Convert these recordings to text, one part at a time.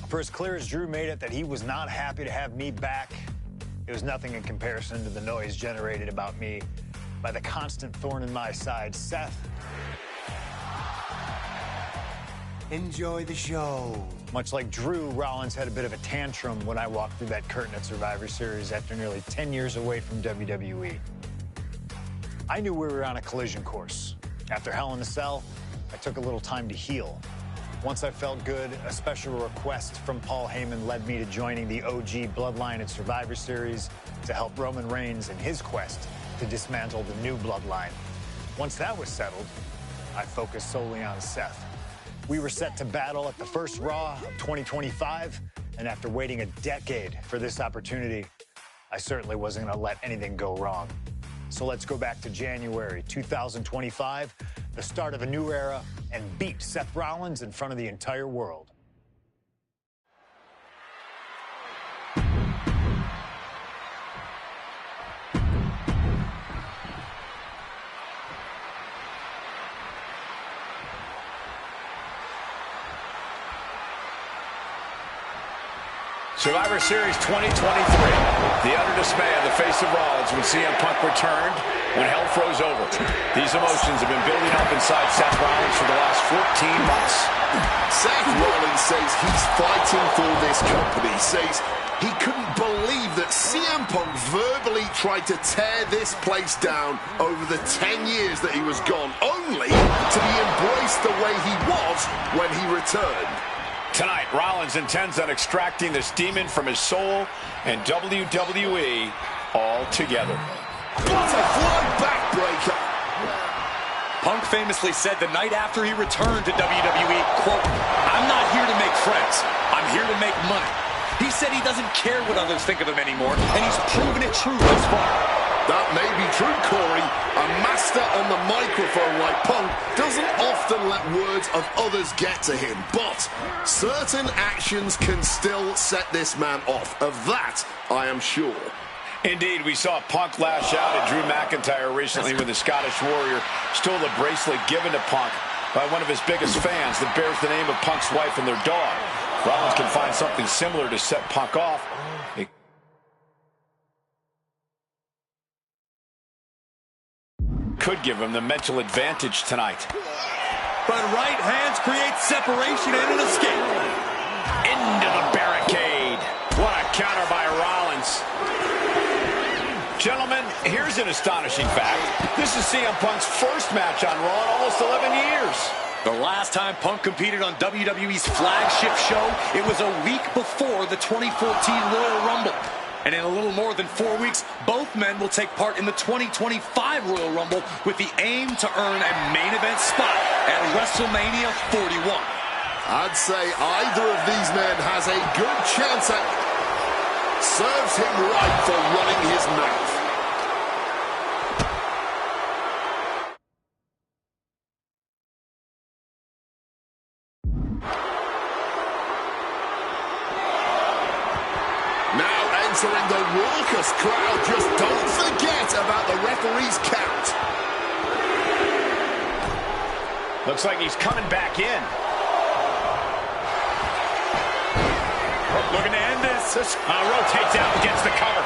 For as clear as Drew made it that he was not happy to have me back, it was nothing in comparison to the noise generated about me by the constant thorn in my side, Seth. Enjoy the show. Much like Drew, Rollins had a bit of a tantrum when I walked through that curtain at Survivor Series after nearly 10 years away from WWE. I knew we were on a collision course. After Hell in a Cell, I took a little time to heal. Once I felt good, a special request from Paul Heyman led me to joining the OG Bloodline at Survivor Series to help Roman Reigns in his quest to dismantle the new Bloodline. Once that was settled, I focused solely on Seth. We were set to battle at the first Raw of 2025, and after waiting a decade for this opportunity, I certainly wasn't going to let anything go wrong. So let's go back to January 2025, the start of a new era, and beat Seth Rollins in front of the entire world. Survivor Series 2023. The utter dismay on the face of Rollins when CM Punk returned, when hell froze over. These emotions have been building up inside Seth Rollins for the last 14 months. Seth Rollins says he's fighting for this company, says he couldn't believe that CM Punk verbally tried to tear this place down over the 10 years that he was gone, only to be embraced the way he was when he returned. Tonight, Rollins intends on extracting this demon from his soul and WWE altogether. What a fly backbreaker! Punk famously said the night after he returned to WWE, quote, "I'm not here to make friends. I'm here to make money." He said he doesn't care what others think of him anymore, and he's proven it true thus far. That may be true, Corey. A master on the microphone like Punk doesn't often let words of others get to him, but certain actions can still set this man off. Of that, I am sure. Indeed, we saw Punk lash out at Drew McIntyre recently when the Scottish Warrior stole a bracelet given to Punk by one of his biggest fans that bears the name of Punk's wife and their dog. Rollins can find something similar to set Punk off. Could give him the mental advantage tonight. But right hands create separation and an escape. Into the barricade. What a counter by Rollins. Gentlemen, here's an astonishing fact. This is CM Punk's first match on Raw in almost 11 years. The last time Punk competed on WWE's flagship show, it was a week before the 2014 Royal Rumble. And in a little more than 4 weeks, both men will take part in the 2025 Royal Rumble with the aim to earn a main event spot at WrestleMania 41. I'd say either of these men has a good chance at... Serves him right for running his mouth. Entering the raucous crowd, just don't forget about the referee's count. Looks like he's coming back in. Looking to end this. Rotates out and gets the cover.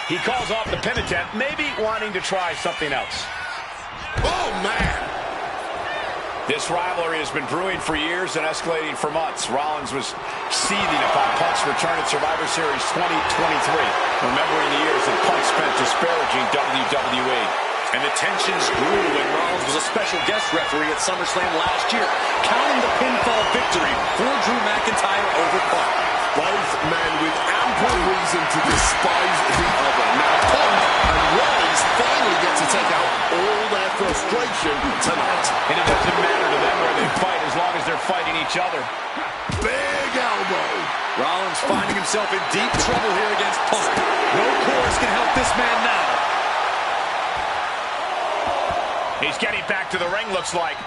He calls off the pin attempt, maybe wanting to try something else. Oh, man. This rivalry has been brewing for years and escalating for months. Rollins was seething upon Punk's return at Survivor Series 2023, remembering the years that Punk spent disparaging WWE. And the tensions grew when Rollins was a special guest referee at SummerSlam last year, counting the pinfall victory for Drew McIntyre over Punk. Both men with ample reason to despise the other. Now Punk and Rollins finally get to take out all their frustration tonight. And it doesn't matter to them where they fight as long as they're fighting each other. Big elbow. Rollins finding himself in deep trouble here against Punk. No chorus can help this man now. He's getting back to the ring, looks like.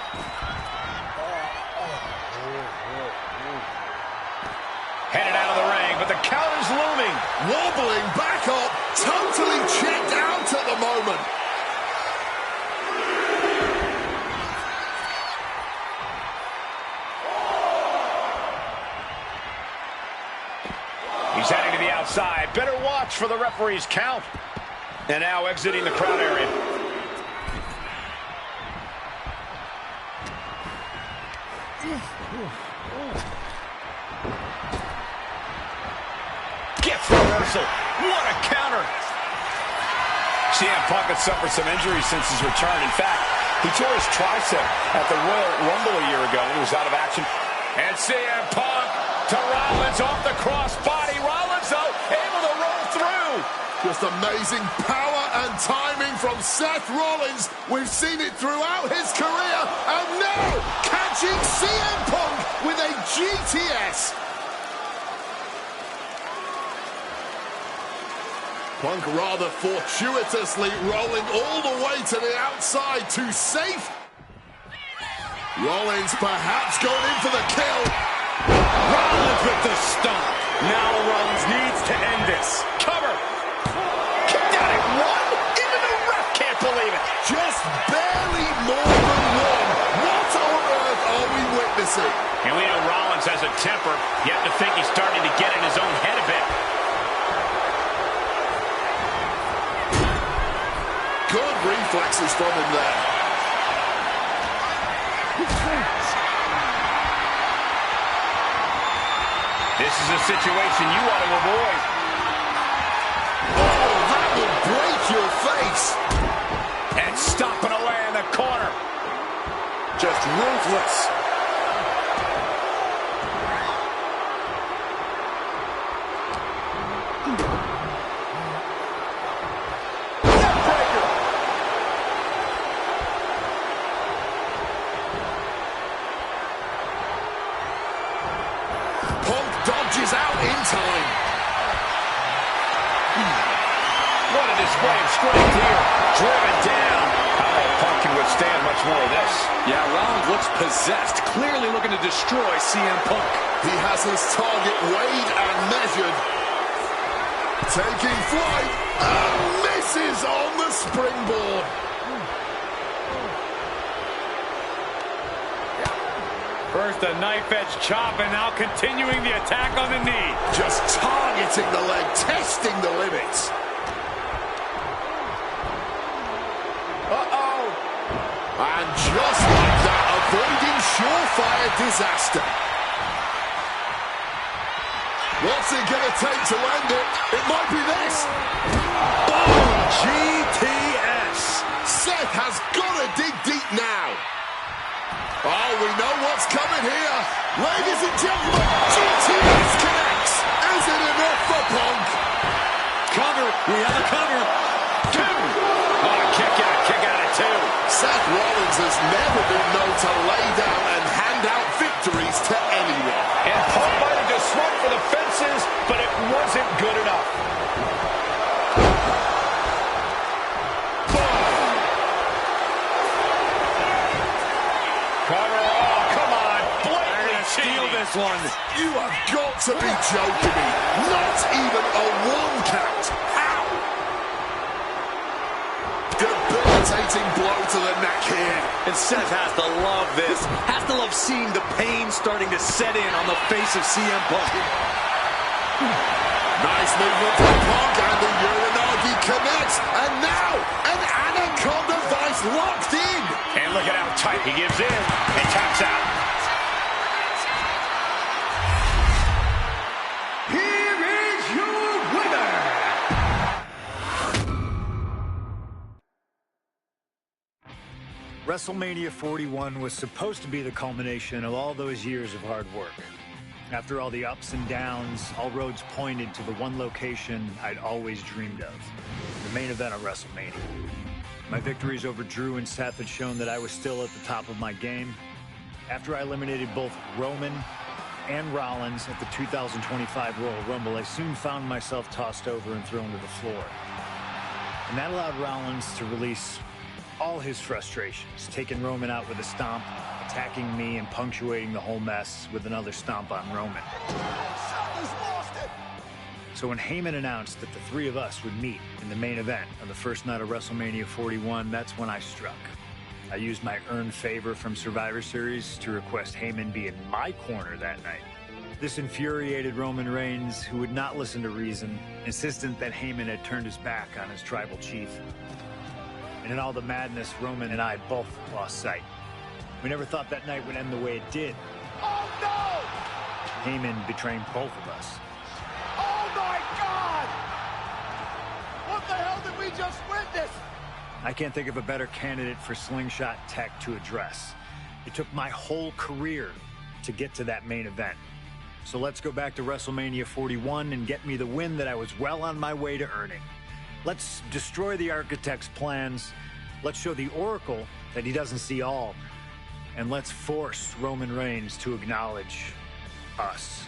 Headed out of the ring, but the count is looming. Wobbling back up, totally checked out at the moment. outside. Better watch for the referee's count. And now exiting the crowd area. Gets reversal. What a counter. CM Punk had suffered some injuries since his return. In fact, he tore his tricep at the Royal Rumble a year ago when he was out of action. And CM Punk to Rollins off the crossbody. Rollins, though, able to roll through. Just amazing power and timing from Seth Rollins. We've seen it throughout his career. And now, catching CM Punk with a GTS. Punk rather fortuitously rolling all the way to the outside to safe. Rollins perhaps going in for the kill. Rollins with the stomp. Now Rollins needs to end this. Cover. Kicked out at one. Even the ref can't believe it. Just barely more than one. What on earth are we witnessing? And we know Rollins has a temper. You have to think he's starting to get in his own head a bit. Good reflexes from him there. This is a situation you want to avoid. Oh, that will break your face. And stomping away in the corner. Just ruthless. Out in time. What a display of strength here. Driven down. I don't know if Punk can withstand much more of this. Yeah, Rollins looks possessed. Clearly looking to destroy CM Punk. He has his target weighed and measured. Taking flight and misses on the springboard. First a knife-edge chop, and now continuing the attack on the knee. Just targeting the leg, testing the limits. Uh-oh. And just like that, avoiding surefire disaster. What's it going to take to end it? It might be this. Boom! GTS. Seth has got to dig deep now. Oh, we know what's coming here. Ladies and gentlemen, GTS connects. Is it enough for Punk? Cover. We have a cover. Two. Oh, kick out at two. Seth Rollins has never been known to lay down and hand out victories to anyone. And Punk might have just swung for the fences, but it wasn't good enough. Cover. Oh, come on. Blatantly Steal this one. You have got to be joking me. Not even a one count. Ow! Debilitating blow to the neck here. And Seth has to love this. Has to love seeing the pain starting to set in on the face of CM Punk. Nice movement from Punk, and the Uranagi connects. And now, an Anaconda Vice locked in. And look at how tight he gives in and taps out. Here is your winner. WrestleMania 41 was supposed to be the culmination of all those years of hard work. After all the ups and downs, all roads pointed to the one location I'd always dreamed of, the main event of WrestleMania. My victories over Drew and Seth had shown that I was still at the top of my game. After I eliminated both Roman and Rollins at the 2025 Royal Rumble, I soon found myself tossed over and thrown to the floor. And that allowed Rollins to release all his frustrations, taking Roman out with a stomp, attacking me, and punctuating the whole mess with another stomp on Roman. So when Heyman announced that the three of us would meet in the main event of the first night of WrestleMania 41, that's when I struck. I used my earned favor from Survivor Series to request Heyman be in my corner that night. This infuriated Roman Reigns, who would not listen to reason, insistent that Heyman had turned his back on his tribal chief. And in all the madness, Roman and I both lost sight. We never thought that night would end the way it did. Oh, no! Heyman betraying both of us. Oh, my God! What the hell did we just witness? I can't think of a better candidate for slingshot tech to address. It took my whole career to get to that main event. So let's go back to WrestleMania 41 and get me the win that I was well on my way to earning. Let's destroy the architect's plans. Let's show the Oracle that he doesn't see all. And let's force Roman Reigns to acknowledge us.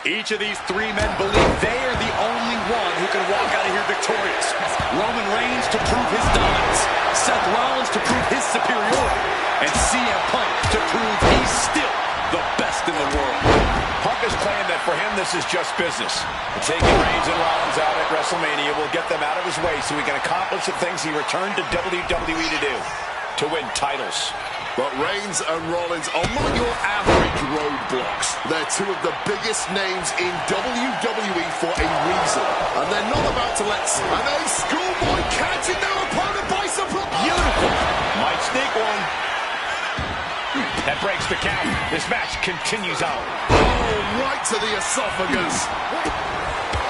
Each of these three men believe they are the only one who can walk out of here victorious. Roman Reigns to prove his dominance, Seth Rollins to prove his superiority, and CM Punk to prove he's still the best in the world. Punk has claimed that for him this is just business. And taking Reigns and Rollins out at WrestleMania will get them out of his way so he can accomplish the things he returned to WWE to do, to win titles. But Reigns and Rollins are not your average roadblocks. They're two of the biggest names in WWE for a reason. And they're not about to let a schoolboy catching their opponent by surprise. That breaks the count. This match continues on. Oh, right to the esophagus.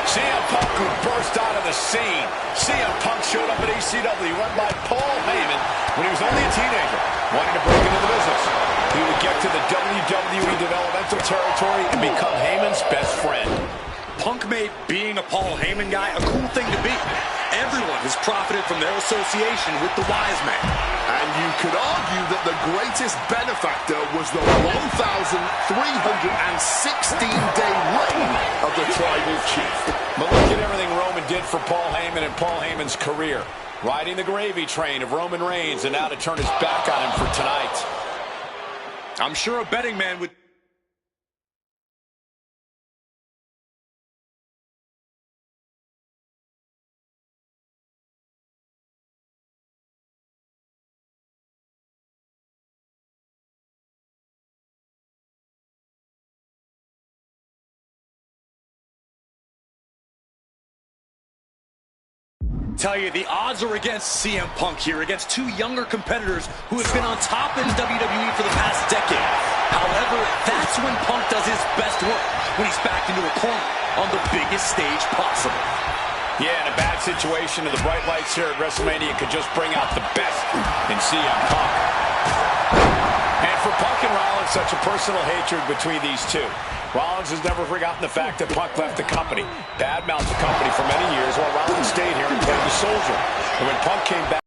CM Punk who burst out of the scene. CM Punk showed up at ECW, run by Paul Heyman, when he was only a teenager, wanting to break into the business. He would get to the WWE developmental territory and become Heyman's best friend. Punk made being a Paul Heyman guy a cool thing to be. Everyone has profited from their association with the Wise Man. And you could argue that the greatest benefactor was the 1,316-day reign of the Tribal Chief. But look at everything Roman did for Paul Heyman and Paul Heyman's career. Riding the gravy train of Roman Reigns, and now to turn his back on him for tonight. I'm sure a betting man would... tell you the odds are against CM Punk here, against two younger competitors who have been on top in WWE for the past decade. However, that's when Punk does his best work, when he's backed into a corner on the biggest stage possible. Yeah, in a bad situation, and the bright lights here at WrestleMania could just bring out the best in CM Punk. And for Punk and Rollins, such a personal hatred between these two. Rollins has never forgotten the fact that Punk left the company, badmouthed the company for many years, while Rollins stayed here and played the soldier. And when Punk came back,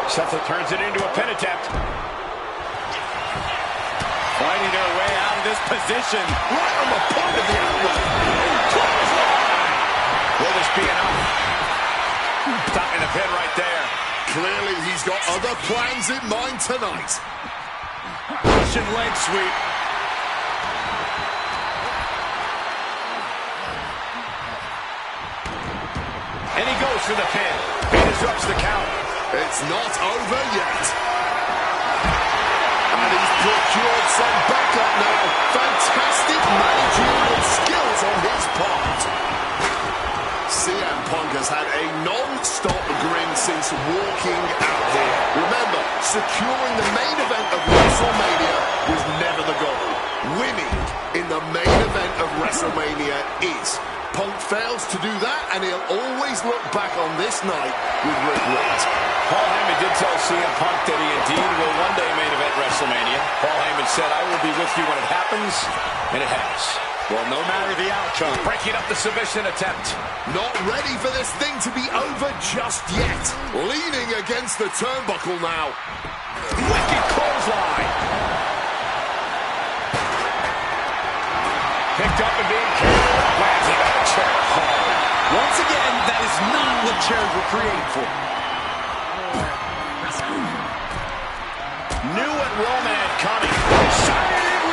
Seth turns it into a pin attempt. Finding their way out of this position. Right on the point of the outlet. Will this be enough? Stopping the pin right there. Clearly, he's got other plans in mind tonight. Russian leg sweep. And he goes for the pin. He disrupts the count. It's not over yet. And he's procured some backup now. Fantastic managerial skills on his part. CM Punk has had a non-stop grin since walking out here. Remember, securing the main event of WrestleMania was never the goal. Winning in the main event of WrestleMania is. Punk fails to do that, and he'll always look back on this night with regret. Paul Heyman did tell CM Punk that he indeed will one day main event WrestleMania. Paul Heyman said, "I will be with you when it happens," and it has. Well, no matter the outcome. Breaking up the submission attempt. Not ready for this thing to be over just yet. Leaning against the turnbuckle now. Wicked clothesline. Picked up and being carried up. Lands into the chair hard. Once again, that is not what chairs were created for. Knew what Roman had coming. Shining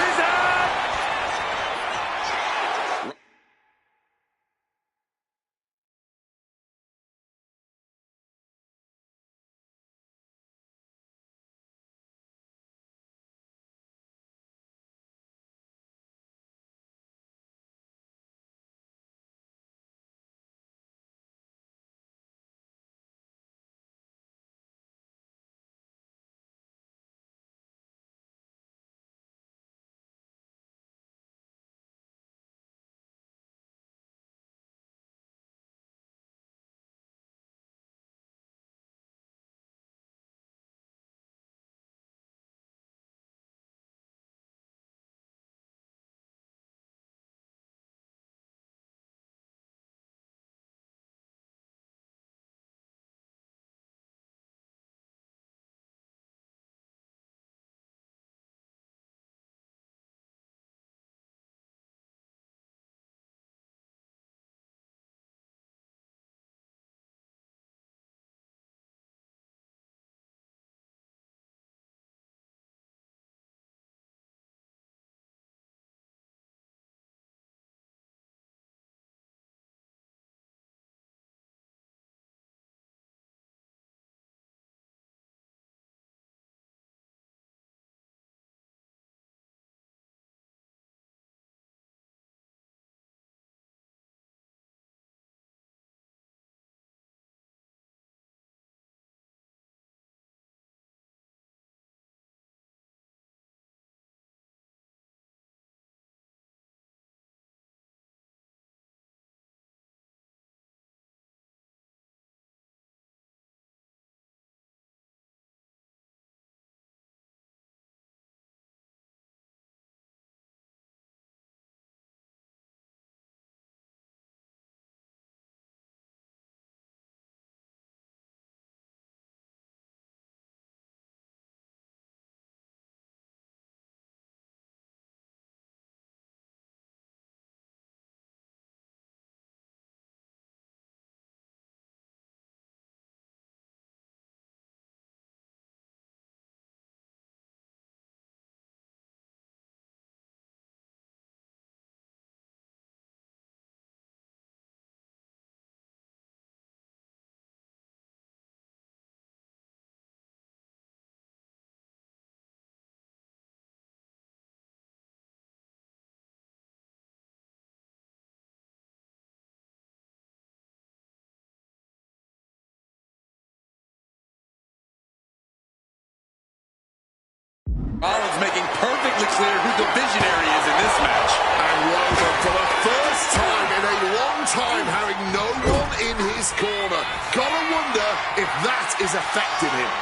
Rollins making perfectly clear who the visionary is in this match. And Roman, for the first time in a long time, having no one in his corner. Gotta wonder if that is affecting him.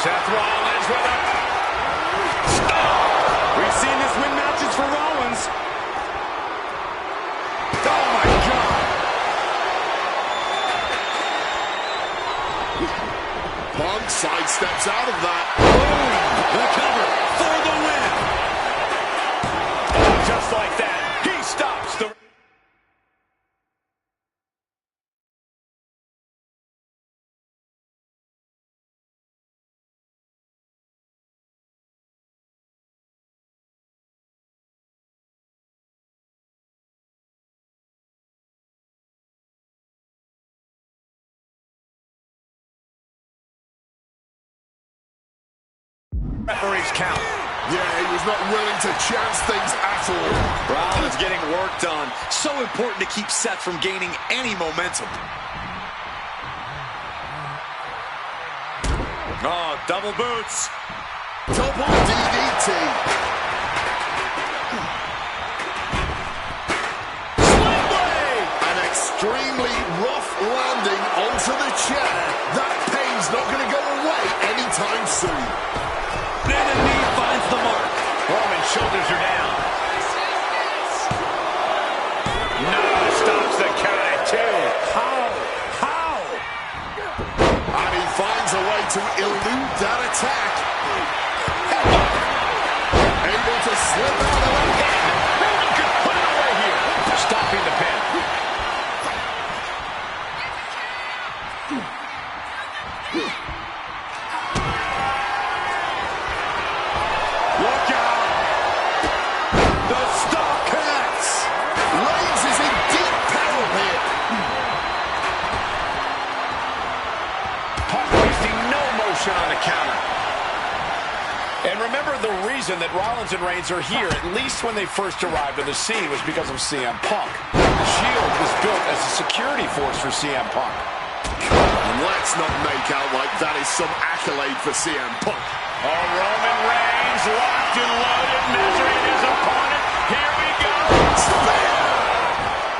Seth Rollins with a... We've seen this win matches for Rollins. Oh, my God. Punk sidesteps out of that. Boom. The cover for the win. Just like that, he stops the... referee's count. Yeah, he was not willing to chance things at all. Rollins getting work done. So important to keep Seth from gaining any momentum. Oh, double boots. Double DDT. An extremely rough landing onto the chair. That pain's not going to go away anytime soon. Then a knee finds the mark. Roman's shoulders are down. No, stops the count at 2. How? And he finds a way to elude that attack. Able to slip out of it. Roman could put it away here. Stopping the pin. Look out. The stop connects. Reigns is in deep peril here. Punk wasting no motion on the counter. And remember, the reason that Rollins and Reigns are here, at least when they first arrived on the scene, was because of CM Punk. The Shield was built as a security force for CM Punk. And let's not make out like that is some accolade for CM Punk. Oh, Roman Reigns locked and loaded, measuring his opponent. Here we go. Spear!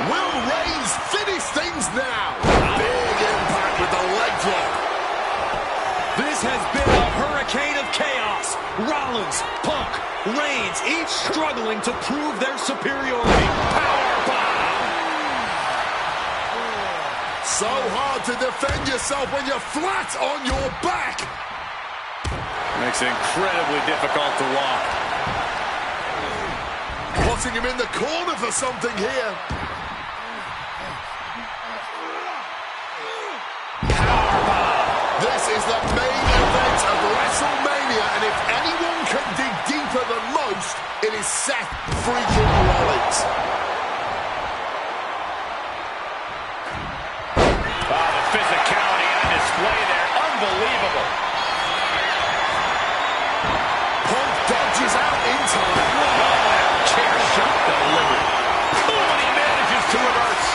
Will Reigns finish things now? Big impact with the leg drop. This has been a hurricane of chaos. Rollins, Punk, Reigns, each struggling to prove their superiority. Powerbomb! So hard to defend yourself when you're flat on your back. Makes it incredibly difficult to walk. Putting him in the corner for something here. This is the main event of WrestleMania, and if anyone can dig deeper than most, it is Seth freaking Rollins. Oh, the physicality on display there. Unbelievable. Punk dodges out in time. Oh, chair shot delivered. Oh, and he manages to reverse.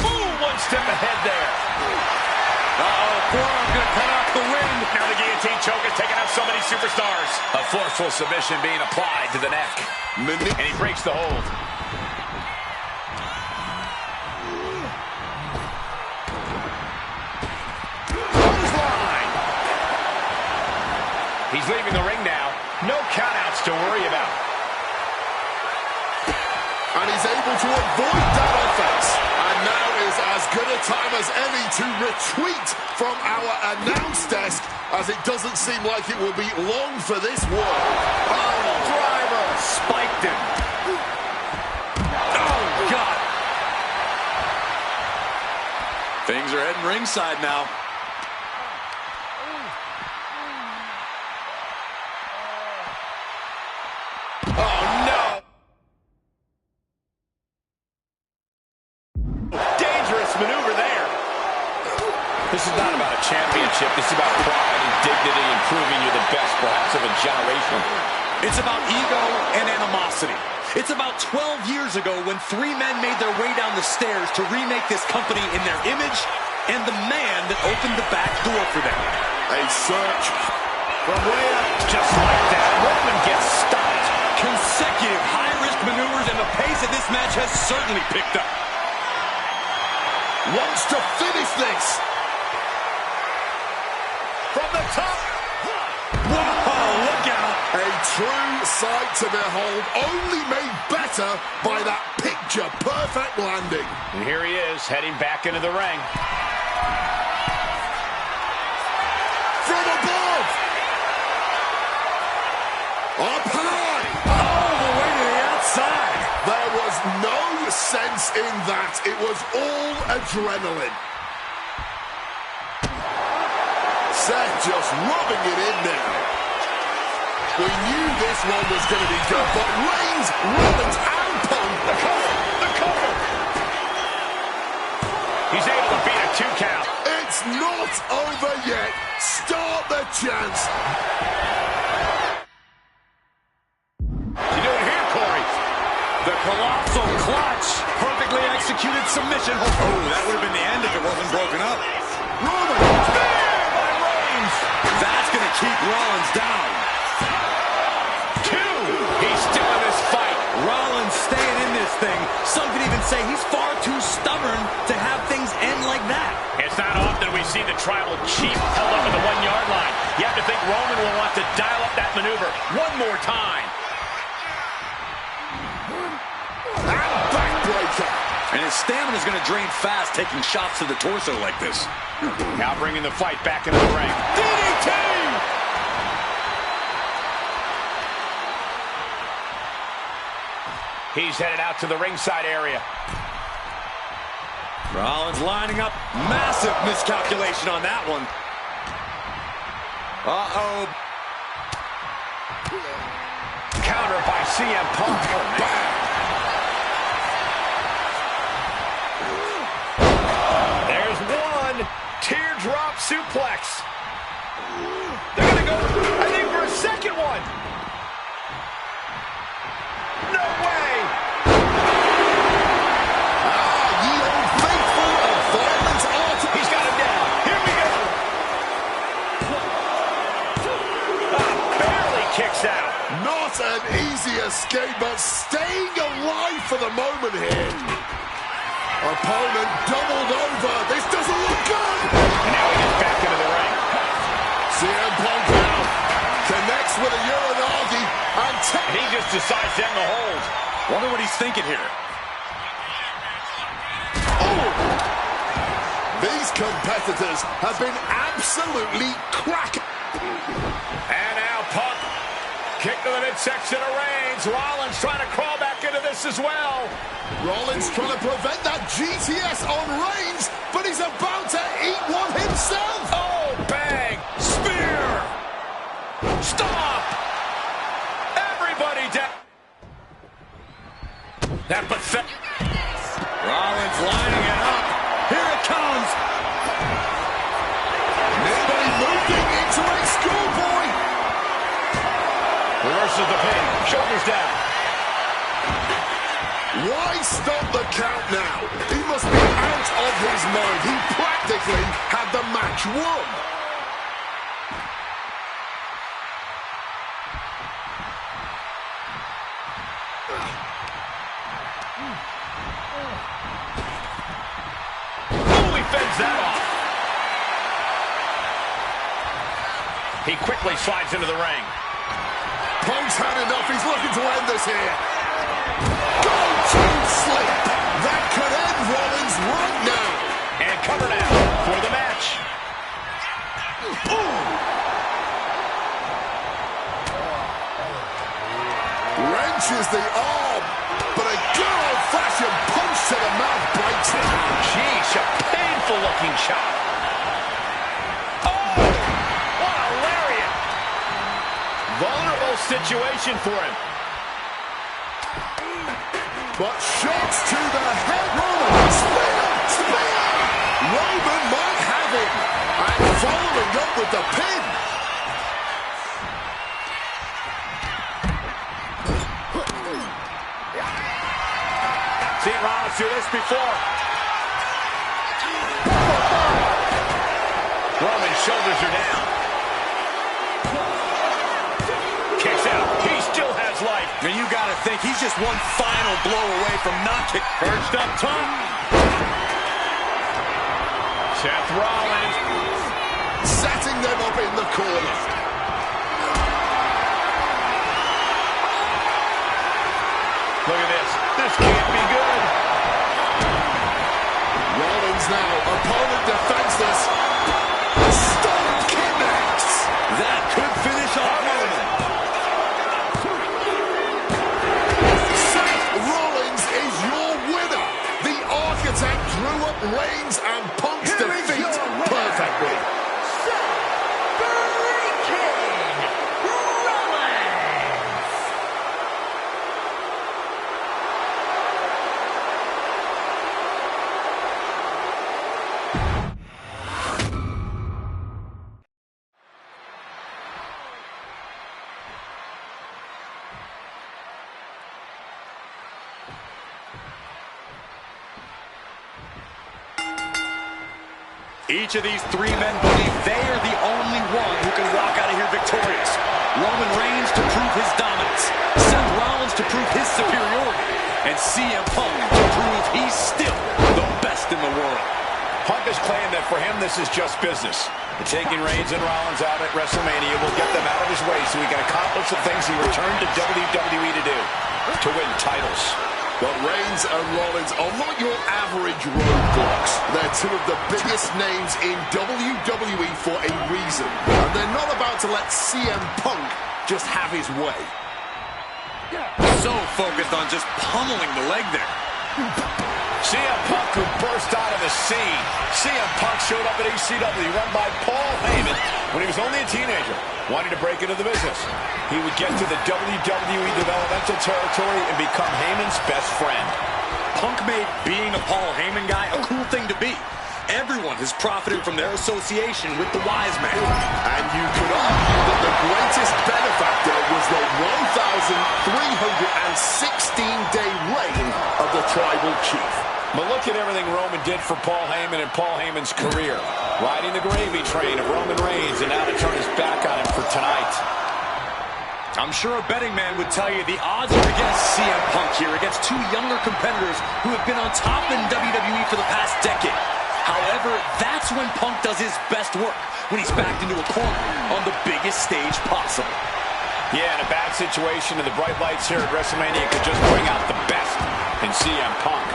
Ooh, one step ahead there. Uh-oh, forearm gonna cut off the wind. Now the guillotine choke is taking out so many superstars. A forceful submission being applied to the neck. And he breaks the hold. Clothesline. He's leaving the ring now. No countouts to worry about. And he's able to avoid that offense. And now is as good a time as any to retreat from our announce desk, as it doesn't seem like it will be long for this war. Oh, driver. Spiked him. Oh, God. Things are heading ringside now. Oh, no. Dangerous maneuver there. This is not about a championship. This is about pride and dignity and proving you're the best, perhaps, of a generation. It's about ego and animosity. It's about 12 years ago when three men made their way down the stairs to remake this company in their image and the man that opened the back door for them. A search from way up, just like that. Roman gets stopped. Consecutive high-risk maneuvers, and the pace of this match has certainly picked up. Wants to finish this. From the top. Whoa, look out. A true sight to behold, only made better by that picture-perfect landing. And here he is, heading back into the ring. From above. Up high. Oh, the way to the outside. There was no sense in that. It was all adrenaline. Seth just rubbing it in now. We knew this one was going to be good, but Reigns, Rollins, and Punk. The cover! The cover! He's able to beat a 2 count. It's not over yet. Start the chance. What's he doing here, Corey? The colossal clutch. Perfectly executed submission. Oh, that would have been the end if it wasn't broken up. Rollins. By Reigns. That's going to keep Rollins down. 2. He's still in this fight. Rollins staying in this thing. Some could even say he's far too stubborn to have things end like that. It's not often we see the tribal chief held up at the 1-yard line. You have to think Roman will want to dial up that maneuver one more time. And backbreaker. And his stamina is going to drain fast taking shots to the torso like this. Now bringing the fight back into the ring. DDT! He's headed out to the ringside area. Rollins lining up. Massive miscalculation on that one. Uh-oh. Counter by CM Punk. There's one. Teardrop suplex. They're going to go, I think, for a second one. No way. Ye old faithful of violent art. He's got him down. Here we go. Barely kicks out. Not an easy escape, but staying alive for the moment here. Opponent doubled over. This doesn't look good. And now he gets back into the ring. CM Punk now connects with a Uranagi, and He just decides to end the hold. Wonder what he's thinking here. these competitors have been absolutely cracking. And now Punk. Kick to the midsection of Reigns. Rollins trying to crawl back into this as well. Rollins trying to prevent that GTS on Reigns, but he's about to eat one himself. Oh, bang. Spear. Stop. Everybody down. That pathetic. Rollins lining it up. Here it comes. Nobody moving into a schoolboy. Reverses the pin. Shoulders down. Why stop the count now? He must be out of his mind. He practically had the match won. Oh, he fends that off. He quickly slides into the ring. Punk's had enough. He's looking to end this here. Go to sleep. That could end Rollins right now. And cover now for the match. Wrenches the arm, but a good old-fashioned punch to the mouth breaks it. Jeez, a painful-looking shot. Oh, what a lariat. Vulnerable situation for him. But shots to the head. Roman, spear. Roman might have him. And following up with the pin. Seen Rollins do this before. Roman's shoulders are down. Kicks out. He still has life. I mean, you got to think he's just one final blow away from knocking. Perched up top. Seth Rollins. Setting them up in the corner. Look at this. This can't be good. Rollins now, opponent defenseless. Stone connects. That could finish off Roman. Seth Rollins is your winner. The architect drew up Reigns and Punk's defeat perfectly. Each of these three men believe they are the only one who can walk out of here victorious. Roman Reigns to prove his dominance, Seth Rollins to prove his superiority, and CM Punk to prove he's still the best in the world. Punk has claimed that for him this is just business. And taking Reigns and Rollins out at WrestleMania will get them out of his way so he can accomplish the things he returned to WWE to do, to win titles. But Reigns and Rollins are not your average roadblocks. They're two of the biggest names in WWE for a reason. And they're not about to let CM Punk just have his way. So focused on just pummeling the leg there. CM Punk, who burst out of the scene. CM Punk showed up at ECW, run by Paul Heyman, when he was only a teenager, wanting to break into the business. He would get to the WWE developmental territory and become Heyman's best friend. Punk made being a Paul Heyman guy a cool thing to be. Everyone has profited from their association with the wise man. And you could argue that the greatest benefactor was the 1,316-day reign of the Tribal Chief. But look at everything Roman did for Paul Heyman and Paul Heyman's career. Riding the gravy train of Roman Reigns, and now to turn his back on him for tonight. I'm sure a betting man would tell you the odds are against CM Punk here, against two younger competitors who have been on top in WWE for the past decade. However, that's when Punk does his best work, when he's backed into a corner on the biggest stage possible. Yeah, in a bad situation, and the bright lights here at WrestleMania could just bring out the best in CM Punk.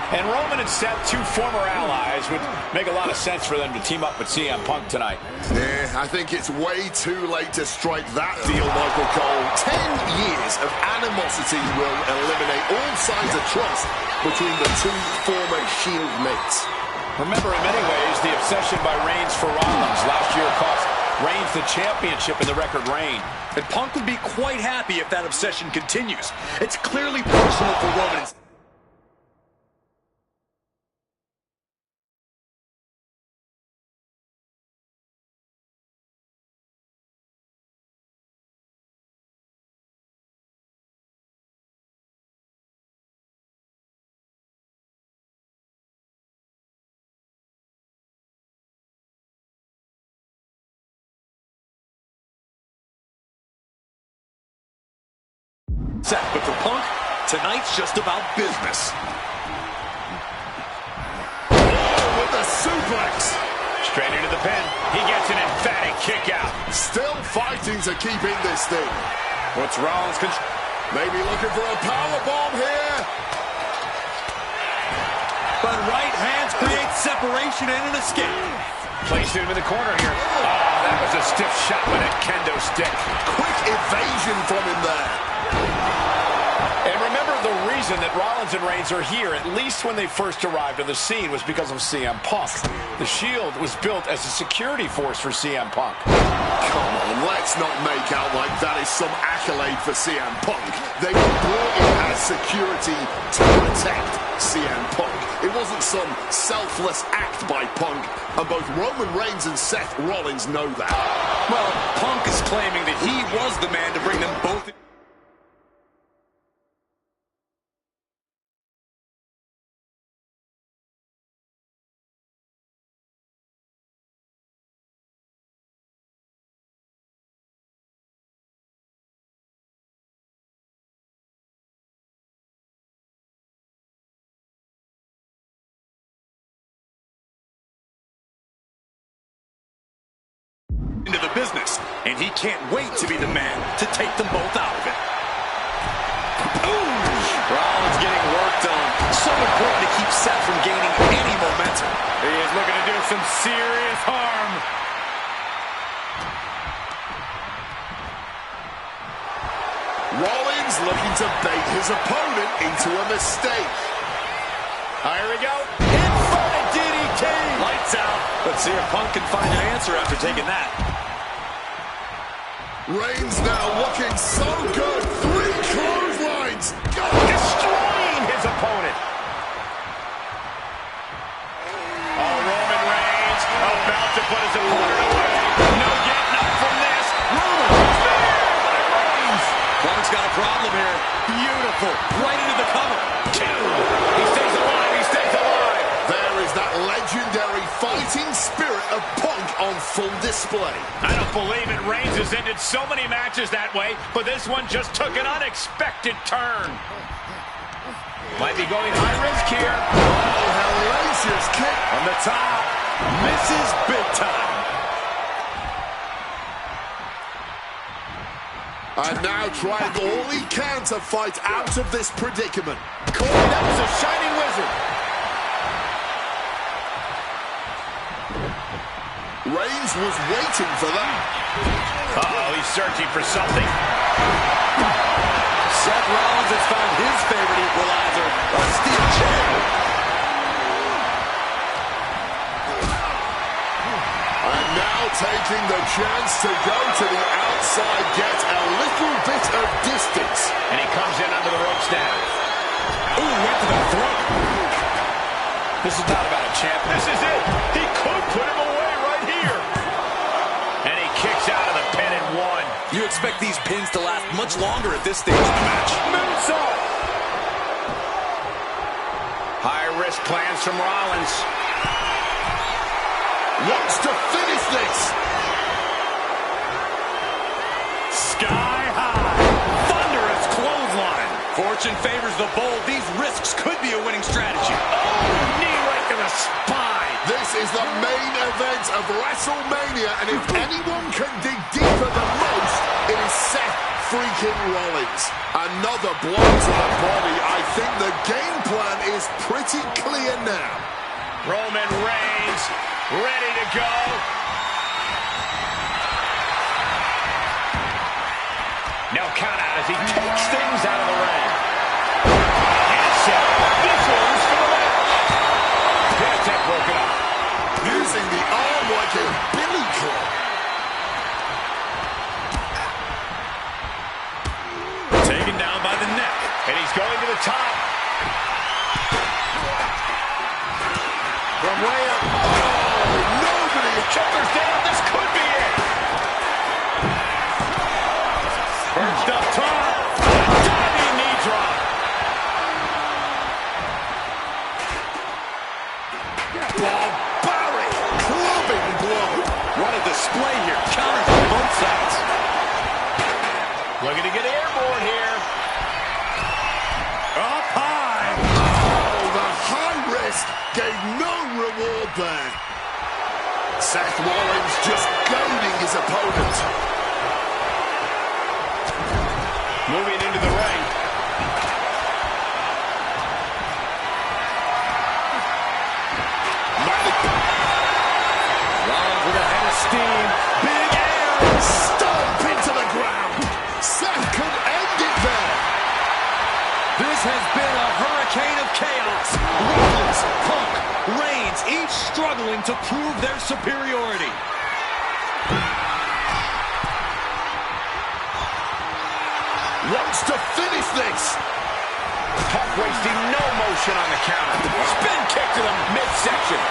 And Roman and Seth, two former allies, would make a lot of sense for them to team up with CM Punk tonight. Yeah, I think it's way too late to strike that deal, Michael Cole. 10 years of animosity will eliminate all signs of trust between the two former Shield mates. Remember, in many ways, the obsession by Reigns for Rollins last year cost Reigns the championship in the record reign. And Punk would be quite happy if that obsession continues. It's clearly personal for Roman. Set, but for Punk, tonight's just about business. With the suplex. Straight into the pin. He gets an emphatic kick out. Still fighting to keep in this thing. What's Rollins? Maybe looking for a powerbomb here. But right hands create separation and an escape. Placed him in the corner here. Oh, that was a stiff shot with a kendo stick. Quick evasion from him there. And remember, the reason that Rollins and Reigns are here, at least when they first arrived on the scene, was because of CM Punk. The Shield was built as a security force for CM Punk. Come on, let's not make out like that is some accolade for CM Punk. They were brought in as security to protect CM Punk. It wasn't some selfless act by Punk, and both Roman Reigns and Seth Rollins know that. Well, Punk is claiming that he was the man to bring them both and he can't wait to be the man to take them both out of it. Ooh. Rollins getting worked on. So important to keep Seth from gaining any momentum. He is looking to do some serious harm. Rollins looking to bait his opponent into a mistake. Here we go. Inverted DDT. Lights out. Let's see if Punk can find an answer after taking that. Reigns now looking so good. 3 clotheslines. Destroying his opponent. Oh, Roman Reigns about to put his opponent away. No getting up from this. Roman Reigns. Punk's got a problem here. Beautiful. Right into the cover. 2. He stays alive. He stays alive. There is that legendary fighting spirit of Punk on full display. I don't believe it. Reigns has ended so many matches that way, but this one just took an unexpected turn. Might be going high risk here. Oh, hellacious kick. On the top. Misses big time. And now trying all he can to fight out of this predicament. Corey, that was a shining wizard. Reigns was waiting for that. Uh-oh, he's searching for something. Seth Rollins has found his favorite equalizer, a steel chair. And now taking the chance to go to the outside, get a little bit of distance. And he comes in under the ropes now. Ooh, went to the throat. This is not about a champ. This is it. He could put him away right here. And he kicks out of the pin and 1. You expect these pins to last much longer at this stage of the match. Moonsault. High-risk plans from Rollins. Wants to finish this. Sky high. Thunderous clothesline. Fortune favors the bold. These risks could be a winning strategy. Oh, knee right to the spine. This is the main event of WrestleMania, and if anyone can dig deeper than most, it is Seth freaking Rollins. Another blow to the body. I think the game plan is pretty clear now. Roman Reigns ready to go. Now count out as he takes things out of the ring. And set. This one's for the match. Pin attack broken up. Using the arm like a billy club. Taken down by the neck. And he's going to the top. From way up. Oh, nobody. Shoulders down. This could be it. Perched up top. Diving knee drop. Barbaric clubbing blow. What a display here. Counters on both sides. Looking to get airborne here. Up high. Oh, the high risk gave no reward there. Seth Rollins just goading his opponent. Moving into the ring. Rollins with a head of steam. Big air. Stomp into the ground. Seth could end it there. This has been a hurricane of chaos. Rollins, Punk, Reigns, each struggling to prove their superiority. Wants to finish this. Punk wasting no motion on the counter. Spin kick to the midsection.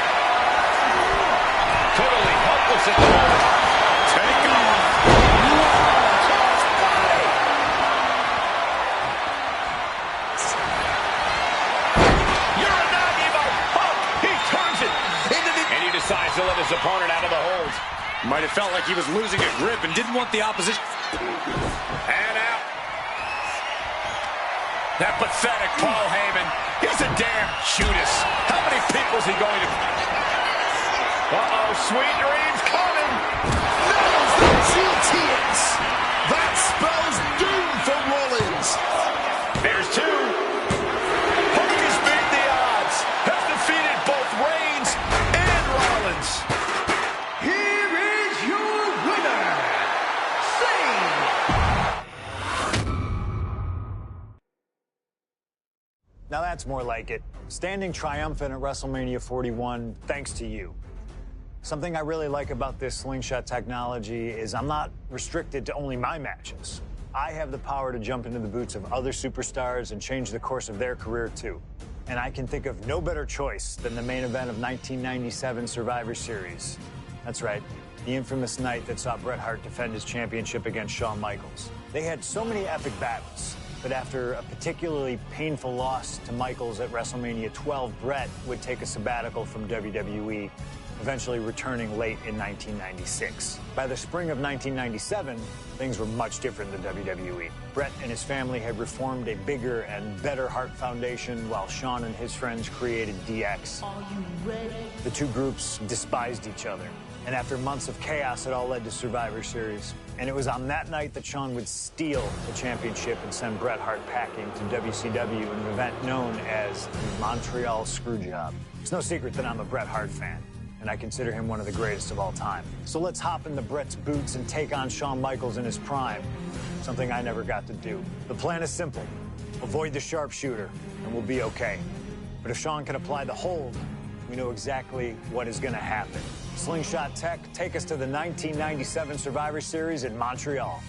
Totally helpless at the moment. Take off. Uranagi by Punk. He turns it into the... And he decides to let his opponent out of the hold. Might have felt like he was losing a grip and didn't want the opposition. And out. That pathetic Paul Heyman. He's a damn Judas. How many people's he going to... Uh-oh, sweet dreams coming. Nails the GTS. Now that's more like it. Standing triumphant at WrestleMania 41 thanks to you. Something I really like about this slingshot technology is I'm not restricted to only my matches. I have the power to jump into the boots of other superstars and change the course of their career too. And I can think of no better choice than the main event of 1997 Survivor Series. That's right, the infamous night that saw Bret Hart defend his championship against Shawn Michaels. They had so many epic battles, but after a particularly painful loss to Michaels at WrestleMania 12, Bret would take a sabbatical from WWE, eventually returning late in 1996. By the spring of 1997, things were much different than WWE. Bret and his family had reformed a bigger and better Hart Foundation, while Shawn and his friends created DX. Are you ready? The two groups despised each other, and after months of chaos, it all led to Survivor Series. And it was on that night that Shawn would steal the championship and send Bret Hart packing to WCW in an event known as the Montreal Screwjob. It's no secret that I'm a Bret Hart fan, and I consider him one of the greatest of all time. So let's hop into Bret's boots and take on Shawn Michaels in his prime, something I never got to do. The plan is simple. Avoid the sharpshooter, and we'll be okay. But if Shawn can apply the hold, we know exactly what is going to happen. Slingshot Tech, take us to the 1997 Survivor Series in Montreal.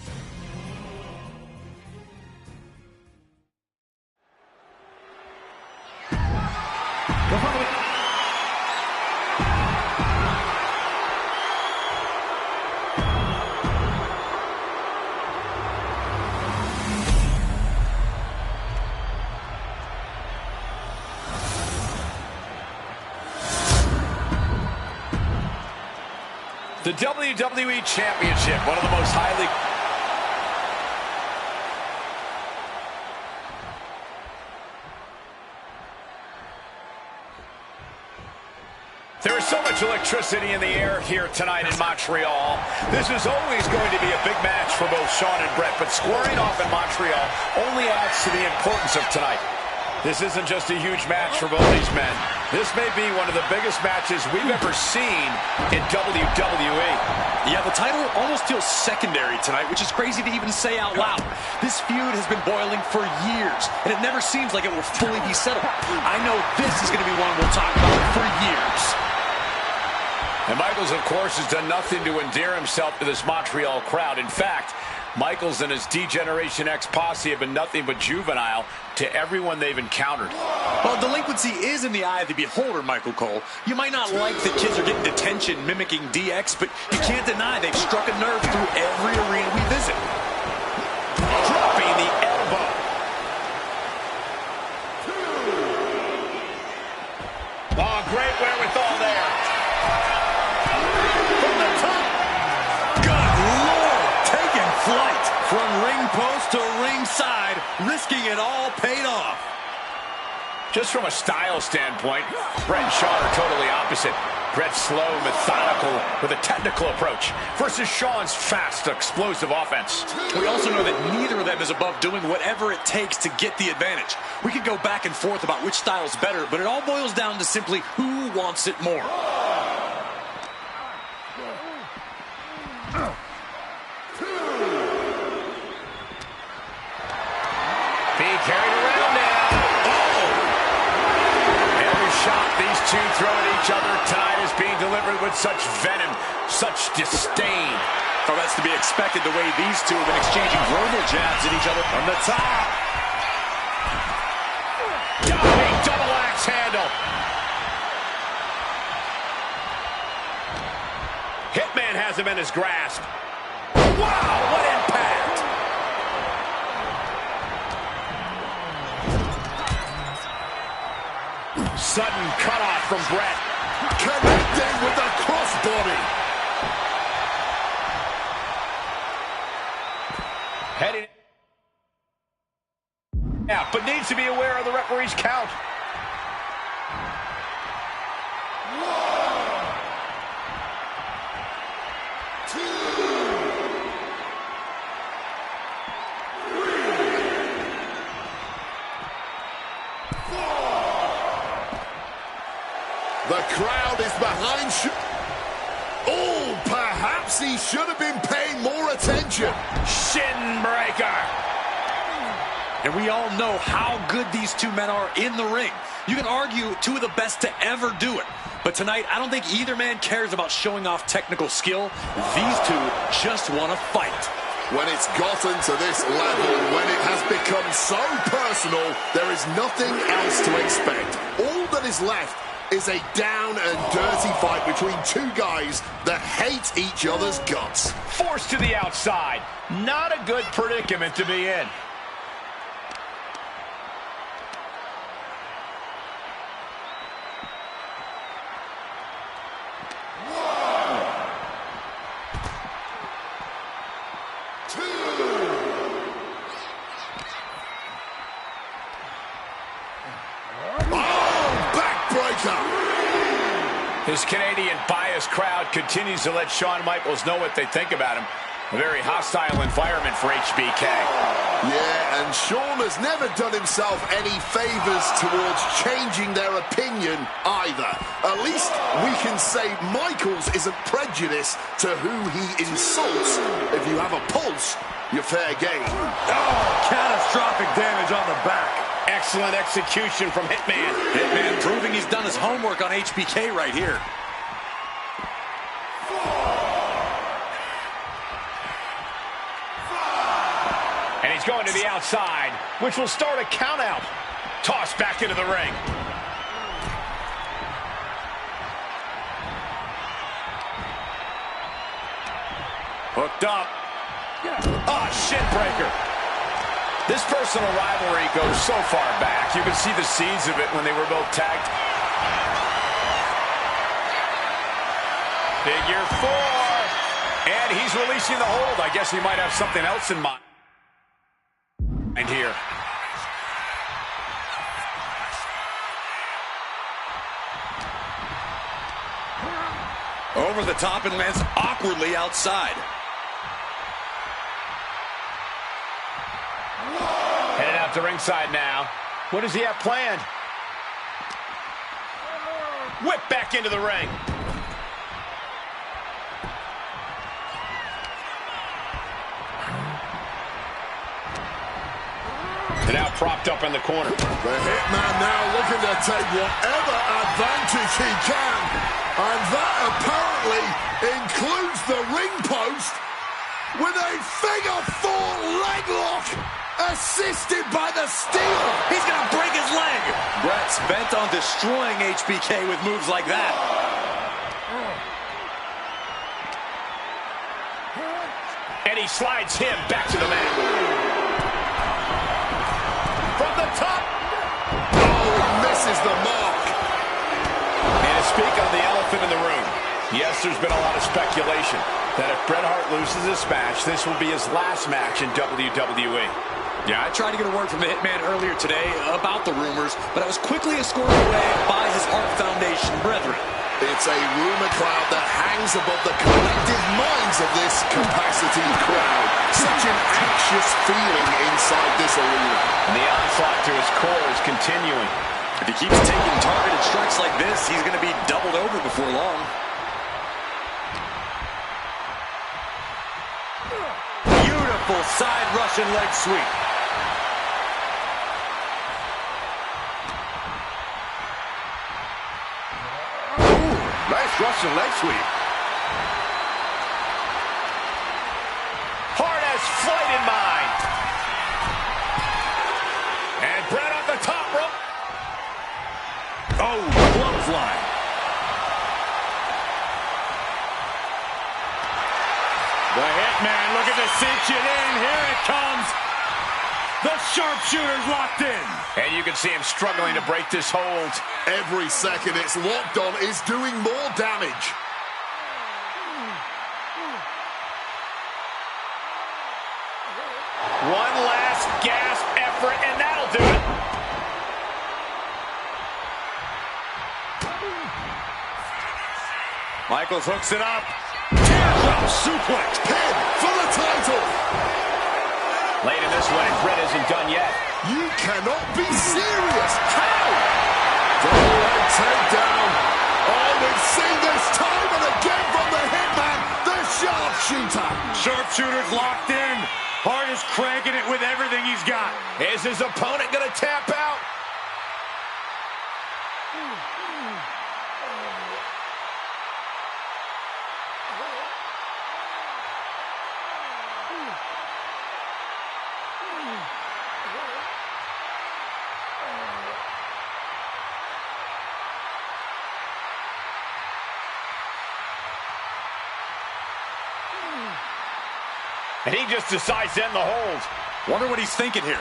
The WWE Championship, one of the most highly... There is so much electricity in the air here tonight in Montreal. This is always going to be a big match for both Shawn and Bret, but squaring off in Montreal only adds to the importance of tonight. This isn't just a huge match for both these men. This may be one of the biggest matches we've ever seen in WWE. Yeah, the title almost feels secondary tonight, which is crazy to even say out loud. This feud has been boiling for years, and it never seems like it will fully be settled. I know this is going to be one we'll talk about for years. And Michaels, of course, has done nothing to endear himself to this Montreal crowd. In fact, Michaels and his D-Generation X posse have been nothing but juvenile to everyone they've encountered. Well, delinquency is in the eye of the beholder, Michael Cole. You might not like that kids are getting detention mimicking DX, but you can't deny they've struck a nerve through every arena we visit. Dropping the elbow. Oh, great wherewithal there. From the top. Good Lord, taking flight from ring post to ringside, risking it all paid off. Just from a style standpoint, Bret and Shawn are totally opposite. Bret's slow, methodical, with a technical approach versus Shawn's fast, explosive offense. We also know that neither of them is above doing whatever it takes to get the advantage. We could go back and forth about which style's better, but it all boils down to simply who wants it more. Being carried around now. Oh! Every shot these two throw at each other tonight is being delivered with such venom, such disdain. Oh, that's to be expected the way these two have been exchanging verbal jabs at each other. From the top. Diving double axe handle. Hitman has him in his grasp. Wow, what impact! Sudden cutoff from Bret. Connecting with the crossbody. Heading out, but needs to be aware of the referee's count. The crowd is behind. Oh, perhaps he should have been paying more attention. Shin breaker. And we all know how good these two men are in the ring. You can argue two of the best to ever do it. But tonight, I don't think either man cares about showing off technical skill. These two just want to fight. When it's gotten to this level, when it has become so personal, there is nothing else to expect. All that is left is a down and dirty fight between two guys that hate each other's guts. Forced to the outside. Not a good predicament to be in. This Canadian biased crowd continues to let Shawn Michaels know what they think about him. A very hostile environment for HBK. Yeah, and Shawn has never done himself any favors towards changing their opinion either. At least we can say Michaels isn't prejudiced to who he insults. If you have a pulse, you're fair game. Oh, catastrophic damage on the back. Excellent execution from Hitman. Hitman proving he's done his homework on HBK right here. And he's going to the outside, which will start a count out. Tossed back into the ring. Hooked up. Oh, shin breaker. This personal rivalry goes so far back. You can see the seeds of it when they were both tagged. Figure 4. And he's releasing the hold. I guess he might have something else in mind here. Over the top and lands awkwardly outside. Headed out to ringside now. What does he have planned? Whip back into the ring. And now propped up in the corner. The Hitman now looking to take whatever advantage he can. And that apparently includes the ring post with a figure 4 leg lock. Assisted by the steel. He's going to break his leg. Brett's bent on destroying HBK with moves like that. And he slides him back to the mat. From the top. Oh, misses the mark. And to speak on the elephant in the room. Yes, there's been a lot of speculation that if Bret Hart loses this match, this will be his last match in WWE. Yeah, I tried to get a word from the Hitman earlier today about the rumors, but I was quickly escorted away by his Hart Foundation brethren. It's a rumor cloud that hangs above the collective minds of this capacity crowd. Such an anxious feeling inside this arena. And the onslaught to his core is continuing. If he keeps taking targeted strikes like this, he's going to be doubled over before long. Beautiful side Russian leg sweep. Nice Russian leg sweep. Hart has flight in mind. And Bret on the top rope. Oh, clothesline. The Hitman looking to cinch it in. Here it comes. The sharpshooter's locked in. And you can see him struggling to break this hold. Every second it's locked on is doing more damage. One last gasp effort, and that'll do it. Michaels hooks it up. Teardrop suplex. Pin for the title. Late in this one, and Bret isn't done yet. You cannot be serious. How? Double leg takedown. Oh, we've seen this time and again from the Hitman, the sharpshooter. Sharpshooter's locked in. Hart is cranking it with everything he's got. Is his opponent going to tap out? And he just decides to end the hold. Wonder what he's thinking here.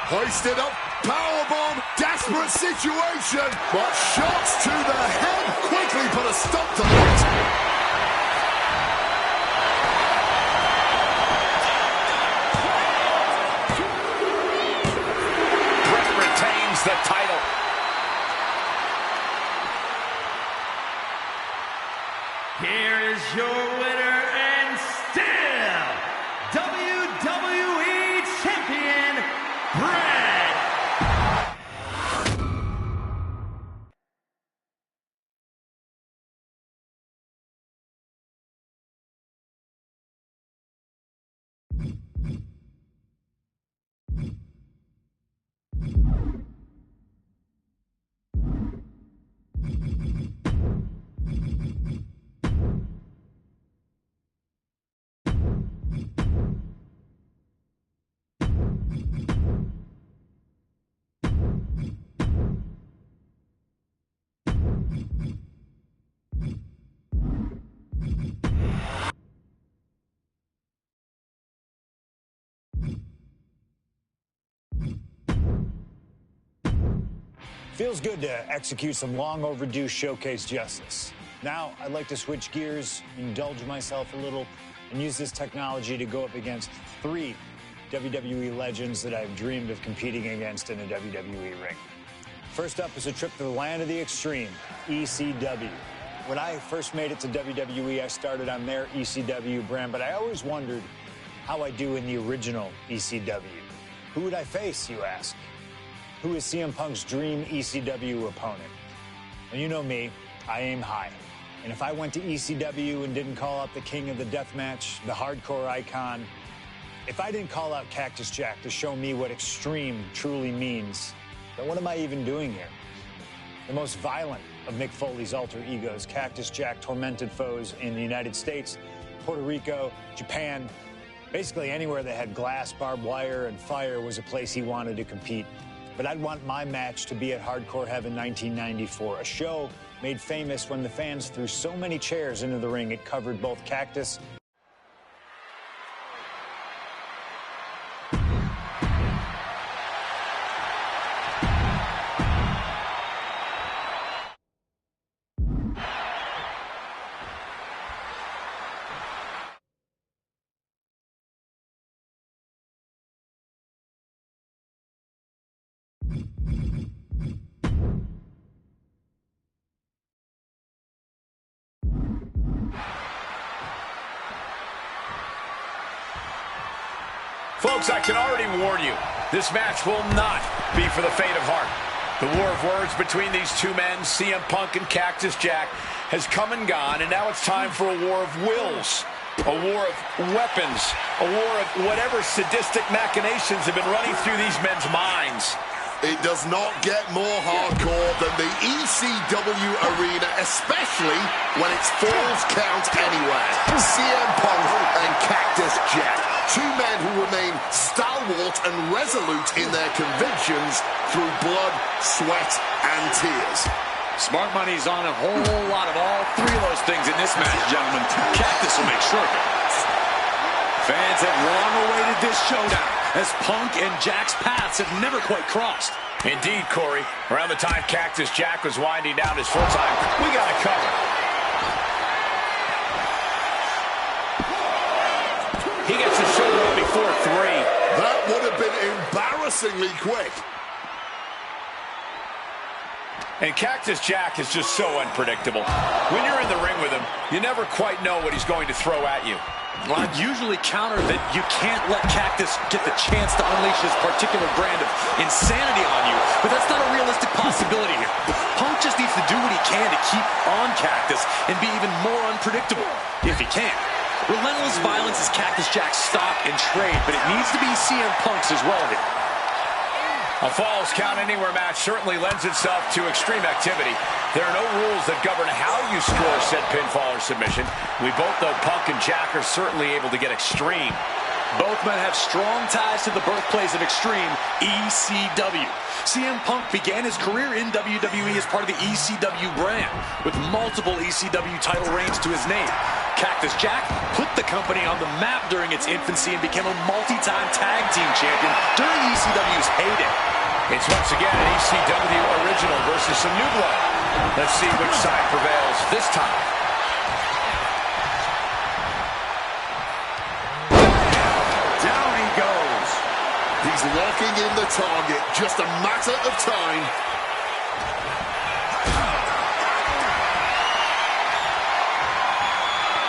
Hoisted up, powerbomb, desperate situation, but shots to the head quickly put a stop to that. Brett retains the title. Here is your winner and still WWE Champion, Brett. Feels good to execute some long overdue showcase justice. Now, I'd like to switch gears, indulge myself a little, and use this technology to go up against 3 WWE legends that I've dreamed of competing against in a WWE ring. First up is a trip to the land of the extreme, ECW. When I first made it to WWE, I started on their ECW brand, but I always wondered how I do in the original ECW. Who would I face, you ask? Who is CM Punk's dream ECW opponent? And you know me, I aim high. And if I went to ECW and didn't call out the king of the deathmatch, the hardcore icon, if I didn't call out Cactus Jack to show me what extreme truly means, then what am I even doing here? The most violent of Mick Foley's alter egos, Cactus Jack tormented foes in the United States, Puerto Rico, Japan, basically anywhere that had glass, barbed wire, and fire was a place he wanted to compete. But I'd want my match to be at Hardcore Heaven 1994, a show made famous when the fans threw so many chairs into the ring it covered both Cactus Folks, I can already warn you, this match will not be for the faint of heart. The war of words between these two men, CM Punk and Cactus Jack, has come and gone, and now it's time for a war of wills, a war of weapons, a war of whatever sadistic machinations have been running through these men's minds. It does not get more hardcore than the ECW arena, especially when it's Falls Count anywhere. CM Punk and Cactus Jack, two men who remain stalwart and resolute in their convictions through blood, sweat, and tears. Smart money's on a whole lot of all three of those things in this match, gentlemen. Cactus will make sure of it. Fans have long awaited this showdown, as Punk and Jack's paths have never quite crossed. Indeed, Corey. Around the time Cactus Jack was winding down his full time, we got it covered. He gets his shoulder up before 3. That would have been embarrassingly quick. And Cactus Jack is just so unpredictable. When you're in the ring with him, you never quite know what he's going to throw at you. Well, I've usually countered that you can't let Cactus get the chance to unleash his particular brand of insanity on you, but that's not a realistic possibility here. Punk just needs to do what he can to keep on Cactus and be even more unpredictable, if he can. Relentless violence is Cactus Jack's stock and trade, but it needs to be CM Punk's as well here. A Falls Count Anywhere match certainly lends itself to extreme activity. There are no rules that govern how you score said pinfall or submission. We both know Punk and Jack are certainly able to get extreme. Both men have strong ties to the birthplace of extreme, ECW. CM Punk began his career in WWE as part of the ECW brand, with multiple ECW title reigns to his name. Cactus Jack put the company on the map during its infancy and became a multi-time tag team champion during ECW's heyday. It's once again an ECW original versus some new blood. Let's see which side prevails this time. Down he goes. He's locking in the target, just a matter of time.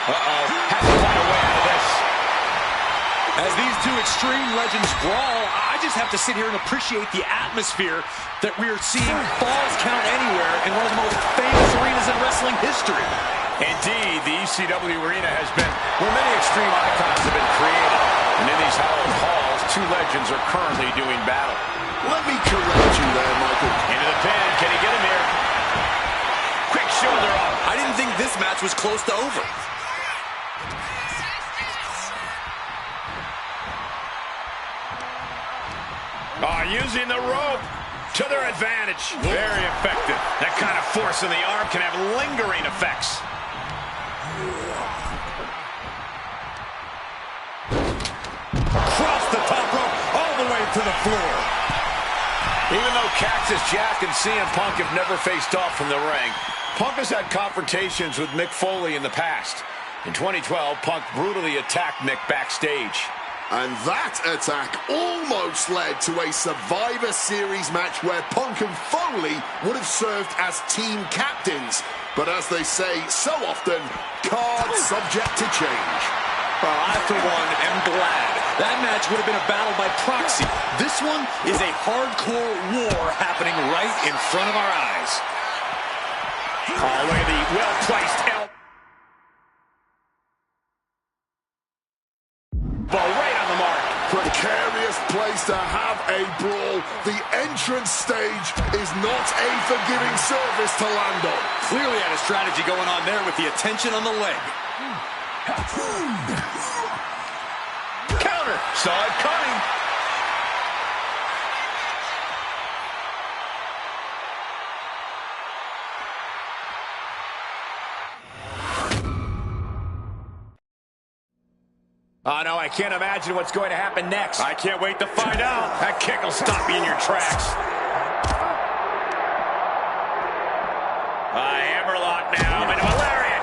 Has to find a way out of this. As these two extreme legends brawl, I just have to sit here and appreciate the atmosphere that we are seeing Falls Count Anywhere in one of the most famous arenas in wrestling history. Indeed, the ECW arena has been where many extreme icons have been created. And in these hallowed halls, two legends are currently doing battle. Let me correct you there, Michael. Into the pin. Can he get him here? Quick shoulder up. I didn't think this match was close to over. Using the rope to their advantage. Very effective. That kind of force in the arm can have lingering effects. Across the top rope, all the way to the floor. Even though Cactus Jack and CM Punk have never faced off from the ring, Punk has had confrontations with Mick Foley in the past. In 2012, Punk brutally attacked Mick backstage. And that attack almost led to a Survivor Series match where Punk and Foley would have served as team captains. But as they say so often, cards subject to change. Well, I, for one, am glad. That match would have been a battle by proxy. This one is a hardcore war happening right in front of our eyes. Oh, look at the well-placed elbow. Right on the mark. Precarious place to have a brawl. The entrance stage is not a forgiving surface to land on. Clearly had a strategy going on there with the attention on the leg. Counter. Saw it coming. Oh, no, I can't imagine what's going to happen next. I can't wait to find out. That kick will stop you in your tracks. Hammerlock now into a lariat.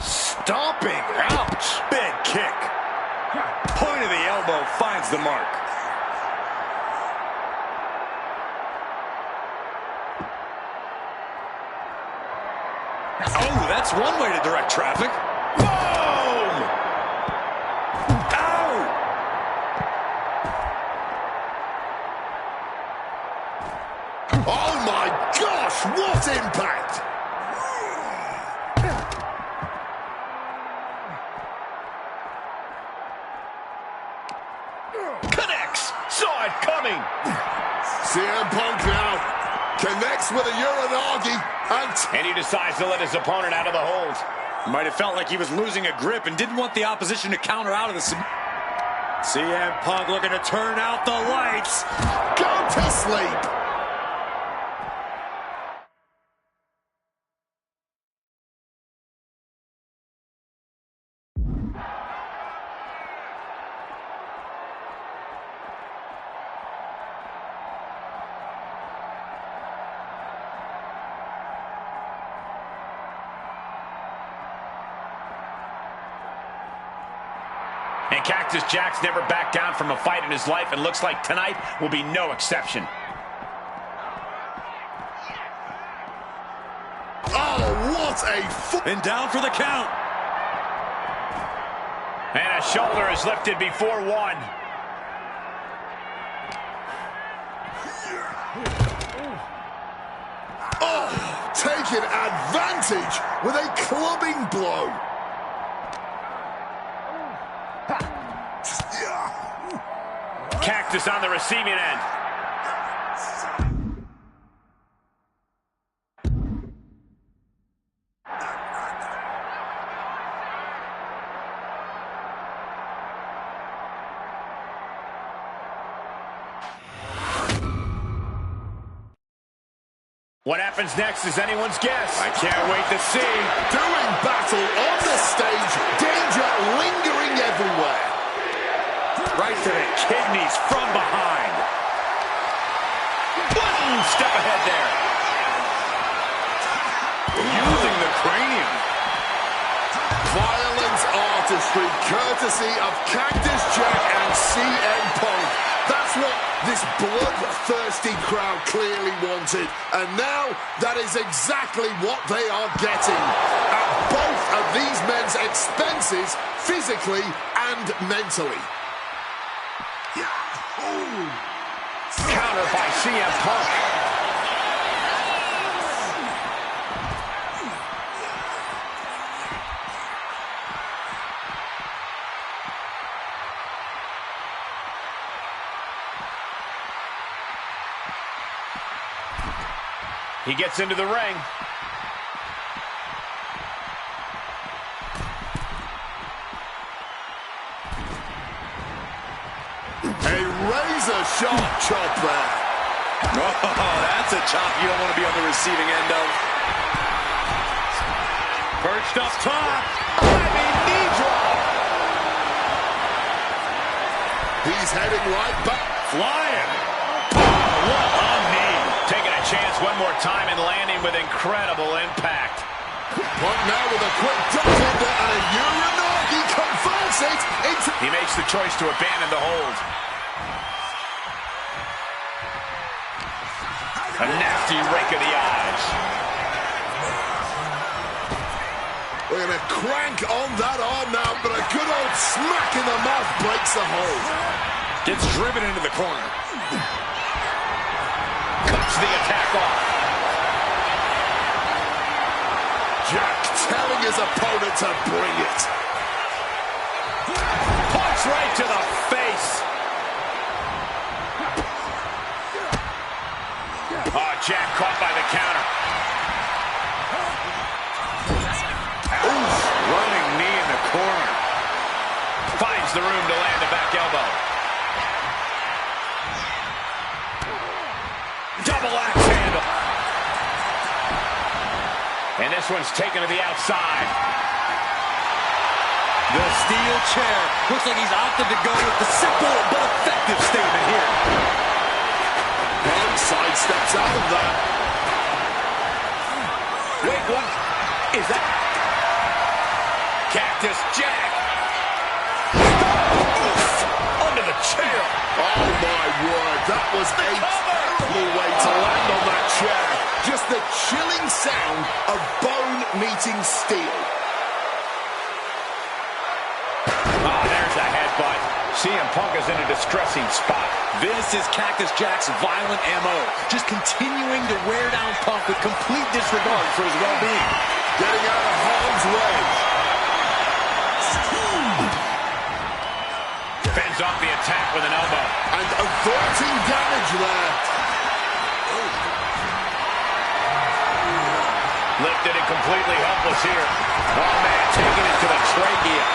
Stomping. Ouch. Big kick. Point of the elbow finds the mark. Oh, that's one way to direct traffic. Boom! Ow! Oh my gosh, what impact! Connects. Saw it coming. CM Punk now connects with a Uranagi and he decides to let his opponent out of the hold. Might have felt like he was losing a grip and didn't want the opposition to counter out of the... CM Punk looking to turn out the lights. Go to sleep. Cactus Jack's never backed down from a fight in his life, and looks like tonight will be no exception. Oh, what a... And down for the count. And a shoulder is lifted before one. Oh, taking advantage with a clubbing blow. Cactus on the receiving end. What happens next is anyone's guess. I can't wait to see. Doing battle on the stage, danger lingering everywhere. Right to the kidneys from behind. One step ahead there. Using the cranium. Violent artistry courtesy of Cactus Jack and CM Punk. That's what this bloodthirsty crowd clearly wanted. And now that is exactly what they are getting. At both of these men's expenses, physically and mentally. Counter by CM Punk. He gets into the ring. A razor-sharp chop there. Oh, that's a chop you don't want to be on the receiving end of. Perched up top. Diving knee drop. He's heading right back. Flying. Oh, what a knee. Taking a chance one more time and landing with incredible impact. Punk now with a quick duck under and a Uranagi converts it into... He makes the choice to abandon the hold. A nasty rake of the eyes. We're going to crank on that arm now, but a good old smack in the mouth breaks the hold. Gets driven into the corner. Cuts the attack off. Jack telling his opponent to bring it. Punch right to the face. Oh, Jack caught by the counter. Oof, running knee in the corner. Finds the room to land a back elbow. Double axe handle. And this one's taken to the outside. The steel chair. Looks like he's opted to go with the simple but effective statement here. Punk sidesteps out of that. Wait, what is that? Cactus Jack. Under the chair. Oh my word, that was a terrible way to land on that chair. Just the chilling sound of bone meeting steel. Oh, there's a headbutt. CM Punk is in a distressing spot. This is Cactus Jack's violent MO. Just continuing to wear down Punk with complete disregard for his well-being. Getting out of harm's way. Fends off the attack with an elbow. And averting damage there. Lifted and completely helpless here. Oh, man, taking it to the trachea.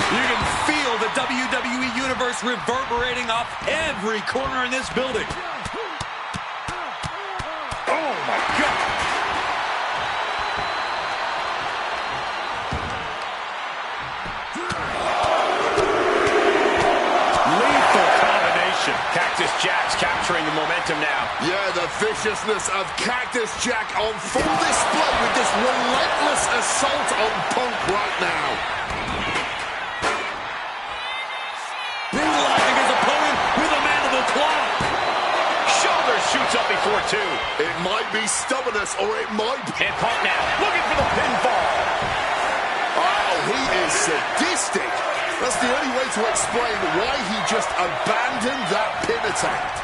You can feel the WWE Universe reverberating off every corner in this building. Oh, my God. Lethal combination. Cactus Jack's capturing the momentum now. Yeah, the viciousness of Cactus Jack on full display with this relentless assault on Punk right now. shoots up before two. It might be stubbornness, or it might be... And Punk now, looking for the pinfall. Oh, he is sadistic. That's the only way to explain why he just abandoned that pin attempt.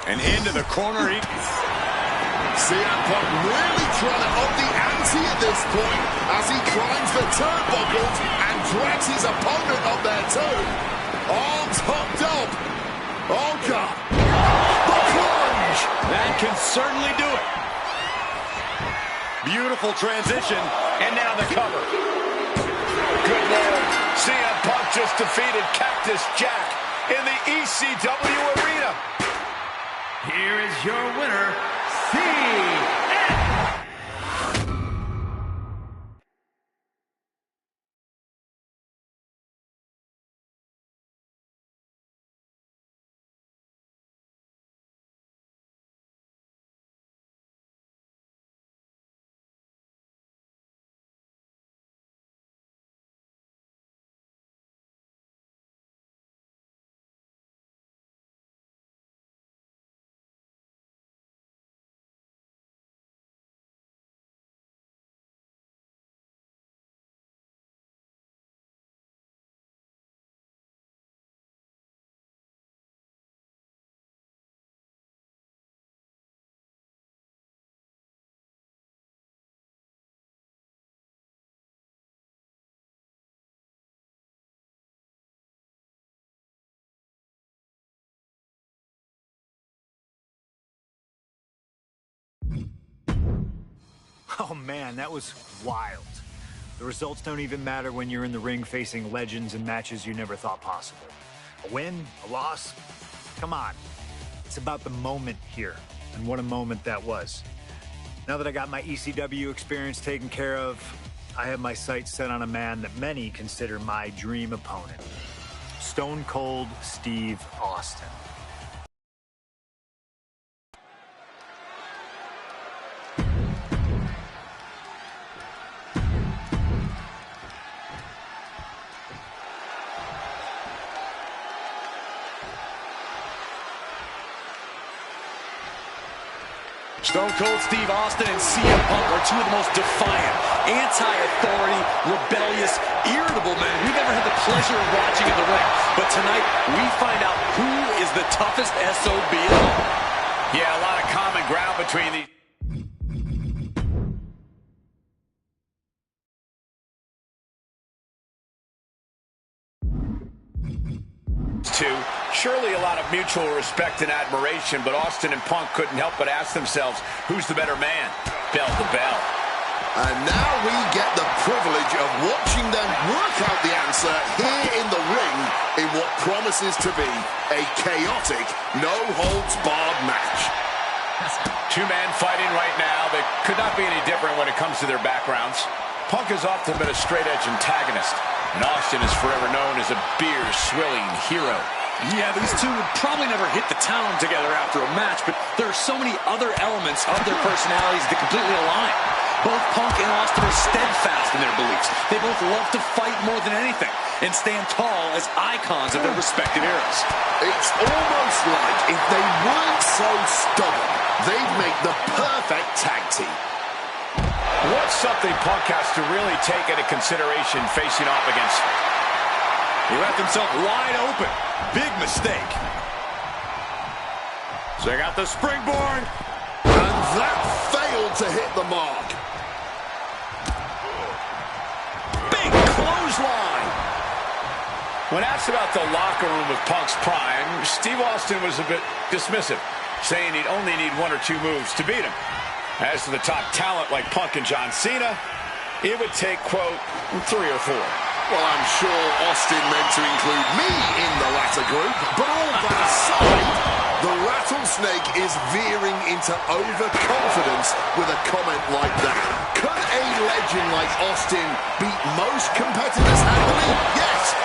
And into the corner. CM Punk really trying to up the ante at this point as he climbs the turnbuckles and drags his opponent up there too. Arms hooked up. Oh, God. The plunge. That can certainly do it. Beautiful transition. And now the cover. Good Lord. CM Punk just defeated Cactus Jack in the ECW arena. Here is your winner, CM. Oh man, that was wild. The results don't even matter when you're in the ring facing legends and matches you never thought possible. A win, a loss, come on. It's about the moment here, and what a moment that was. Now that I got my ECW experience taken care of, I have my sights set on a man that many consider my dream opponent. Stone Cold Steve Austin. Stone Cold Steve Austin and CM Punk are two of the most defiant, anti-authority, rebellious, irritable men we've ever had the pleasure of watching in the ring. But tonight, we find out who is the toughest SOB at all. Yeah, a lot of common ground between these two. Surely a lot of mutual respect and admiration, but Austin and Punk couldn't help but ask themselves, who's the better man? Bell to bell. And now we get the privilege of watching them work out the answer here in the ring in what promises to be a chaotic, no-holds-barred match. Two men fighting right now that could not be any different when it comes to their backgrounds. Punk has often been a straight-edge antagonist, and Austin is forever known as a beer-swilling hero. Yeah, these two would probably never hit the town together after a match, but there are so many other elements of their personalities that completely align. Both Punk and Austin are steadfast in their beliefs. They both love to fight more than anything and stand tall as icons of their respective eras. It's almost like if they weren't so stubborn, they'd make the perfect tag team. What's something Punk has to really take into consideration facing off against? He left himself wide open. Big mistake. Check out the springboard. And that failed to hit the mark. Big clothesline. When asked about the locker room of Punk's prime, Steve Austin was a bit dismissive, saying he'd only need one or two moves to beat him. As to the top talent like Punk and John Cena, it would take, quote, 3 or 4. Well, I'm sure Austin meant to include me in the latter group, but all that aside, The Rattlesnake is veering into overconfidence with a comment like that. Could a legend like Austin beat most competitors handily? Yes.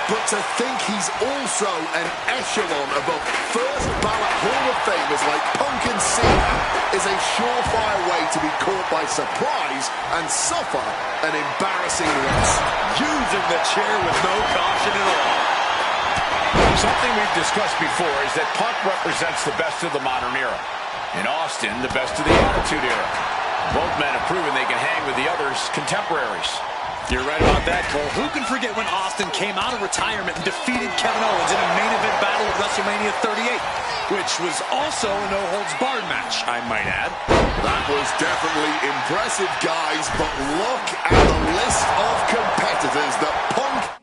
But to think he's also an echelon above first ballot Hall of Famers like Punk and Cena is a surefire way to be caught by surprise and suffer an embarrassing loss. Using the chair with no caution at all. Something we've discussed before is that Punk represents the best of the modern era, and Austin the best of the Attitude Era. Both men have proven they can hang with the others' contemporaries. You're right about that, Cole. Who can forget when Austin came out of retirement and defeated Kevin Owens in a main event battle at WrestleMania 38, which was also a no-holds-barred match, I might add. That was definitely impressive, guys, but look at the list of competitors that Punk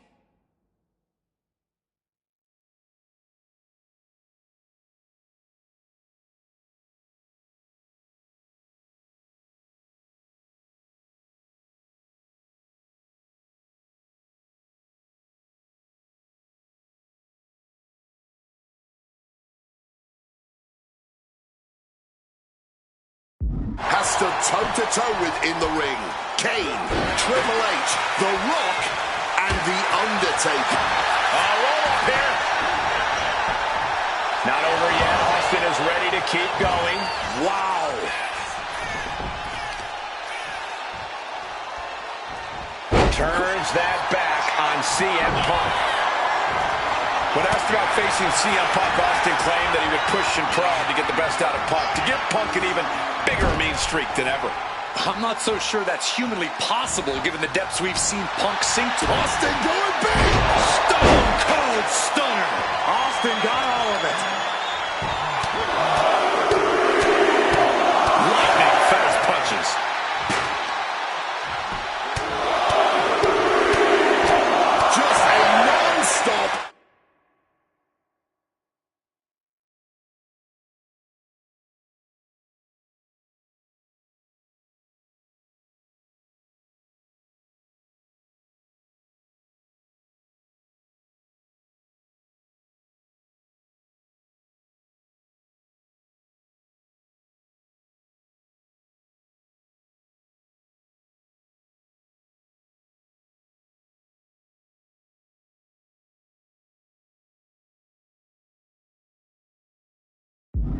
has stood toe-to-toe with in the ring. Kane, Triple H, The Rock, and The Undertaker. Roll up here. Not over yet. Austin is ready to keep going. Wow. Turns that back on CM Punk. When asked about facing CM Punk, Austin claimed that he would push and prod to get the best out of Punk, to give Punk an even bigger mean streak than ever. I'm not so sure that's humanly possible given the depths we've seen Punk sink to. Austin going big. Stone Cold Stunner. Austin got all of it. Lightning fast punches. Just a non-stop.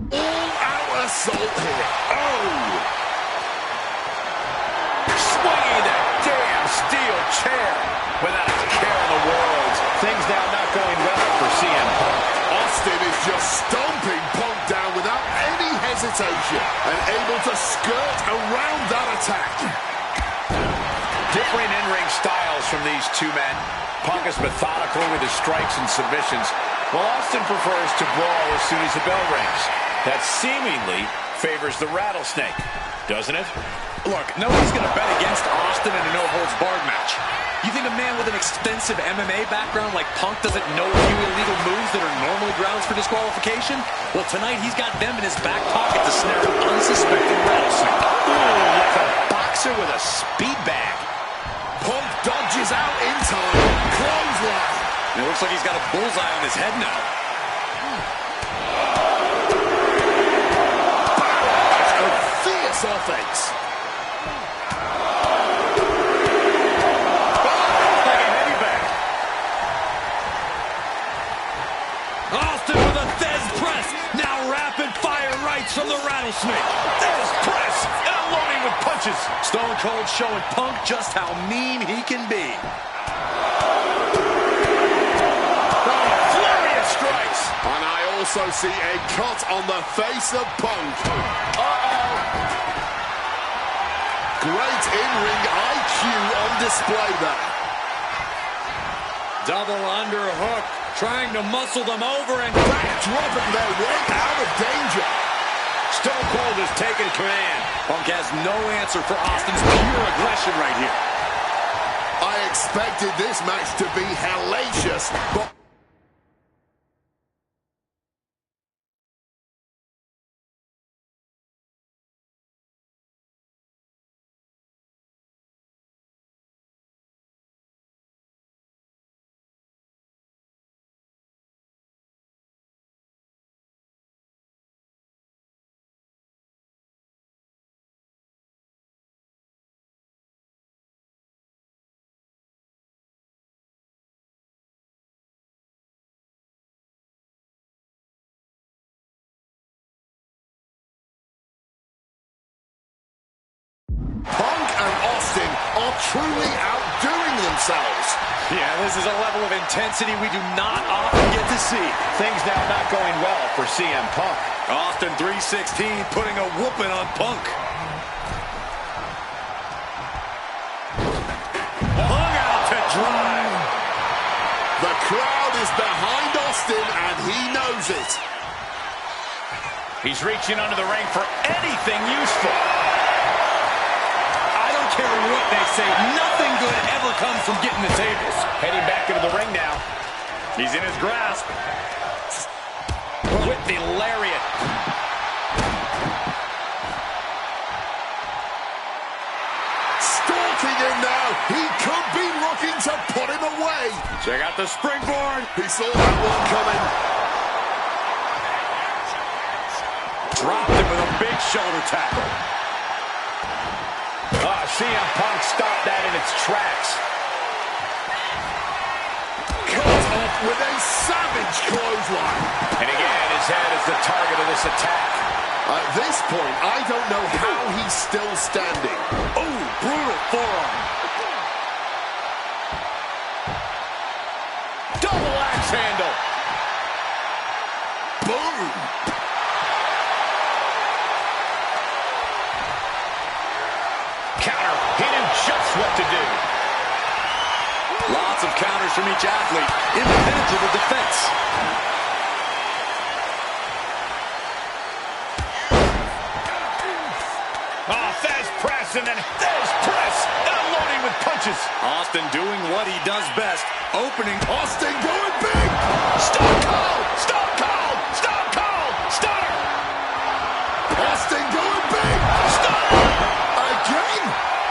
All-out assault here. Oh! Swinging that damn steel chair without a care in the world. Things now not going well for CM Punk. Austin is just stomping Punk down without any hesitation and able to skirt around that attack. Different in-ring styles from these two men. Punk is methodical with his strikes and submissions, while Austin prefers to brawl as soon as the bell rings. That seemingly favors the Rattlesnake, doesn't it? Look, nobody's going to bet against Austin in a no-holds-barred match. You think a man with an extensive MMA background like Punk doesn't know a few illegal moves that are normally grounds for disqualification? Well, tonight he's got them in his back pocket to snare an unsuspecting Rattlesnake. Ooh, like a boxer with a speed bag. Punk dodges out in time. Clothesline. And it looks like he's got a bullseye on his head now. Fierce offense. Like a heavy bag. Austin with a Thez press. Now rapid fire rights from the Rattlesnake. Thez press. Unloading with punches. Stone Cold showing Punk just how mean he can be. Flurry of strikes. And I also see a cut on the face of Punk. Great in-ring IQ on display there. Double underhook. Trying to muscle them over and Dropping their way out of danger. Stone Cold has taken command. Punk has no answer for Austin's pure aggression right here. I expected this match to be hellacious, but truly outdoing themselves. Yeah, this is a level of intensity we do not often get to see. Things now not going well for CM Punk. Austin 316 putting a whooping on Punk. Hung out to drive. The crowd is behind Austin, and he knows it. He's reaching under the ring for anything useful. I don't care what they say. Nothing good ever comes from getting the tables. Heading back into the ring now. He's in his grasp. With the lariat. Stalking him now. He could be looking to put him away. Check out the springboard. He saw that one coming. Dropped him with a big shoulder tackle. CM Punk stopped that in its tracks. Cut off with a savage clothesline. And again, his head is the target of this attack. At this point, I don't know how he's still standing. Oh, brutal forearm. Double axe handle. Boom. Counter. He knew just what to do. Lots of counters from each athlete. Impenetrable defense. Fez press and then Fez press. Unloading with punches. Austin doing what he does best. Opening. Austin going big. Stone Cold. Stone Cold. Stone Cold. Stunner. Austin going big. Stunner. Again.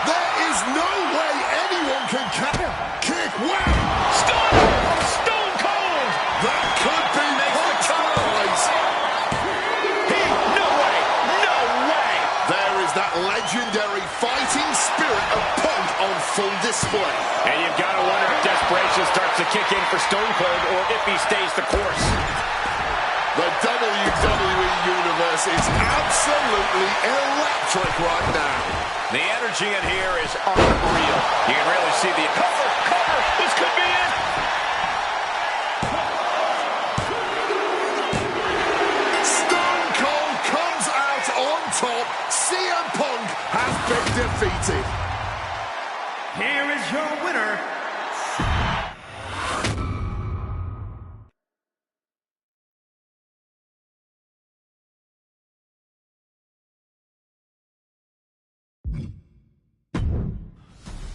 There is no way anyone can kick. Wow. Stunner. Stone Cold. That could be Punk's rise. No way. No way. There is that legendary fighting spirit of Punk on full display. And you've got to wonder if desperation starts to kick in for Stone Cold or if he stays the course. The WWE Universe is absolutely electric right now. The energy in here is unreal. You can really see the cover. This could be it. Stone Cold comes out on top. CM Punk has been defeated. Here is your winner.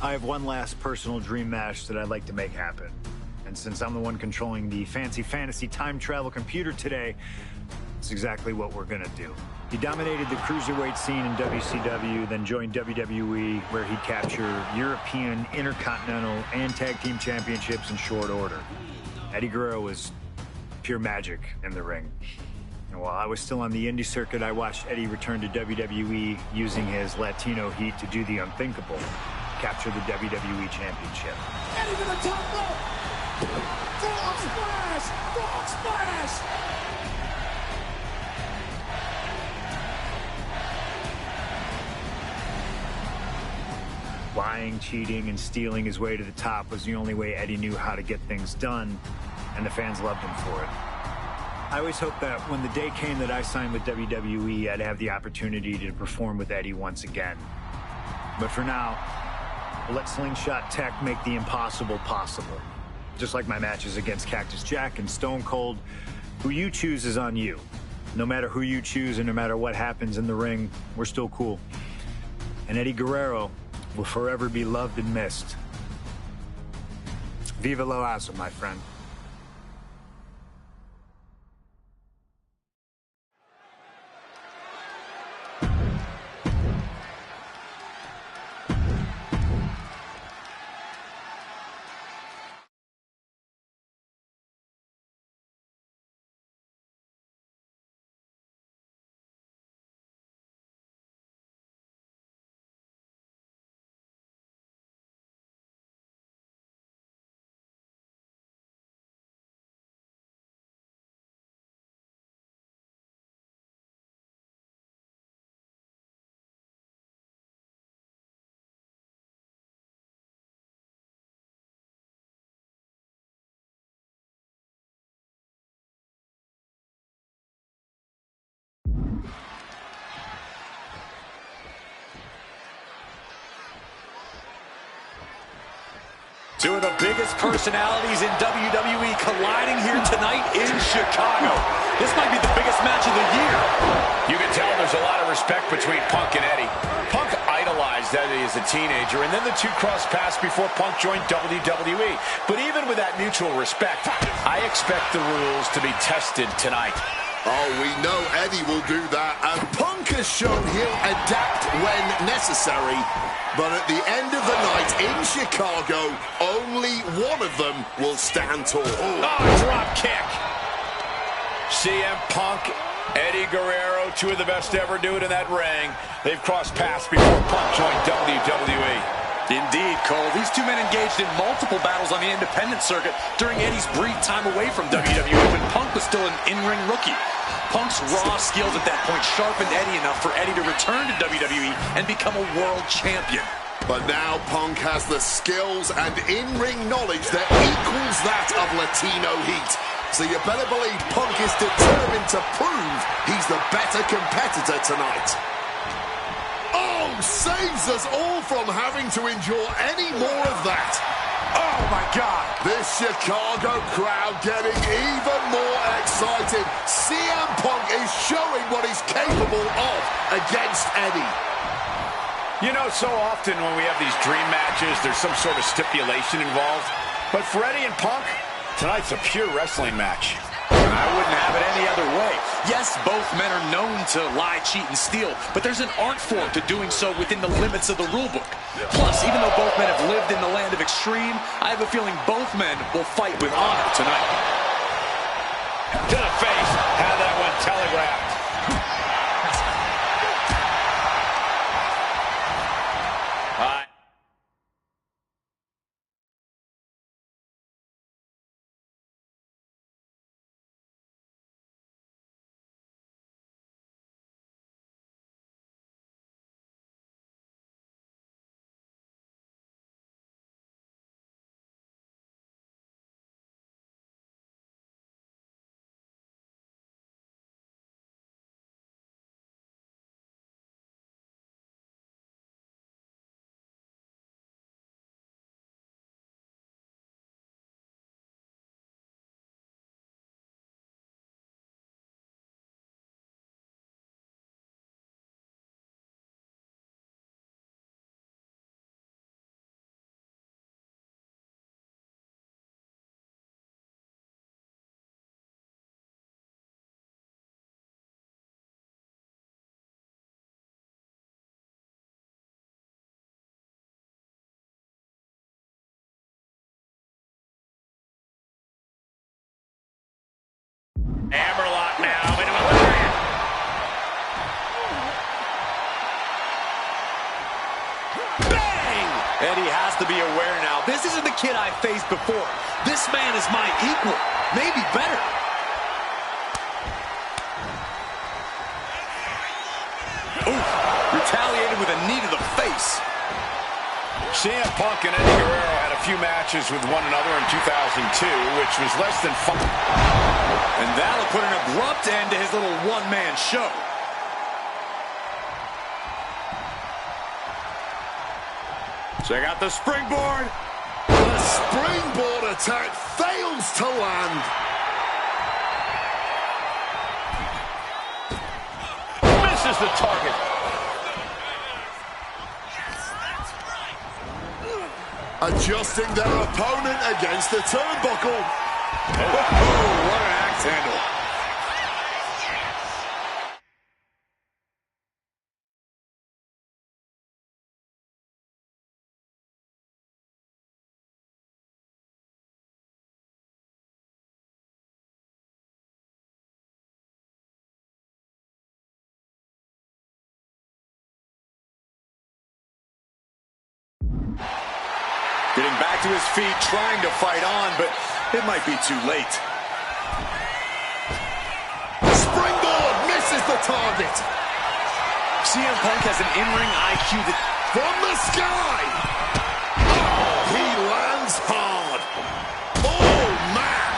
I have one last personal dream match that I'd like to make happen. And since I'm the one controlling the fantasy time travel computer today, it's exactly what we're gonna do. He dominated the cruiserweight scene in WCW, then joined WWE, where he'd capture European, Intercontinental, and Tag Team Championships in short order. Eddie Guerrero was pure magic in the ring. And while I was still on the indie circuit, I watched Eddie return to WWE using his Latino heat to do the unthinkable, capture the WWE Championship. Eddie to the top rope. Frog splash! Frog splash! Lying, cheating, and stealing his way to the top was the only way Eddie knew how to get things done, and the fans loved him for it. I always hoped that when the day came that I signed with WWE, I'd have the opportunity to perform with Eddie once again. But for now, we'll let Slingshot Tech make the impossible possible. Just like my matches against Cactus Jack and Stone Cold, who you choose is on you. No matter who you choose and no matter what happens in the ring, we're still cool. And Eddie Guerrero will forever be loved and missed. Viva la raza, my friend. Two of the biggest personalities in WWE colliding here tonight in Chicago. This might be the biggest match of the year. You can tell there's a lot of respect between Punk and Eddie. Punk idolized Eddie as a teenager, and then the two crossed paths before Punk joined WWE. But even with that mutual respect, I expect the rules to be tested tonight. Oh, we know Eddie will do that, and Punk has shown he'll adapt when necessary. But at the end of the night in Chicago, only one of them will stand tall. Oh, drop kick. CM Punk, Eddie Guerrero, two of the best to ever do it in that ring. They've crossed paths before Punk joined WWE. Indeed, Cole. These two men engaged in multiple battles on the independent circuit during Eddie's brief time away from WWE when Punk was still an in-ring rookie. Punk's raw skills at that point sharpened Eddie enough for Eddie to return to WWE and become a world champion. But now Punk has the skills and in-ring knowledge that equals that of Latino heat. So you better believe Punk is determined to prove he's the better competitor tonight. Oh, saves us all from having to endure any more of that. Oh, my God. This Chicago crowd getting even more excited. CM Punk is showing what he's capable of against Eddie. You know, so often when we have these dream matches, there's some sort of stipulation involved. But for Eddie and Punk, tonight's a pure wrestling match. I wouldn't have it any other way. Yes, both men are known to lie, cheat, and steal, but there's an art form to doing so within the limits of the rulebook. Plus, even though both men have lived in the land of extreme, I have a feeling both men will fight with honor tonight. To the face. Had that one telegraphed. Hammerlock now into a lariat. Bang! Eddie has to be aware now. This isn't the kid I faced before. This man is my equal, maybe better. Oof! Retaliated with a knee to the face. CM Punk and Eddie Guerrero had a few matches with one another in 2002, which was less than fun. And that'll put an abrupt end to his little one-man show. Check out the springboard. The springboard attack fails to land. Misses the target. Adjusting their opponent against the turnbuckle. Oh, what an axe handle. Getting back to his feet, trying to fight on, but it might be too late. Springboard misses the target. CM Punk has an in-ring IQ that... From the sky. Oh, he lands hard. Oh, man.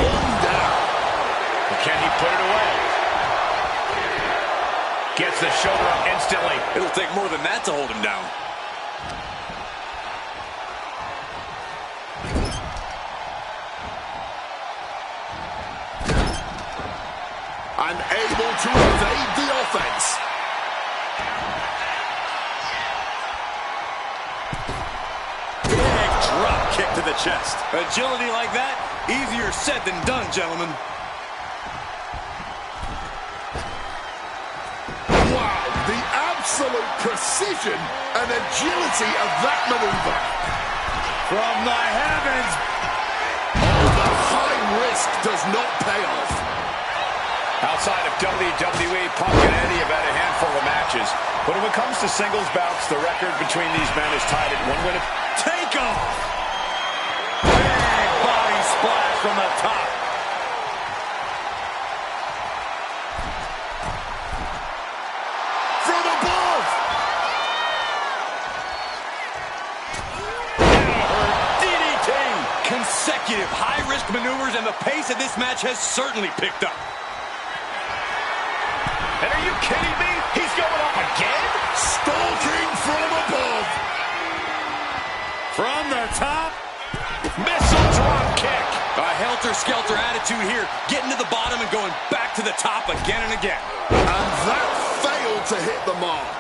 One down. Can he put it away? picks the shoulder up instantly. It'll take more than that to hold him down. And able to evade the offense. Big drop kick to the chest. Agility like that, easier said than done, gentlemen. Wow, the absolute precision and agility of that maneuver. From the heavens. Oh, the high risk does not pay off. Outside of WWE, Punk and Eddie have had a handful of matches. But when it comes to singles bouts, the record between these men is tied at 1 win. Take off. Big body splash from the top. From above. DDT. Consecutive high-risk maneuvers, and the pace of this match has certainly picked up. And are you kidding me? He's going up again? Stalking from above. From the top. Missile drop kick. A helter-skelter attitude here, getting to the bottom and going back to the top again and again. And that failed to hit the mark.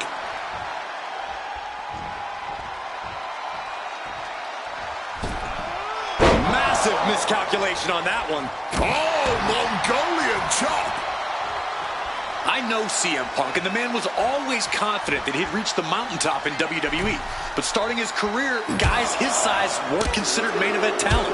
Massive miscalculation on that one. Oh, Mongolian chop. I know CM Punk, and the man was always confident that he'd reach the mountaintop in WWE. But starting his career, guys his size weren't considered main event talent.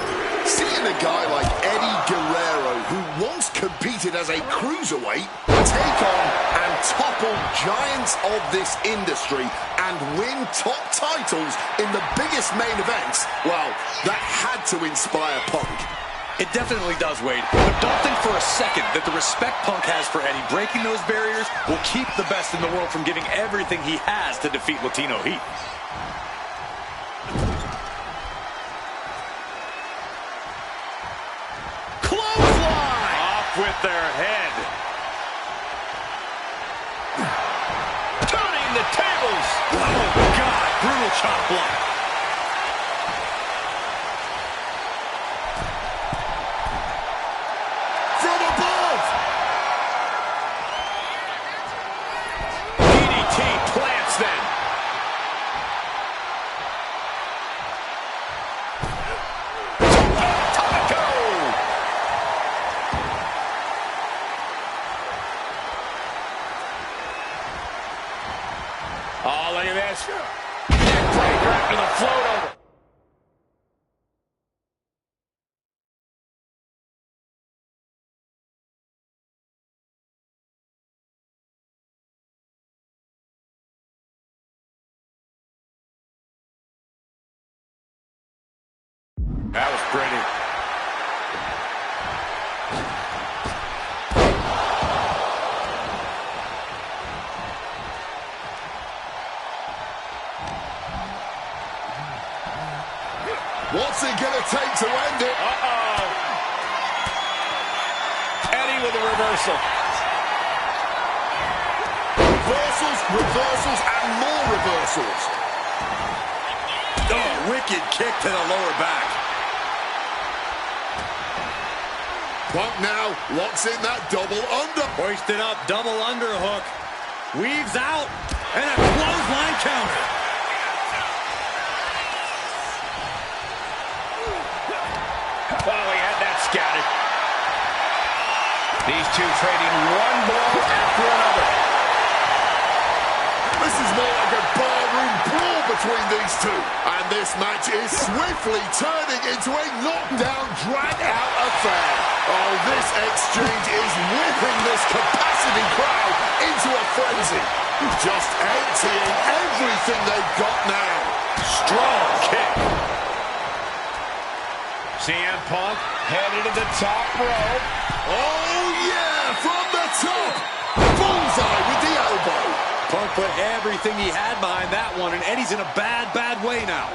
Seeing a guy like Eddie Guerrero, who once competed as a cruiserweight, take on and topple giants of this industry and win top titles in the biggest main events, well, that had to inspire Punk. It definitely does, Wade. But don't think for a second that the respect Punk has for Eddie breaking those barriers will keep the best in the world from giving everything he has to defeat Latino Heat. Clothesline! Off with their head. Turning the tables. Oh, God. Brutal chop block. Oh, look at this. Neckbreaker after the float over. That was pretty. What's it going to take to end it? Uh-oh. Eddie with a reversal. Reversals, reversals, and more reversals. Oh, wicked kick to the lower back. Punk now locks in that double under. Hoisted up, double underhook. Weaves out, and a clothesline counter. Oh, he had that scouted. These two trading one blow after another. This is more like a barroom brawl between these two. And this match is swiftly turning into a knockdown, drag-out affair. Oh, this exchange is whipping this capacity crowd into a frenzy. Just emptying everything they've got now. Strong kick. CM Punk headed to the top rope. Oh, yeah, from the top. Bullseye with the elbow. Punk put everything he had behind that one, and Eddie's in a bad, bad way now.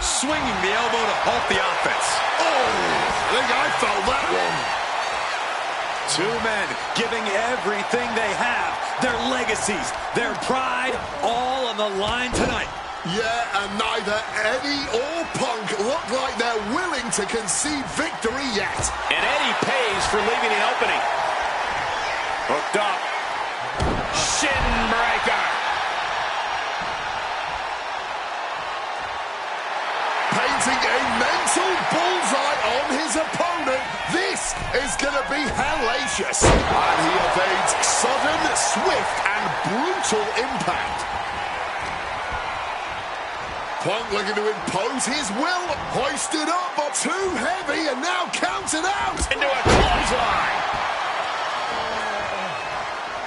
Swinging the elbow to halt the offense. Oh, I think I felt that one. Two men giving everything they have, their legacies, their pride, all on the line tonight. Yeah, and neither Eddie or Punk look like they're willing to concede victory yet. And Eddie pays for leaving an opening. Hooked up. Shin breaker. Painting a mental bullseye on his opponent. This is going to be hellacious. And he evades sudden, swift, and brutal impact. Punk looking to impose his will. Hoisted up, but too heavy, and now counted out. Into a clothesline.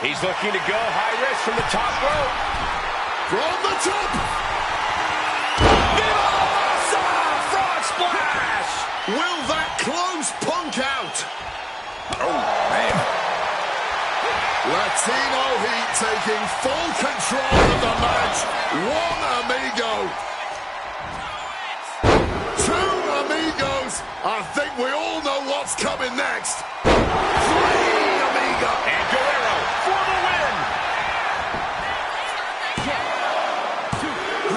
He's looking to go high risk from the top rope. From the top. Frog splash. Will that close Punk out? Oh, man. Latino Heat taking full control of the match. One amigo. Two amigos. I think we all know what's coming next. Three amigos. And Guerrero for the win.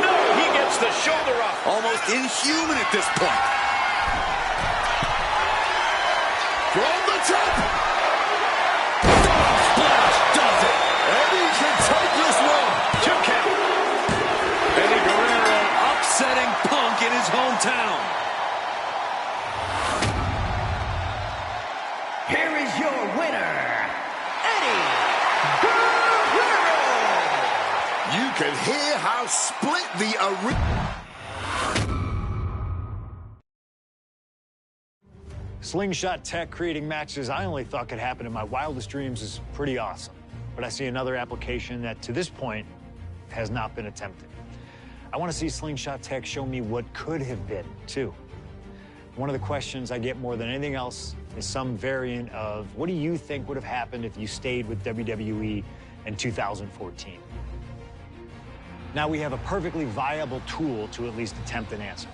No, he gets the shoulder up. Almost inhuman at this point. From the top. Splash does it. Eddie can take this one. 2 count. Eddie Guerrero upsetting Punk in his hometown. Here is your winner, Eddie Guerrero. You can hear how split the arena. Slingshot tech creating matches I only thought could happen in my wildest dreams is pretty awesome. But I see another application that, to this point, has not been attempted. I want to see Slingshot tech show me what could have been, too. One of the questions I get more than anything else is some variant of, what do you think would have happened if you stayed with WWE in 2014? Now we have a perfectly viable tool to at least attempt an answer.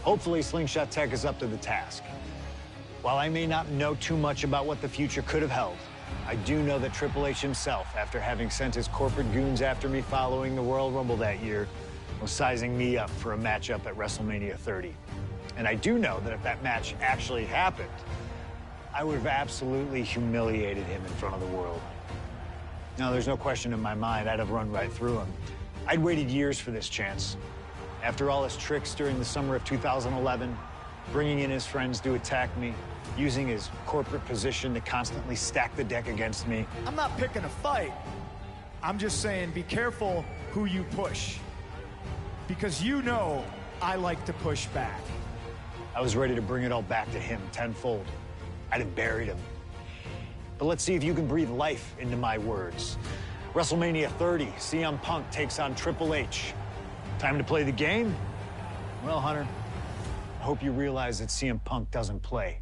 Hopefully, Slingshot Tech is up to the task. While I may not know too much about what the future could have held, I do know that Triple H himself, after having sent his corporate goons after me following the Royal Rumble that year, was sizing me up for a matchup at WrestleMania 30. And I do know that if that match actually happened, I would have absolutely humiliated him in front of the world. Now, there's no question in my mind I'd have run right through him. I'd waited years for this chance. After all his tricks during the summer of 2011, bringing in his friends to attack me, using his corporate position to constantly stack the deck against me. I'm not picking a fight. I'm just saying be careful who you push. Because you know I like to push back. I was ready to bring it all back to him tenfold. I'd have buried him. But let's see if you can breathe life into my words. WrestleMania 30, CM Punk takes on Triple H. Time to play the game? Well, Hunter, I hope you realize that CM Punk doesn't play.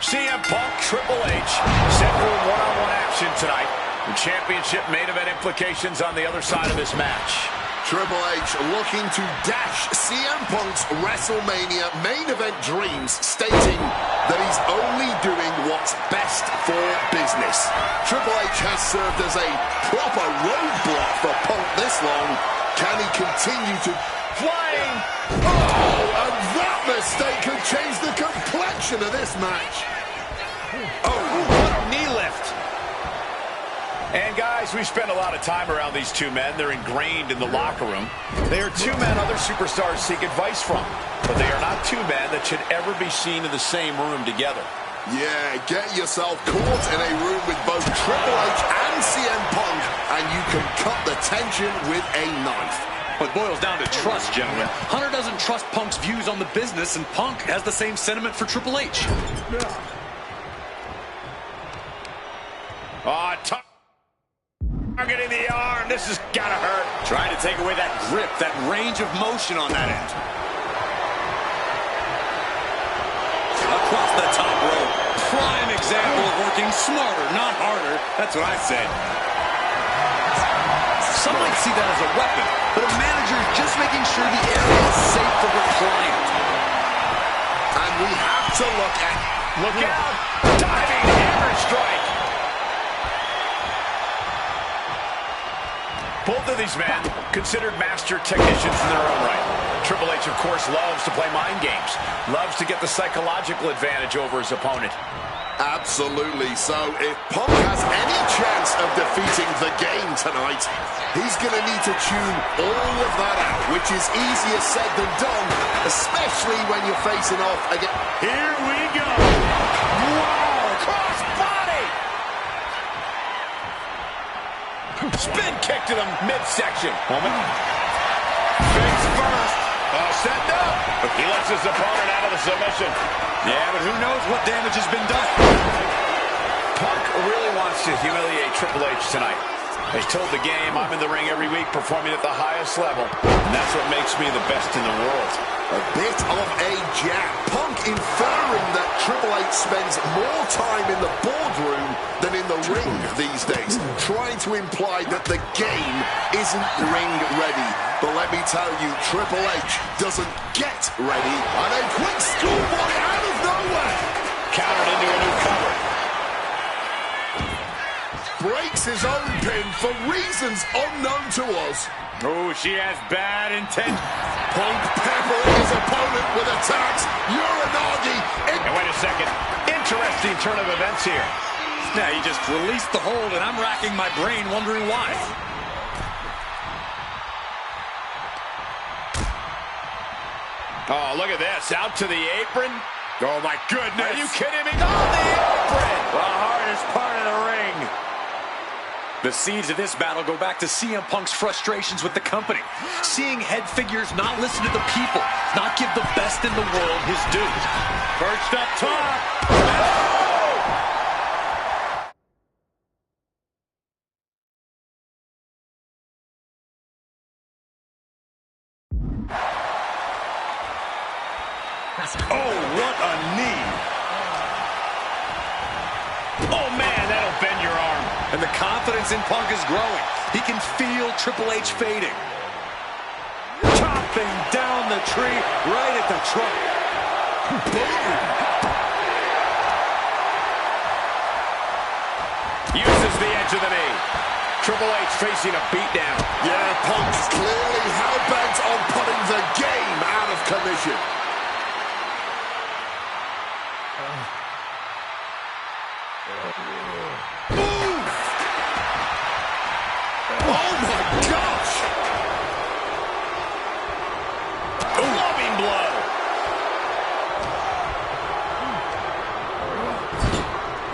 CM Punk, Triple H, set for one-on-one action tonight. The championship main event implications on the other side of this match. Triple H looking to dash CM Punk's WrestleMania main event dreams, stating that he's only doing what's best for business. Triple H has served as a proper roadblock for Punk this long. Can he continue to... Flying! Oh, and that mistake could change the complexion of this match. Oh, what a knee lift. And guys, we spend a lot of time around these two men. They're ingrained in the locker room. They are two men other superstars seek advice from. But they are not two men that should ever be seen in the same room together. Yeah, get yourself caught in a room with both Triple H and CM Punk, and you can cut the tension with a knife. Well, it boils down to trust, gentlemen. Hunter doesn't trust Punk's views on the business, and Punk has the same sentiment for Triple H. Targeting the arm. This has gotta hurt. Trying to take away that grip, that range of motion on that end. Across the top rope. Prime example of working smarter, not harder. That's what I said. Some might see that as a weapon, but a manager is just making sure the area is safe for her client. And we have to look at... Look out! Diving hammer strike! Both of these men considered master technicians in their own right. Triple H, of course, loves to play mind games. Loves to get the psychological advantage over his opponent. Absolutely. So if Punk has any chance of defeating the game tonight, he's going to need to tune all of that out, which is easier said than done, especially when you're facing off again. Here we go. Wow! Cross body! Spin kick to the midsection. Moment. Face first. Setting up. He lets his opponent out of the submission. Yeah, but who knows what damage has been done. Punk really wants to humiliate Triple H tonight. He's told the game, I'm in the ring every week performing at the highest level. And that's what makes me the best in the world. A bit of a jab. Punk inferring that Triple H spends more time in the boardroom than in the ring these days, trying to imply that the game isn't ring ready. But let me tell you, Triple H doesn't get ready. And a quick schoolboy out of nowhere. Countered into a new cover. Breaks his own pin for reasons unknown to us. Oh, she has bad intent. Punk peppering his opponent with attacks. Uranagi. And wait a second. Interesting turn of events here. Now he just released the hold, and I'm racking my brain wondering why. Oh, look at this. Out to the apron. Oh, my goodness. Are you kidding me? On the apron. The hardest part of the ring. The seeds of this battle go back to CM Punk's frustrations with the company. Seeing head figures not listen to the people, not give the best in the world his due. Perched up top. Oh, what a knee. Oh, man, that'll bend your arm. And the confidence in Punk is growing. He can feel Triple H fading. Chopping down the tree right at the trunk. Boom! Uses the edge of the knee. Triple H facing a beatdown. Yeah, Punk's clearly hell-bent on putting the game out of commission. Move! Oh my gosh! Loving blow.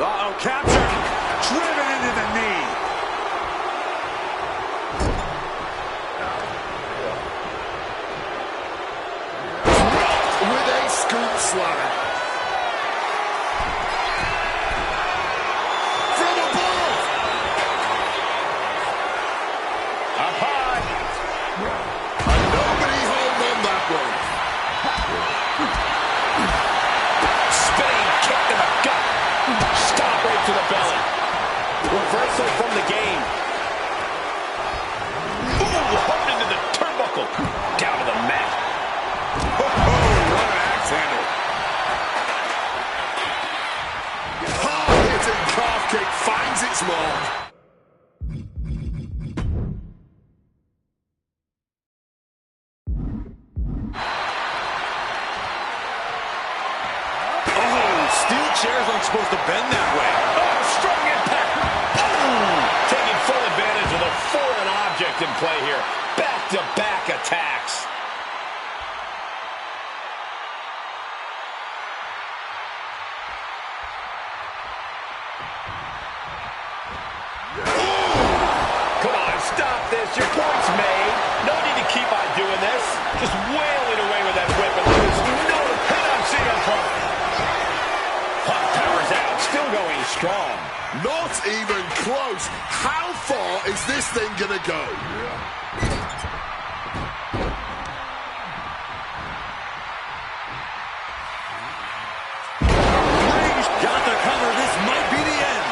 Uh-oh, captured. Driven into the knee. With a scoop slam. To the belly. Reversal from the game. Ooh, hard into the turnbuckle. Down to the mat. Oh, what an axe handle. Hard-hitting calf kick finds its mark. Steel chairs aren't supposed to bend that way. Oh, strong impact. Boom. Taking full advantage of the foreign object in play here. Back-to-back attacks. Come on, stop this. Your point's made. No need to keep on doing this. Just wailing away with that whip. And there's no hit on CM Punk. Punk powers out, still going strong. Not even close. How far is this thing gonna go? Got the cover. This might be the end.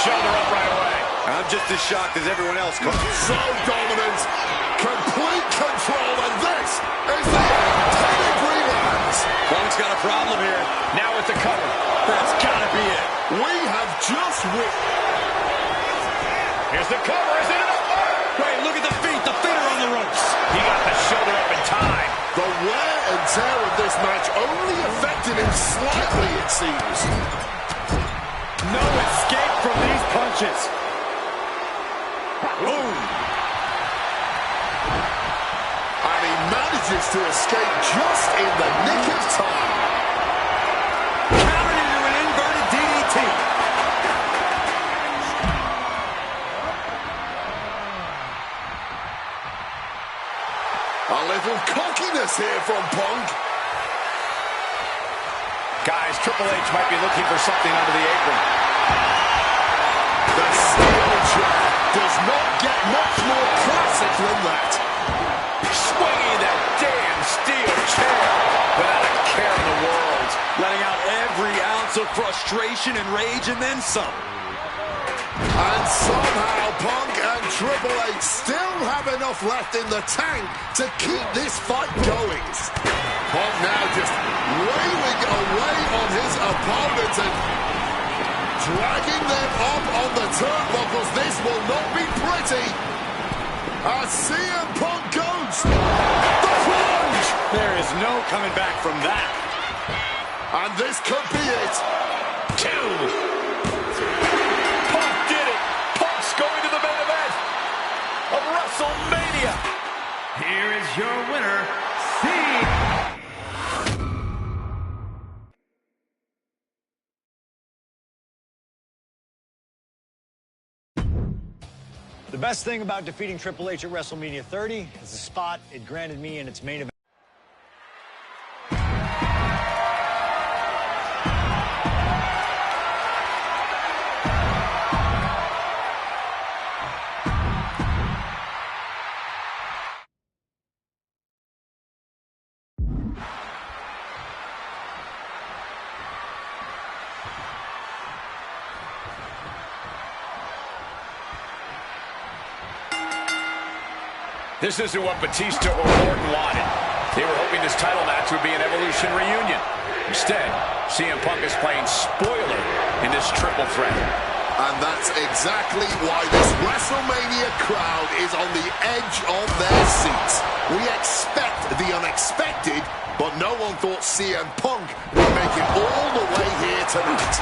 Shoulder up right away. I'm just as shocked as everyone else. So dominant, complete control, and this is the end. Pedigree lands. Punk's got a problem here. Now with the cover. That's gotta be it. We have just Here's the cover. Is it enough? Wait, look at the feet. The feet are on the ropes. He got the shoulder up in time. The wear and tear of this match only affected him slightly, it seems. No escape from these punches. Boom. And he manages to escape just in the nick of time. Countered into an inverted DDT. A little cockiness here from Punk. Guys, Triple H might be looking for something under the apron. The steel chair does not get much more classic than that. Swinging that damn steel chair without a care in the world. Letting out every ounce of frustration and rage and then some. And somehow Punk and Triple H still have enough left in the tank to keep this fight going. Punk now just wailing away on his opponent and dragging them up on the turnbuckles. This will not be pretty. As CM Punk goes, the plunge! There is no coming back from that. And this could be it. 2. Punk did it. Punk's going to the main event of WrestleMania. Here is your winner, The best thing about defeating Triple H at WrestleMania 30 is the spot it granted me in its main event. This isn't what Batista or Orton wanted. They were hoping this title match would be an Evolution reunion. Instead, CM Punk is playing spoiler in this triple threat. And that's exactly why this WrestleMania crowd is on the edge of their seats. We expect the unexpected, but no one thought CM Punk would make it all the way here tonight.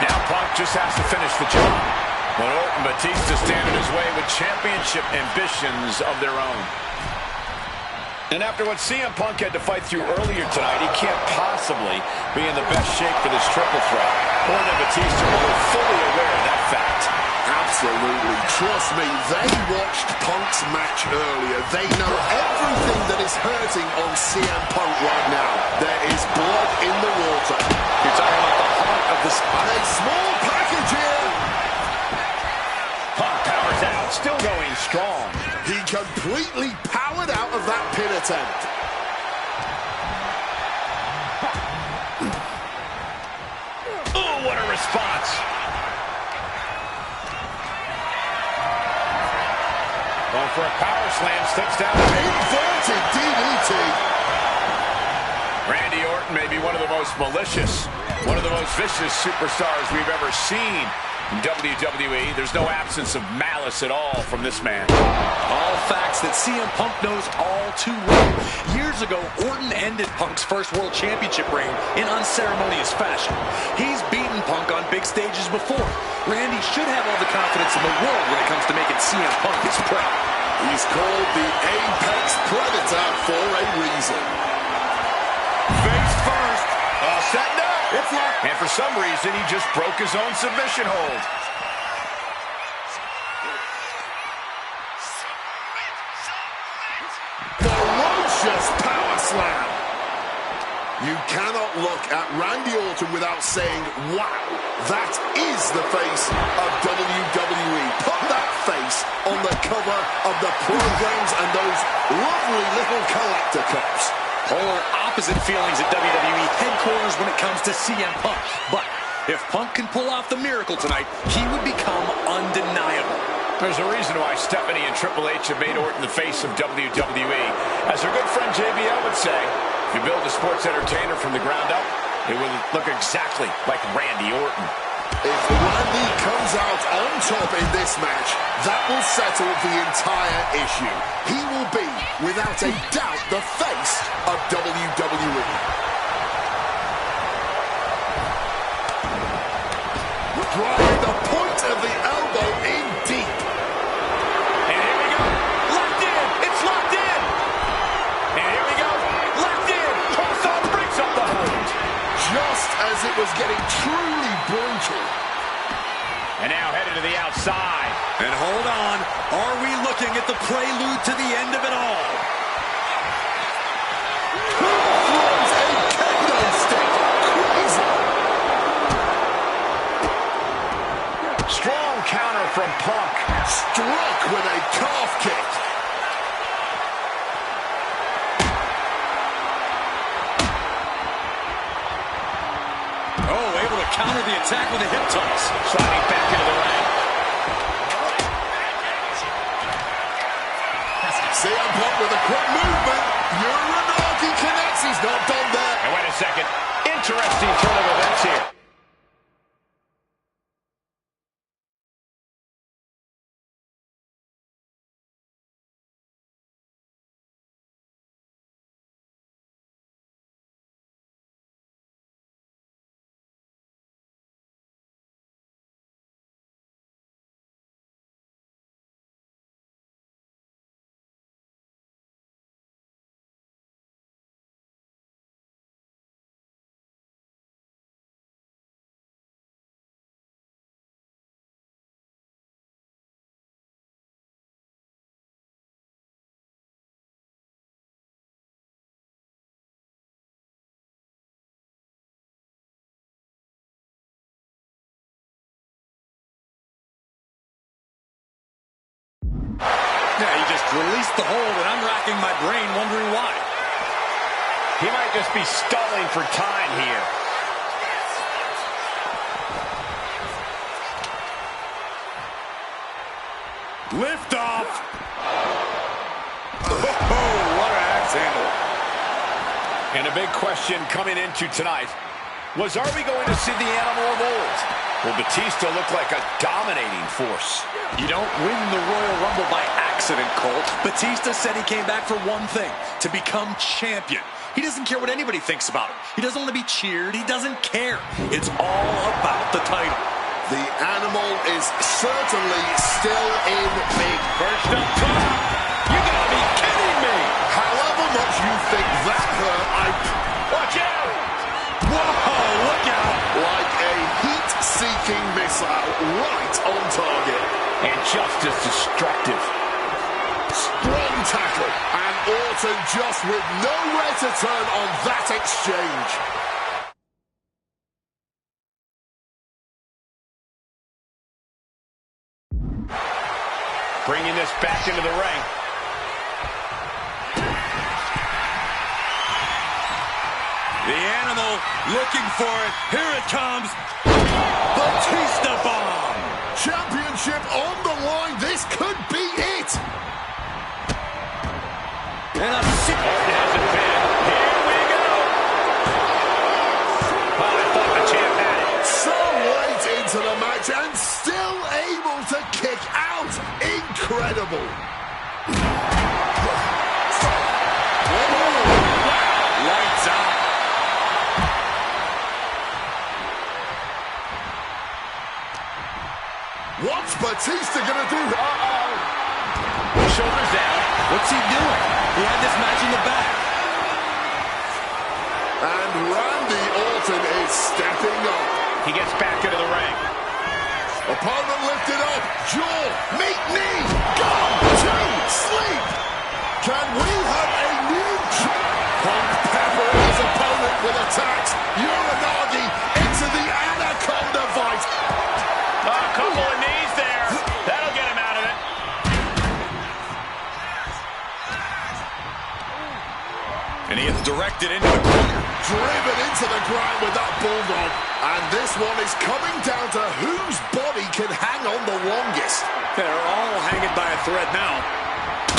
Now Punk just has to finish the job. But Orton and Batista stand in his way with championship ambitions of their own. And after what CM Punk had to fight through earlier tonight, he can't possibly be in the best shape for this triple threat. Orton and Batista were fully aware of that fact. Absolutely. Trust me, they watched Punk's match earlier. They know everything that is hurting on CM Punk right now. There is blood in the water. You're talking about the heart of this. And a small package here. Punk powers out, still going strong. He completely powered out of that pin attempt. Oh, what a response. Going for a power slam, steps down. Inverted DDT. Randy Orton may be one of the most malicious, one of the most vicious superstars we've ever seen in WWE. There's no absence of malice at all from this man. All facts that CM Punk knows all too well. Years ago, Orton ended Punk's first World Championship reign in unceremonious fashion. He's beaten Punk on big stages before. Randy should have all the confidence in the world when it comes to making CM Punk his prey. He's called the Apex Predator for a reason. Face first. All set now. It's locked. And for some reason, he just broke his own submission hold. Ferocious power slam. You cannot look at Randy Orton without saying, wow, that is the face of WWE. Put that face on the cover of the programs and those lovely little collector cups. Polar opposite feelings at WWE headquarters when it comes to CM Punk. But if Punk can pull off the miracle tonight, he would become undeniable. There's a reason why Stephanie and Triple H have made Orton the face of WWE. As her good friend JBL would say, if you build a sports entertainer from the ground up, it will look exactly like Randy Orton. If Randy comes out on top in this match, that will settle the entire issue. He will be, without a doubt, the face of WWE. Driving the point of the elbow in deep. And here we go. Locked in. It's locked in. And here we go. Locked in. Cross-arm breaks up the hold. Just as it was getting truly brutal. And now headed to the outside. And hold on, are we looking at the prelude to the end of it all? Throws a kendo stick. Crazy. Strong counter from Punk. Struck with a calf kick. Oh, able to counter the attack with a hip toss. Sliding back into the ring. CM Punk with a quick movement. Uranagi connects. He's not done there. And wait a second. Interesting turn of events here. Yeah, he just released the hold, and I'm racking my brain wondering why. He might just be stalling for time here. Lift off. Oh, what an axe handle. And a big question coming into tonight was, are we going to see the animal of old? Will Batista look like a dominating force? You don't win the Royal Rumble by accident, Cole. Batista said he came back for one thing, to become champion. He doesn't care what anybody thinks about him. He doesn't want to be cheered. He doesn't care. It's all about the title. The animal is certainly still in big. First up top. You gotta be kidding me. However much you think that hurt, Watch out. Whoa, look out. Like a heat-seeking missile right on target. And just as destructive. Strong tackle. And Orton just with nowhere to turn on that exchange. Bringing this back into the ring. The animal looking for it. Here it comes. Batista bomb. Championship on the line. This could be it. And a Orton has it pinned. Here we go. Oh, I thought the champ had it. So late into the match and still able to kick out. Incredible. lights out. What's Batista gonna do? Shoulders down. What's he doing? He had this match in the bag. And Randy Orton is stepping up. He gets back into the ring. Opponent lifted up. Jaw, meet knee. Gone to sleep. Can we have a new Punk pepper his opponent with a Directed into the corner. Driven into the ground with that bulldog. And this one is coming down to whose body can hang on the longest. They're all hanging by a thread now.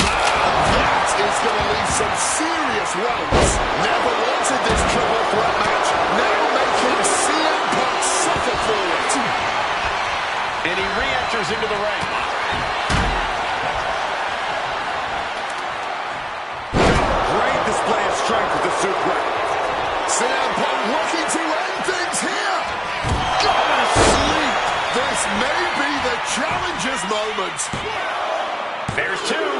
That is going to leave some serious welts. Never wanted this triple threat match. Now making CM Punk suffer for it. And he re-enters into the ring. Great display of strength with the suplex. CM Punk looking to end things here. Gotta sleep. This may be the challenger's moment. There's two.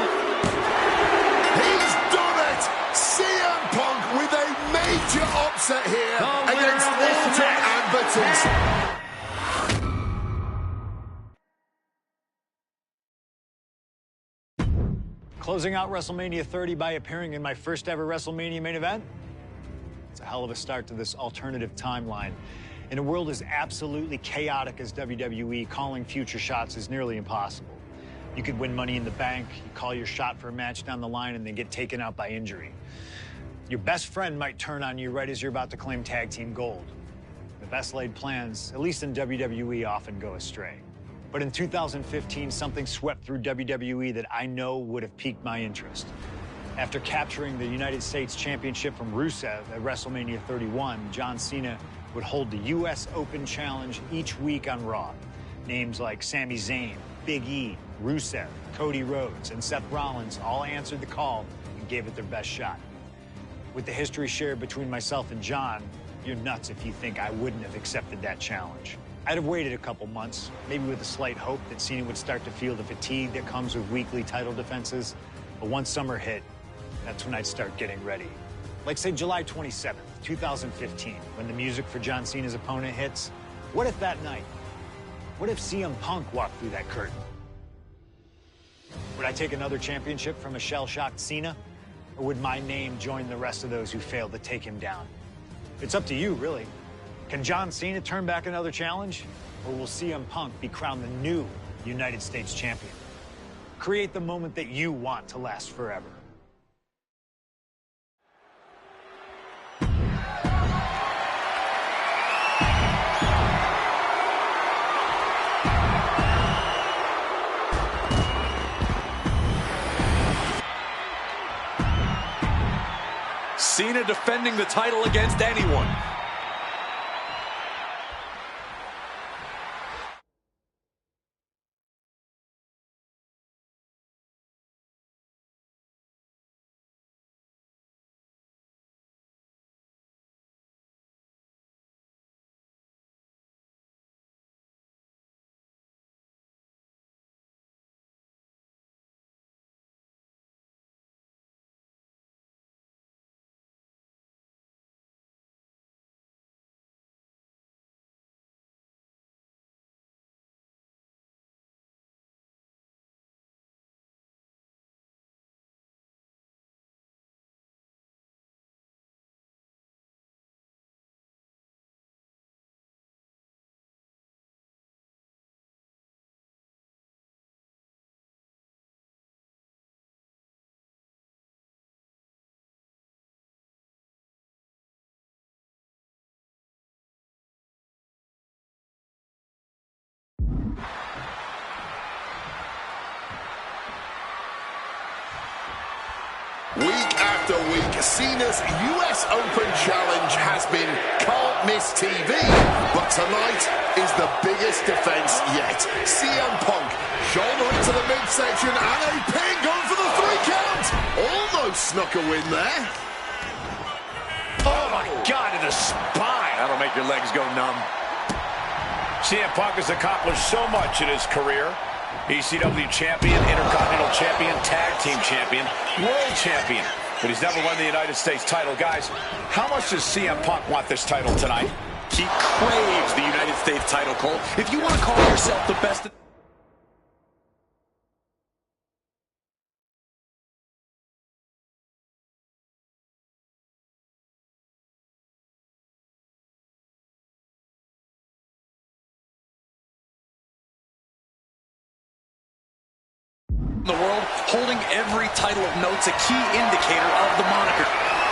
He's done it. CM Punk with a major upset here against Orton and Batista. Closing out WrestleMania 30 by appearing in my first ever WrestleMania main event? It's a hell of a start to this alternative timeline. In a world as absolutely chaotic as WWE, calling future shots is nearly impossible. You could win Money in the Bank, you call your shot for a match down the line, and then get taken out by injury. Your best friend might turn on you right as you're about to claim tag team gold. The best laid plans, at least in WWE, often go astray. But in 2015, something swept through WWE that I know would have piqued my interest. After capturing the United States Championship from Rusev at WrestleMania 31, John Cena would hold the U.S. Open Challenge each week on Raw. Names like Sami Zayn, Big E, Rusev, Cody Rhodes, and Seth Rollins all answered the call and gave it their best shot. With the history shared between myself and John, you're nuts if you think I wouldn't have accepted that challenge. I'd have waited a couple months, maybe with a slight hope that Cena would start to feel the fatigue that comes with weekly title defenses. But once summer hit, that's when I'd start getting ready. Like, say, July 27th, 2015, when the music for John Cena's opponent hits. What if that night? What if CM Punk walked through that curtain? Would I take another championship from a shell-shocked Cena? Or would my name join the rest of those who failed to take him down? It's up to you, really. Can John Cena turn back another challenge? Or will CM Punk be crowned the new United States champion? Create the moment that you want to last forever. Cena defending the title against anyone. Week after week, Cena's US Open Challenge has been can't miss TV. But tonight is the biggest defense yet. CM Punk, shoulder into the midsection, and a pin going for the 3 count. Almost snuck a win there. Oh, my God, to the spine. That'll make your legs go numb. CM Punk has accomplished so much in his career. ECW champion, Intercontinental champion, tag team champion, world champion. But he's never won the United States title. Guys, how much does CM Punk want this title tonight? He craves the United States title, Cole. If you want to call yourself the best in the world, holding every title of note's a key indicator of the moniker.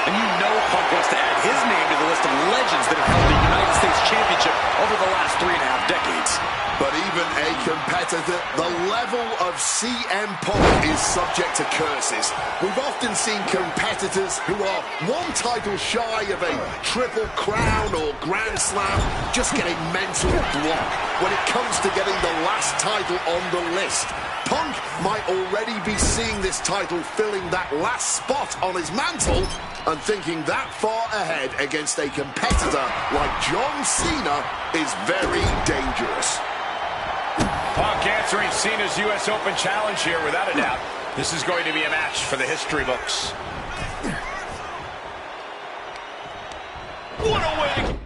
And you know Punk wants to add his name to the list of legends that have held the United States Championship over the last 3.5 decades. But even a competitor, the level of CM Punk is subject to curses. We've often seen competitors who are one title shy of a triple crown or grand slam just get a mental block when it comes to getting the last title on the list. Punk might already be seeing this title filling that last spot on his mantle and thinking that far ahead against a competitor like John Cena is very dangerous. Punk answering Cena's U.S. Open challenge here without a doubt. This is going to be a match for the history books. What a way!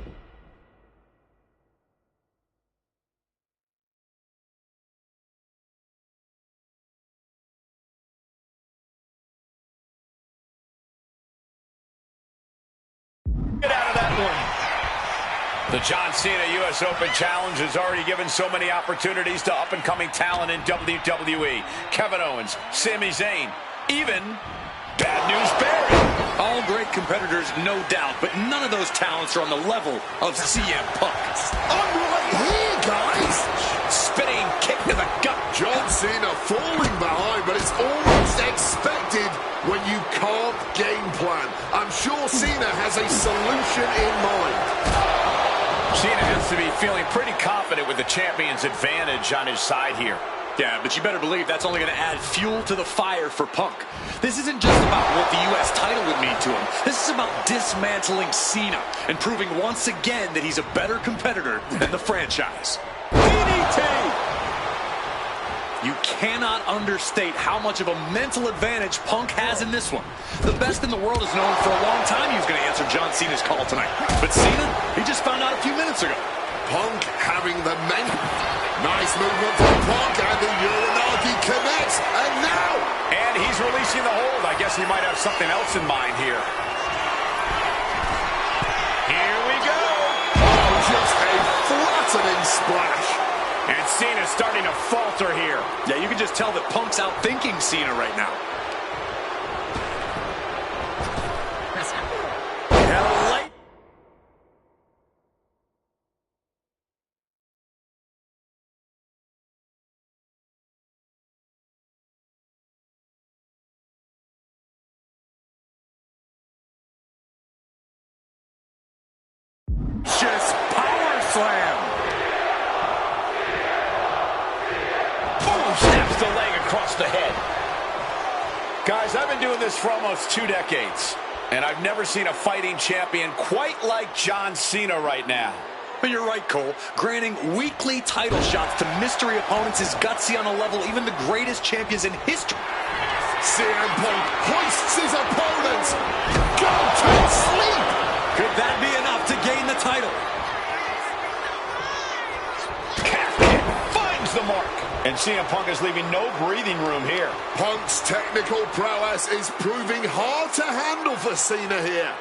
Get out of that one. The John Cena U.S. Open Challenge has already given so many opportunities to up-and-coming talent in WWE. Kevin Owens, Sami Zayn, even Bad News Barry. All great competitors, no doubt, but none of those talents are on the level of CM Punk. I'm right here, guys. Spinning kick to the gut. John Cena falling behind, but it's almost expected when you can't game plan. I'm sure Cena has a solution in mind. Cena has to be feeling pretty confident with the champion's advantage on his side here. Yeah, but you better believe that's only going to add fuel to the fire for Punk. This isn't just about what the U.S. title would mean to him. This is about dismantling Cena and proving once again that he's a better competitor than the franchise. DDT! You cannot understate how much of a mental advantage Punk has in this one. The best in the world has known for a long time he was going to answer John Cena's call tonight. But Cena, he just found out a few minutes ago. Punk having the nice movement from Punk, and the Uranagi connects, and now! And he's releasing the hold. I guess he might have something else in mind here. Here we go! Oh, just a flattening splash. And Cena's starting to falter here. Yeah, you can just tell that Punk's outthinking Cena right now. Just power slam. Boom, snaps the leg across the head. Guys, I've been doing this for almost 2 decades, and I've never seen a fighting champion quite like John Cena right now. But you're right, Cole. Granting weekly title shots to mystery opponents is gutsy on a level even the greatest champions in history. CM Punk hoists his opponent. Go to sleep. Could that be enough to gain the title? Calf kick finds the mark. And CM Punk is leaving no breathing room here. Punk's technical prowess is proving hard to handle for Cena here.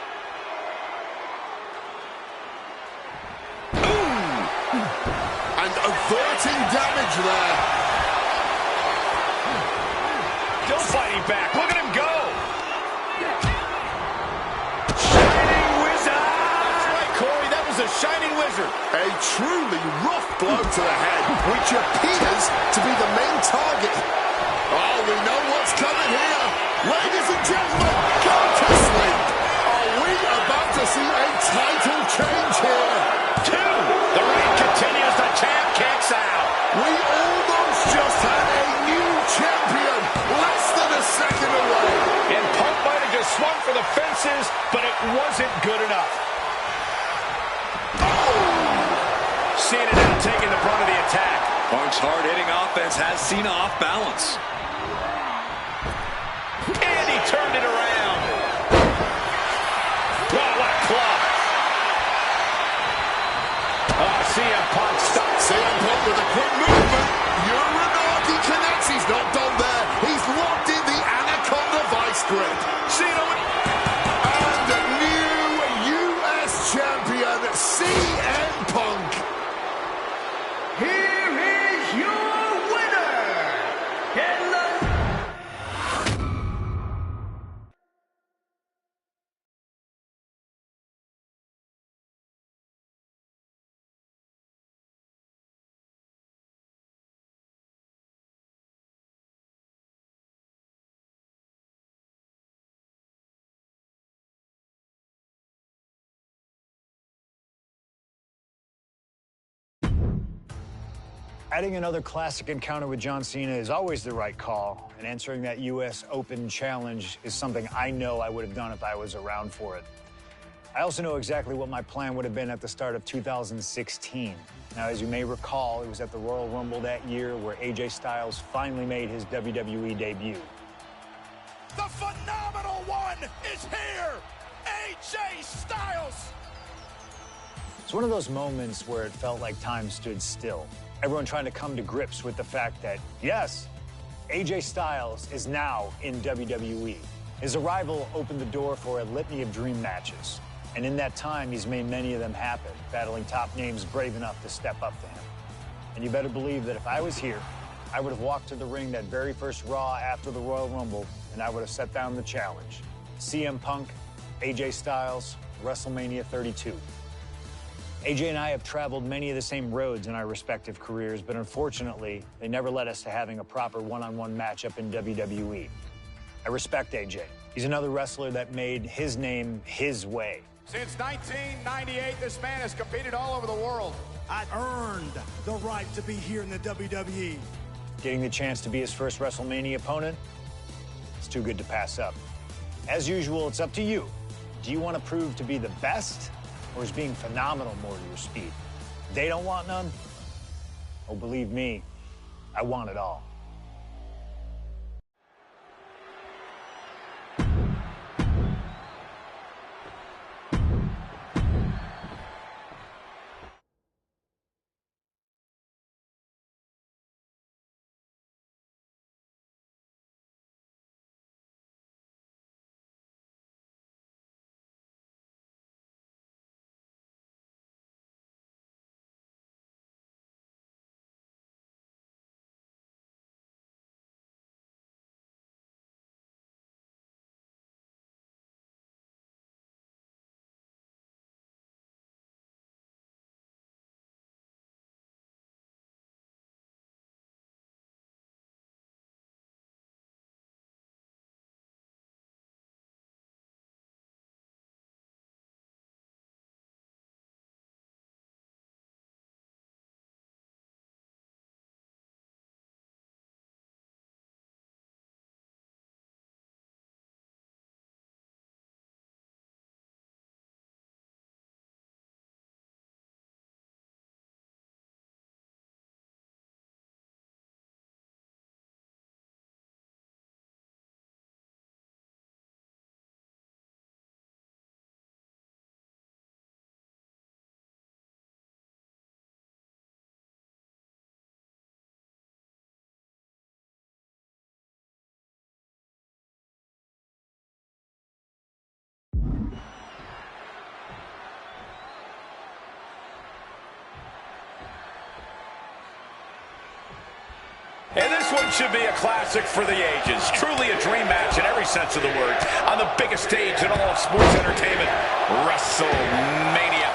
Ooh. And averting damage there. Still fighting back. Look at him go. A shining wizard. A truly rough blow to the head, which appears to be the main target. Oh, we know what's coming here. Ladies and gentlemen, go to sleep. Are we about to see a title change here? 2. The reign continues. The champ kicks out. We almost just had a new champion, less than a second away. And Punk might have just swung for the fences, but it wasn't good enough. Cena now taking the brunt of the attack. Punk's hard-hitting offense has Cena off balance. And he turned it around. Oh, what a club. Oh, CM Punk stops. CM Punk with a quick movement. Uranagi connects. He's not done there. He's locked in the Anaconda Vice grip. Cena and the new U.S. champion, CM Punk. Here is your winner, Adding another classic encounter with John Cena is always the right call, and answering that U.S. Open challenge is something I know I would have done if I was around for it. I also know exactly what my plan would have been at the start of 2016. Now, as you may recall, it was at the Royal Rumble that year where AJ Styles finally made his WWE debut. The phenomenal one is here! AJ Styles! It's one of those moments where it felt like time stood still. Everyone trying to come to grips with the fact that, yes, AJ Styles is now in WWE. His arrival opened the door for a litany of dream matches. And in that time, he's made many of them happen, battling top names brave enough to step up to him. And you better believe that if I was here, I would have walked to the ring that very first Raw after the Royal Rumble, and I would have set down the challenge. CM Punk, AJ Styles, WrestleMania 32. AJ and I have traveled many of the same roads in our respective careers, but unfortunately, they never led us to having a proper one-on-one matchup in WWE. I respect AJ. He's another wrestler that made his name his way. Since 1998, this man has competed all over the world. I've earned the right to be here in the WWE. Getting the chance to be his first WrestleMania opponent, it's too good to pass up. As usual, it's up to you. Do you want to prove to be the best, or is being phenomenal more to your speed? They don't want none? Oh, believe me, I want it all. And this one should be a classic for the ages. Truly a dream match in every sense of the word. On the biggest stage in all of sports entertainment, WrestleMania.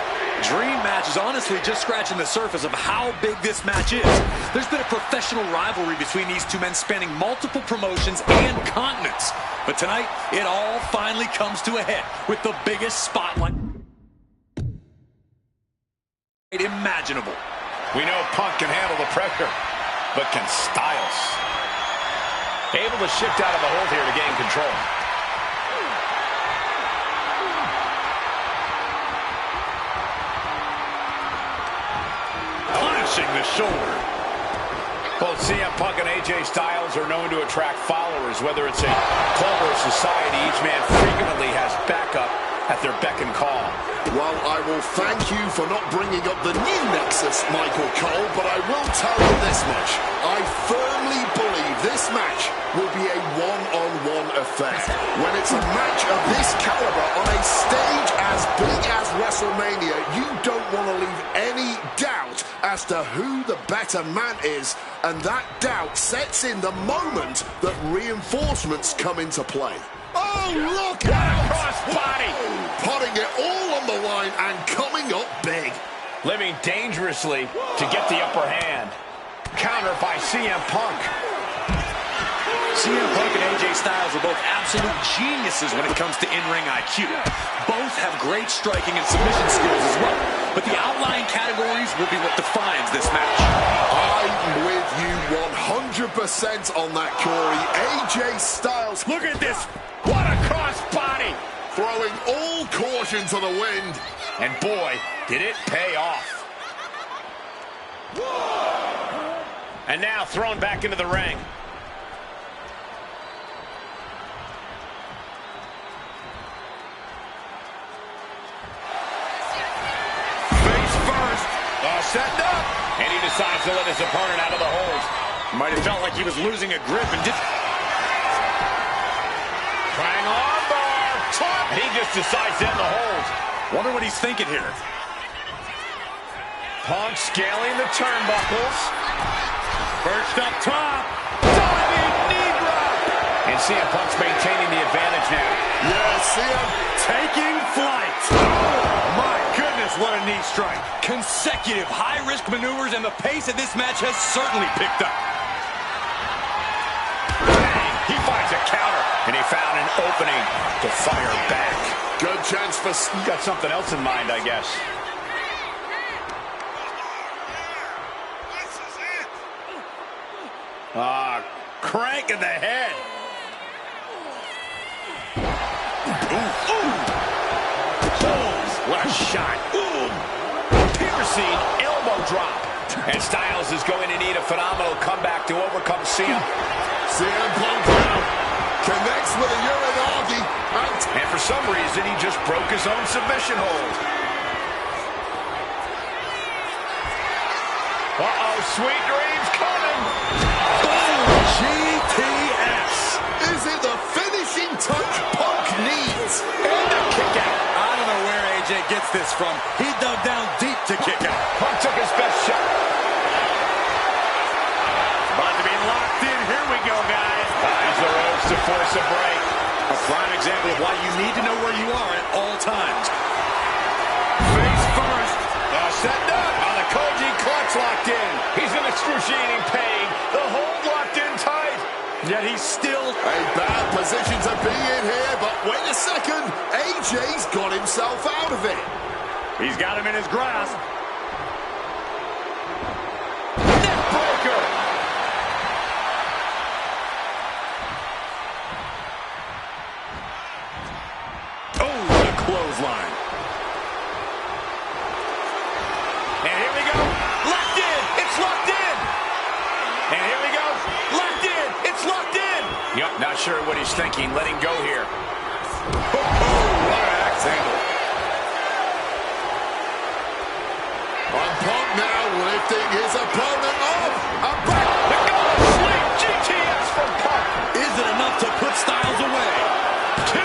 Dream match is honestly just scratching the surface of how big this match is. There's been a professional rivalry between these two men spanning multiple promotions and continents. But tonight, it all finally comes to a head with the biggest spotlight imaginable. We know Punk can handle the pressure, but can Styles? Able to shift out of the hold here to gain control. Punishing the shoulder. Both CM Punk and AJ Styles are known to attract followers, whether it's a club or society. Each man frequently has backup at their beck and call. Well, I will thank you for not bringing up the new Nexus, Michael Cole, but I will tell you this much. I firmly believe this match will be a one-on-one affair. When it's a match of this caliber on a stage as big as WrestleMania, you don't want to leave any doubt as to who the better man is, and that doubt sets in the moment that reinforcements come into play. Oh, look out! Crossbody! Putting it all on the line and coming up big. Living dangerously to get the upper hand. Counter by CM Punk. CM Punk and AJ Styles are both absolute geniuses when it comes to in-ring IQ. Both have great striking and submission skills as well. But the outlying categories will be what defines this match. I'm with you 100% on that, Corey. AJ Styles. Look at this. What a crossbody. Throwing all caution to the wind. And boy, did it pay off. And now thrown back into the ring. Face first. Setting up. And he decides to let his opponent out of the hold. Might have felt like he was losing a grip and did. Trying armbar. And he just decides to end the hold. Wonder what he's thinking here. Punk scaling the turnbuckles. First up top. Diving knee drop. And CM Punk's maintaining the advantage now. Yeah, CM Taking flight. Oh, my goodness, what a knee strike. Consecutive high-risk maneuvers, and the pace of this match has certainly picked up. He finds a counter, and he found an opening to fire back. Good chance for... You got something else in mind, I guess. Crank in the head. Ooh, ooh. Oh, what a shot. Ooh. Piercing elbow drop. And Styles is going to need a phenomenal comeback to overcome CM. CM Punk now connects with a Uranagi. And for some reason, he just broke his own submission hold. Uh-oh, sweet dreams coming. GTS. Is it the finishing touch Punk needs? And a kick out. I don't know where AJ gets this from. He dug down deep to kick out. Punk took his best shot. About to be locked in. Here we go, guys. Finds the ropes to force a break. A prime example of why you need to know where you are at all times. Face first. Setting up. The Koji clutch locked in. He's in excruciating pain. The hold locked in tight. Yet he's still... A bad position to be in here, but wait a second. AJ's got himself out of it. He's got him in his grasp. Neckbreaker. Oh, what a clothesline. And here we go. Locked in. It's locked in. And here we go. Locked in. It's locked in. Yep, not sure what he's thinking. Letting go here. Oh, what an axe handle. On Punk now lifting his opponent off. A back. The goal sling. GTS from Punk. Is it enough to put Styles away? 2.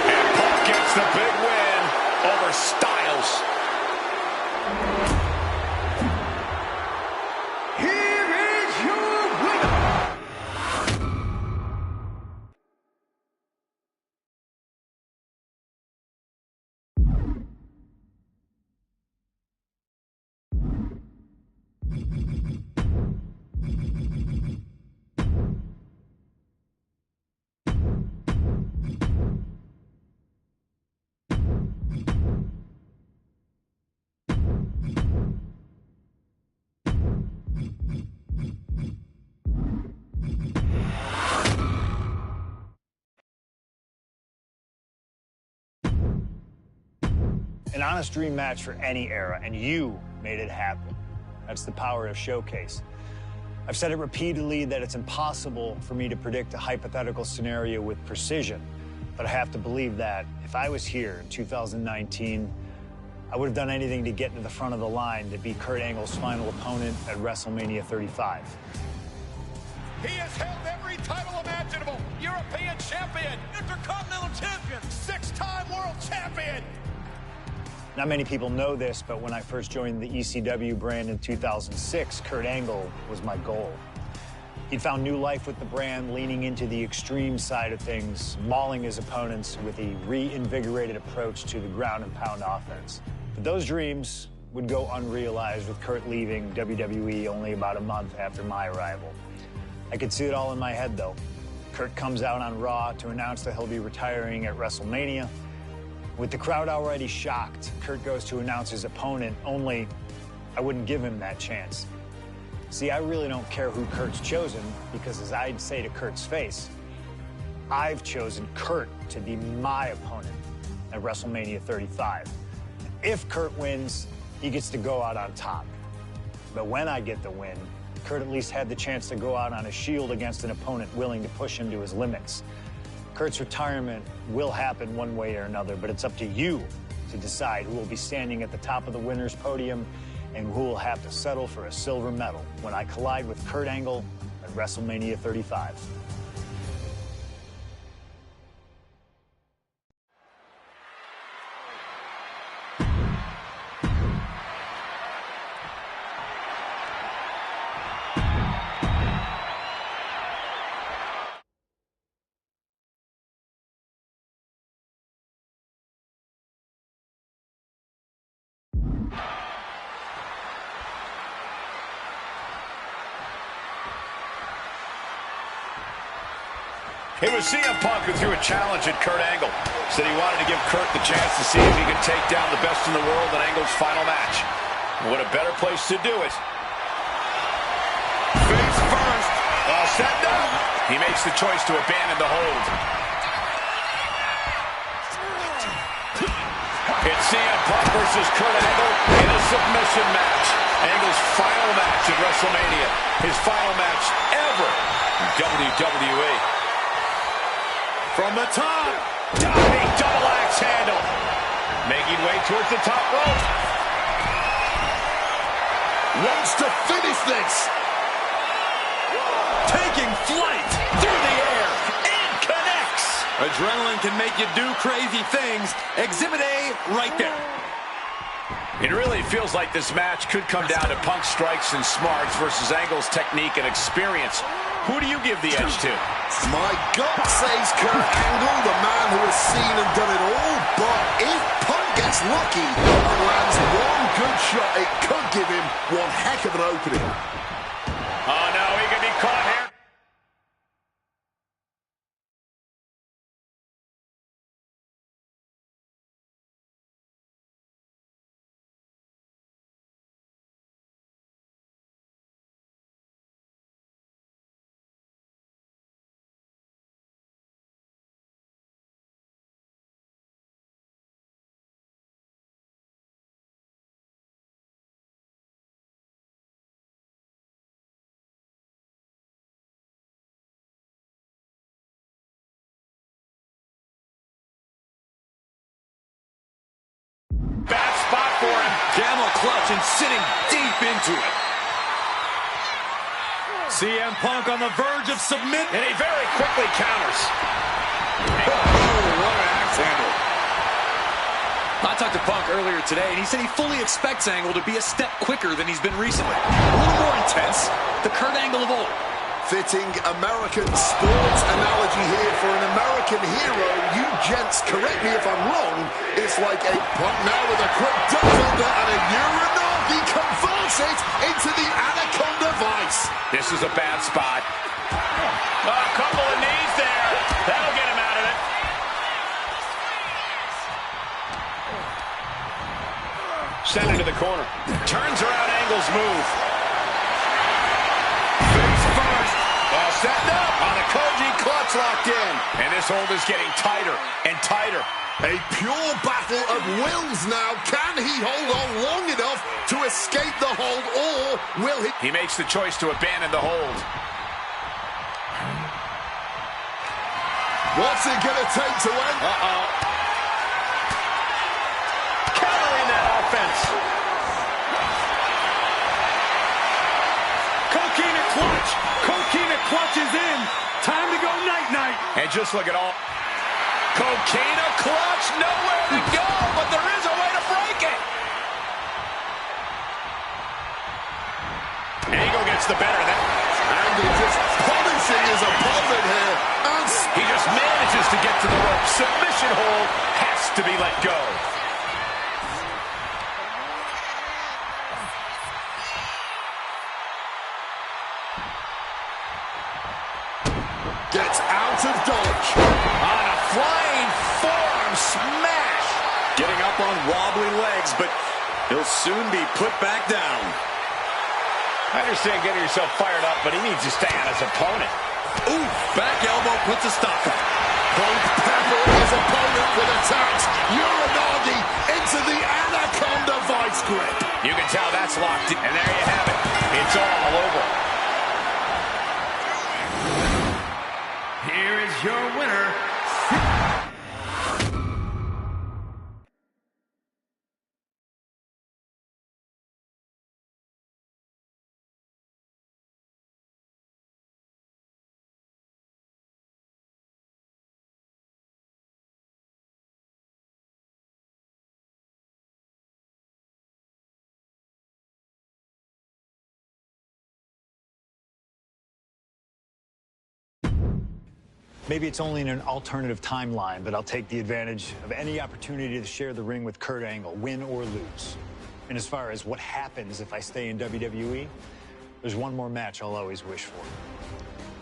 And Punk gets the big win over Styles. Here is your winner. An honest dream match for any era, and you made it happen. That's the power of Showcase. I've said it repeatedly that it's impossible for me to predict a hypothetical scenario with precision, but I have to believe that if I was here in 2019, I would have done anything to get to the front of the line to beat Kurt Angle's final opponent at WrestleMania 35. He has held every title imaginable. European champion, Intercontinental champion, 6-time world champion. Not many people know this, but when I first joined the ECW brand in 2006, Kurt Angle was my goal. He'd found new life with the brand, leaning into the extreme side of things, mauling his opponents with a reinvigorated approach to the ground and pound offense. But those dreams would go unrealized with Kurt leaving WWE only about a month after my arrival. I could see it all in my head, though. Kurt comes out on Raw to announce that he'll be retiring at WrestleMania. With the crowd already shocked, Kurt goes to announce his opponent, only I wouldn't give him that chance. See, I really don't care who Kurt's chosen, because as I'd say to Kurt's face, I've chosen Kurt to be my opponent at WrestleMania 35. If Kurt wins, he gets to go out on top. But when I get the win, Kurt at least had the chance to go out on a shield against an opponent willing to push him to his limits. Kurt's retirement will happen one way or another, but it's up to you to decide who will be standing at the top of the winner's podium and who will have to settle for a silver medal when I collide with Kurt Angle at WrestleMania 35. It was CM Punk who threw a challenge at Kurt Angle. Said he wanted to give Kurt the chance to see if he could take down the best in the world in Angle's final match. What a better place to do it. Face first. All set now. He makes the choice to abandon the hold. It's CM Punk versus Kurt Angle in a submission match. Angle's final match at WrestleMania. His final match ever in WWE. From the top. Diving double axe handle. Making way towards the top rope. Wants to finish this. Taking flight through the air and connects. Adrenaline can make you do crazy things. Exhibit A right there. It really feels like this match could come down to Punk's strikes and smarts versus Angle's technique and experience. Who do you give the edge to? My gut says Kurt Angle, the man who has seen and done it all. But if Punk gets lucky and lands one good shot, it could give him one heck of an opening. Oh, no, he could be caught here. Bad spot for him. Camel clutch and sitting deep into it. CM Punk on the verge of submit. And he very quickly counters. Oh, what an axe handle. I talked to Punk earlier today, and he said he fully expects Angle to be a step quicker than he's been recently. A little more intense. The Kurt Angle of old. Fitting American sports analogy here for an American hero. You gents, correct me if I'm wrong, it's like a Punk now with a quick duck under and a Uranagi converts it into the Anaconda Vice. This is a bad spot. A couple of knees there. That'll get him out of it. Send it to the corner. Turns around Angle's move. Setting up on a Koji clutch locked in. And this hold is getting tighter and tighter. A pure battle of wills now. Can he hold on long enough to escape the hold, or will he? He makes the choice to abandon the hold. What's it going to take to win? Countering that offense. Coquina clutch. Coquina clutch is in. Time to go night-night. And just look at all. Coquina clutch. Nowhere to go, but there is a way to break it. Angle gets the better of that. Angle just punishing his opponent here. And he just manages to get to the rope. Submission hold has to be let go. gets out of dodge. On a flying forearm smash. Getting up on wobbly legs, but he'll soon be put back down. I understand getting yourself fired up, but he needs to stay on his opponent. Ooh, back elbow puts a stop on it. Punk peppering his opponent with attacks. Uranagi into the Anaconda vice grip. You can tell that's locked in, and there you have it. It's all over. Here is your winner. Maybe it's only in an alternative timeline, but I'll take the advantage of any opportunity to share the ring with Kurt Angle, win or lose. And as far as what happens if I stay in WWE, there's one more match I'll always wish for.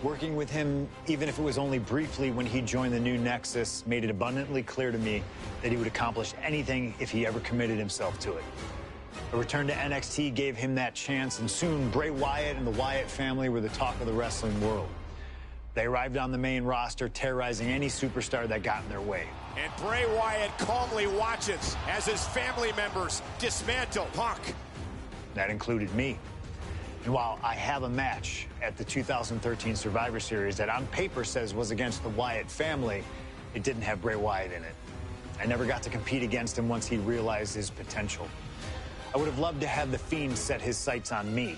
Working with him, even if it was only briefly when he joined the new Nexus, made it abundantly clear to me that he would accomplish anything if he ever committed himself to it. A return to NXT gave him that chance, and soon Bray Wyatt and the Wyatt family were the talk of the wrestling world. They arrived on the main roster, terrorizing any superstar that got in their way. And Bray Wyatt calmly watches as his family members dismantle Punk. That included me. And while I have a match at the 2013 Survivor Series that on paper says was against the Wyatt family, it didn't have Bray Wyatt in it. I never got to compete against him once he realized his potential. I would have loved to have The Fiend set his sights on me.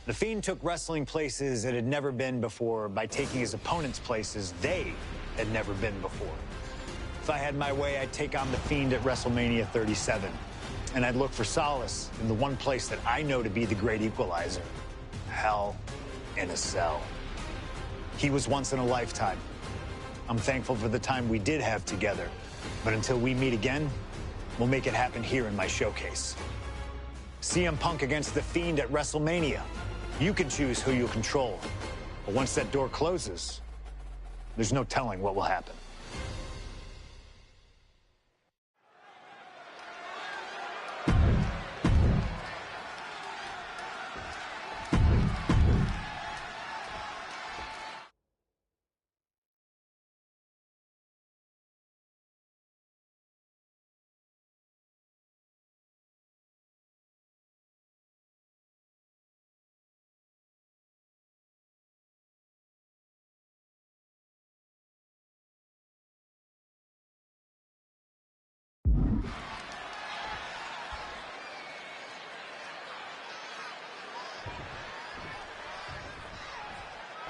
The Fiend took wrestling places it had never been before by taking his opponents places they had never been before. If I had my way, I'd take on The Fiend at WrestleMania 37. And I'd look for solace in the one place that I know to be the great equalizer. Hell in a Cell. He was once in a lifetime. I'm thankful for the time we did have together. But until we meet again, we'll make it happen here in my showcase. CM Punk against The Fiend at WrestleMania. You can choose who you'll control. But once that door closes, there's no telling what will happen.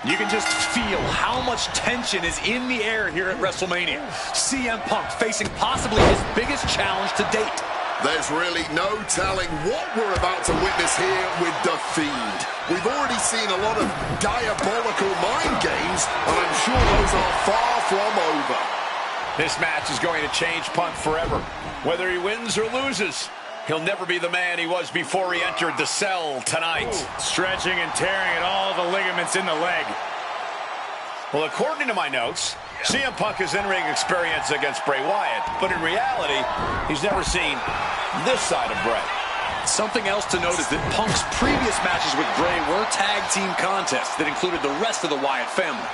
You can just feel how much tension is in the air here at WrestleMania. CM Punk facing possibly his biggest challenge to date. There's really no telling what we're about to witness here with The Fiend. We've already seen a lot of diabolical mind games, and I'm sure those are far from over. This match is going to change Punk forever. Whether he wins or loses, he'll never be the man he was before he entered the cell tonight. Stretching and tearing at all the ligaments in the leg. Well, according to my notes, CM Punk has in-ring experience against Bray Wyatt, but in reality, he's never seen this side of Bray. Something else to note is that Punk's previous matches with Bray were tag team contests that included the rest of the Wyatt family.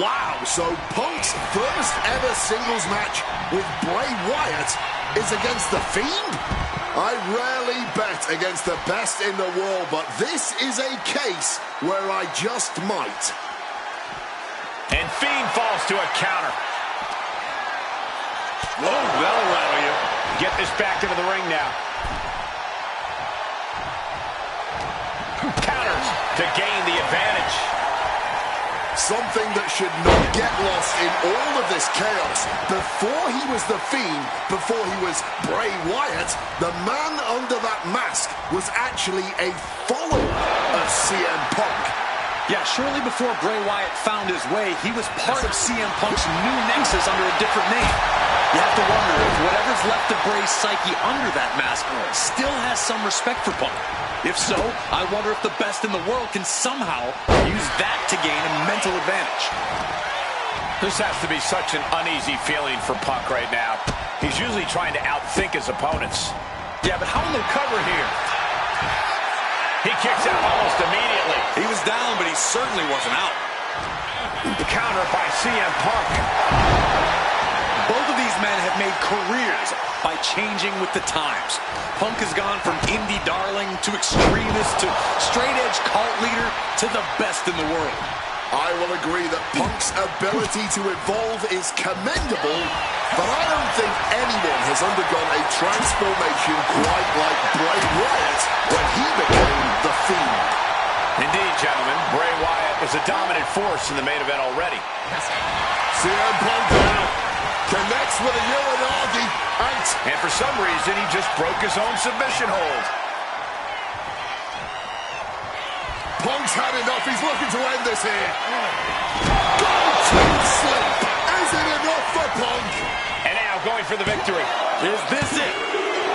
Wow, so Punk's first ever singles match with Bray Wyatt is against The Fiend? I rarely bet against the best in the world, but this is a case where I just might. And Fiend falls to a counter. Whoa, that'll rattle you. Get this back into the ring now. Counters to gain the advantage. Something that should not get lost in all of this chaos. Before he was The Fiend, before he was Bray Wyatt, the man under that mask was actually a follower of CM Punk. Yeah, shortly before Bray Wyatt found his way, he was part of CM Punk's new Nexus under a different name. You have to wonder if whatever's left of Bray's psyche under that mask still has some respect for Punk. If so, I wonder if the best in the world can somehow use that to gain a mental advantage. This has to be such an uneasy feeling for Punk right now. He's usually trying to outthink his opponents. Yeah, but how will they cover here? He kicks out almost immediately. He was down, but he certainly wasn't out. Counter by CM Punk. Both of these men have made careers by changing with the times. Punk has gone from indie darling to extremist to straight-edge cult leader to the best in the world. I will agree that Punk's ability to evolve is commendable, but I don't think anyone has undergone a transformation quite like Bray Wyatt when he became the Fiend. Indeed, gentlemen, Bray Wyatt was a dominant force in the main event already. CM Punk now connects with a Uranagi, and for some reason, he just broke his own submission hold. Punk's had enough. He's looking to end this here. Go to sleep. Is it enough for Punk? And now going for the victory. Is this it?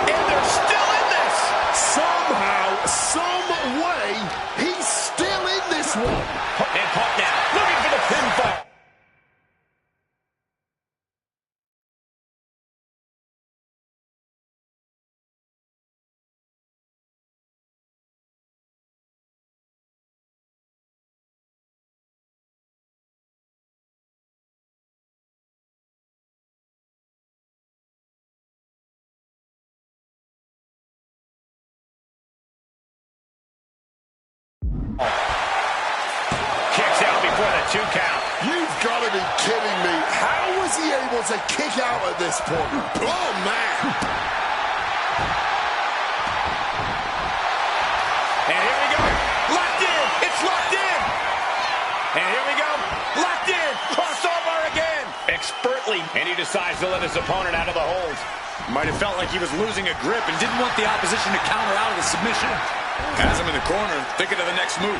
And they're still in this. Somehow, some way, he's still in this one. And Punk now looking for the pinfall. Kicks out before the 2 count. You've got to be kidding me. How was he able to kick out at this point? Oh, man. And here we go. Locked in. It's locked in. And here we go. Locked in. Crossover again. Expertly. And he decides to let his opponent out of the hold. Might have felt like he was losing a grip and didn't want the opposition to counter out of the submission. Has him in the corner, thinking of the next move.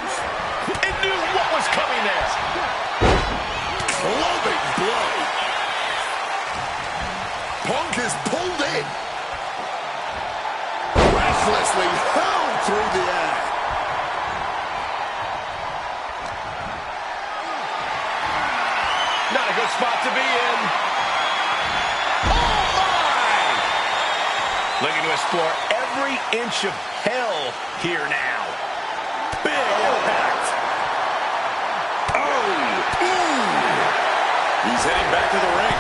And knew what was coming there. Clubbing blow. Punk is pulled in. Restlessly hurled through the air. Not a good spot to be in. Oh, my! Looking to explore every inch of hell here now. Big impact. Oh! Ooh! He's heading back to the ring.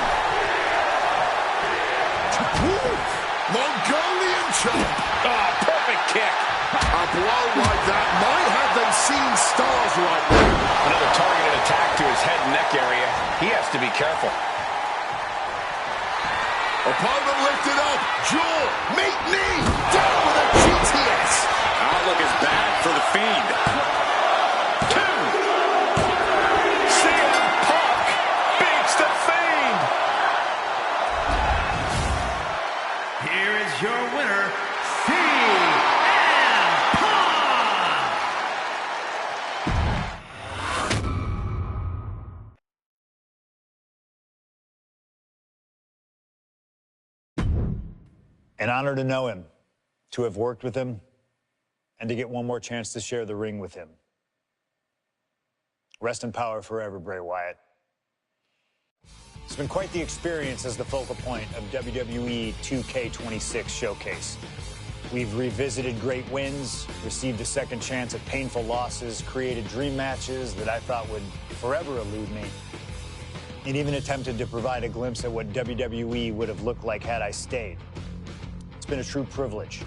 Mongolian chop. Oh, perfect kick. A blow like that might have them seeing stars right now. Another targeted attack to his head and neck area. He has to be careful. Opponent lifted up. Jaw. Meet knee. Down with a GTS. Outlook is bad for the Fiend. 2. CM Punk beats the Fiend. Here is your winner, CM Punk! An honor to know him, to have worked with him, and to get one more chance to share the ring with him. Rest in power forever, Bray Wyatt. It's been quite the experience as the focal point of WWE 2K26 Showcase. We've revisited great wins, received a second chance at painful losses, created dream matches that I thought would forever elude me, and even attempted to provide a glimpse at what WWE would have looked like had I stayed. It's been a true privilege.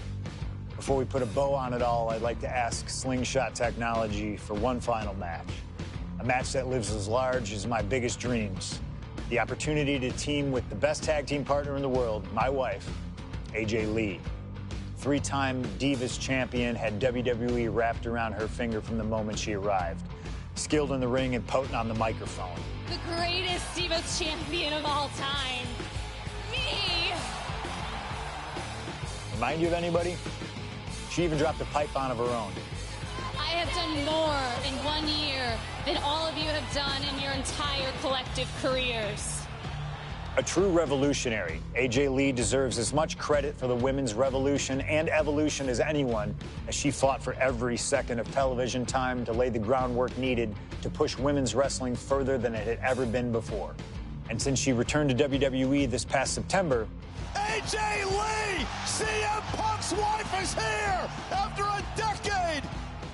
Before we put a bow on it all, I'd like to ask Slingshot Technology for one final match. A match that lives as large as my biggest dreams. The opportunity to team with the best tag team partner in the world, my wife, AJ Lee. 3-time Divas champion, had WWE wrapped around her finger from the moment she arrived. Skilled in the ring and potent on the microphone. The greatest Divas champion of all time. Me! Remind you of anybody? She even dropped a pipe on of her own. I have done more in 1 year than all of you have done in your entire collective careers. A true revolutionary, AJ Lee deserves as much credit for the women's revolution and evolution as anyone, as she fought for every second of television time to lay the groundwork needed to push women's wrestling further than it had ever been before. And since she returned to WWE this past September, AJ Lee, CM Punk's wife, is here after a decade.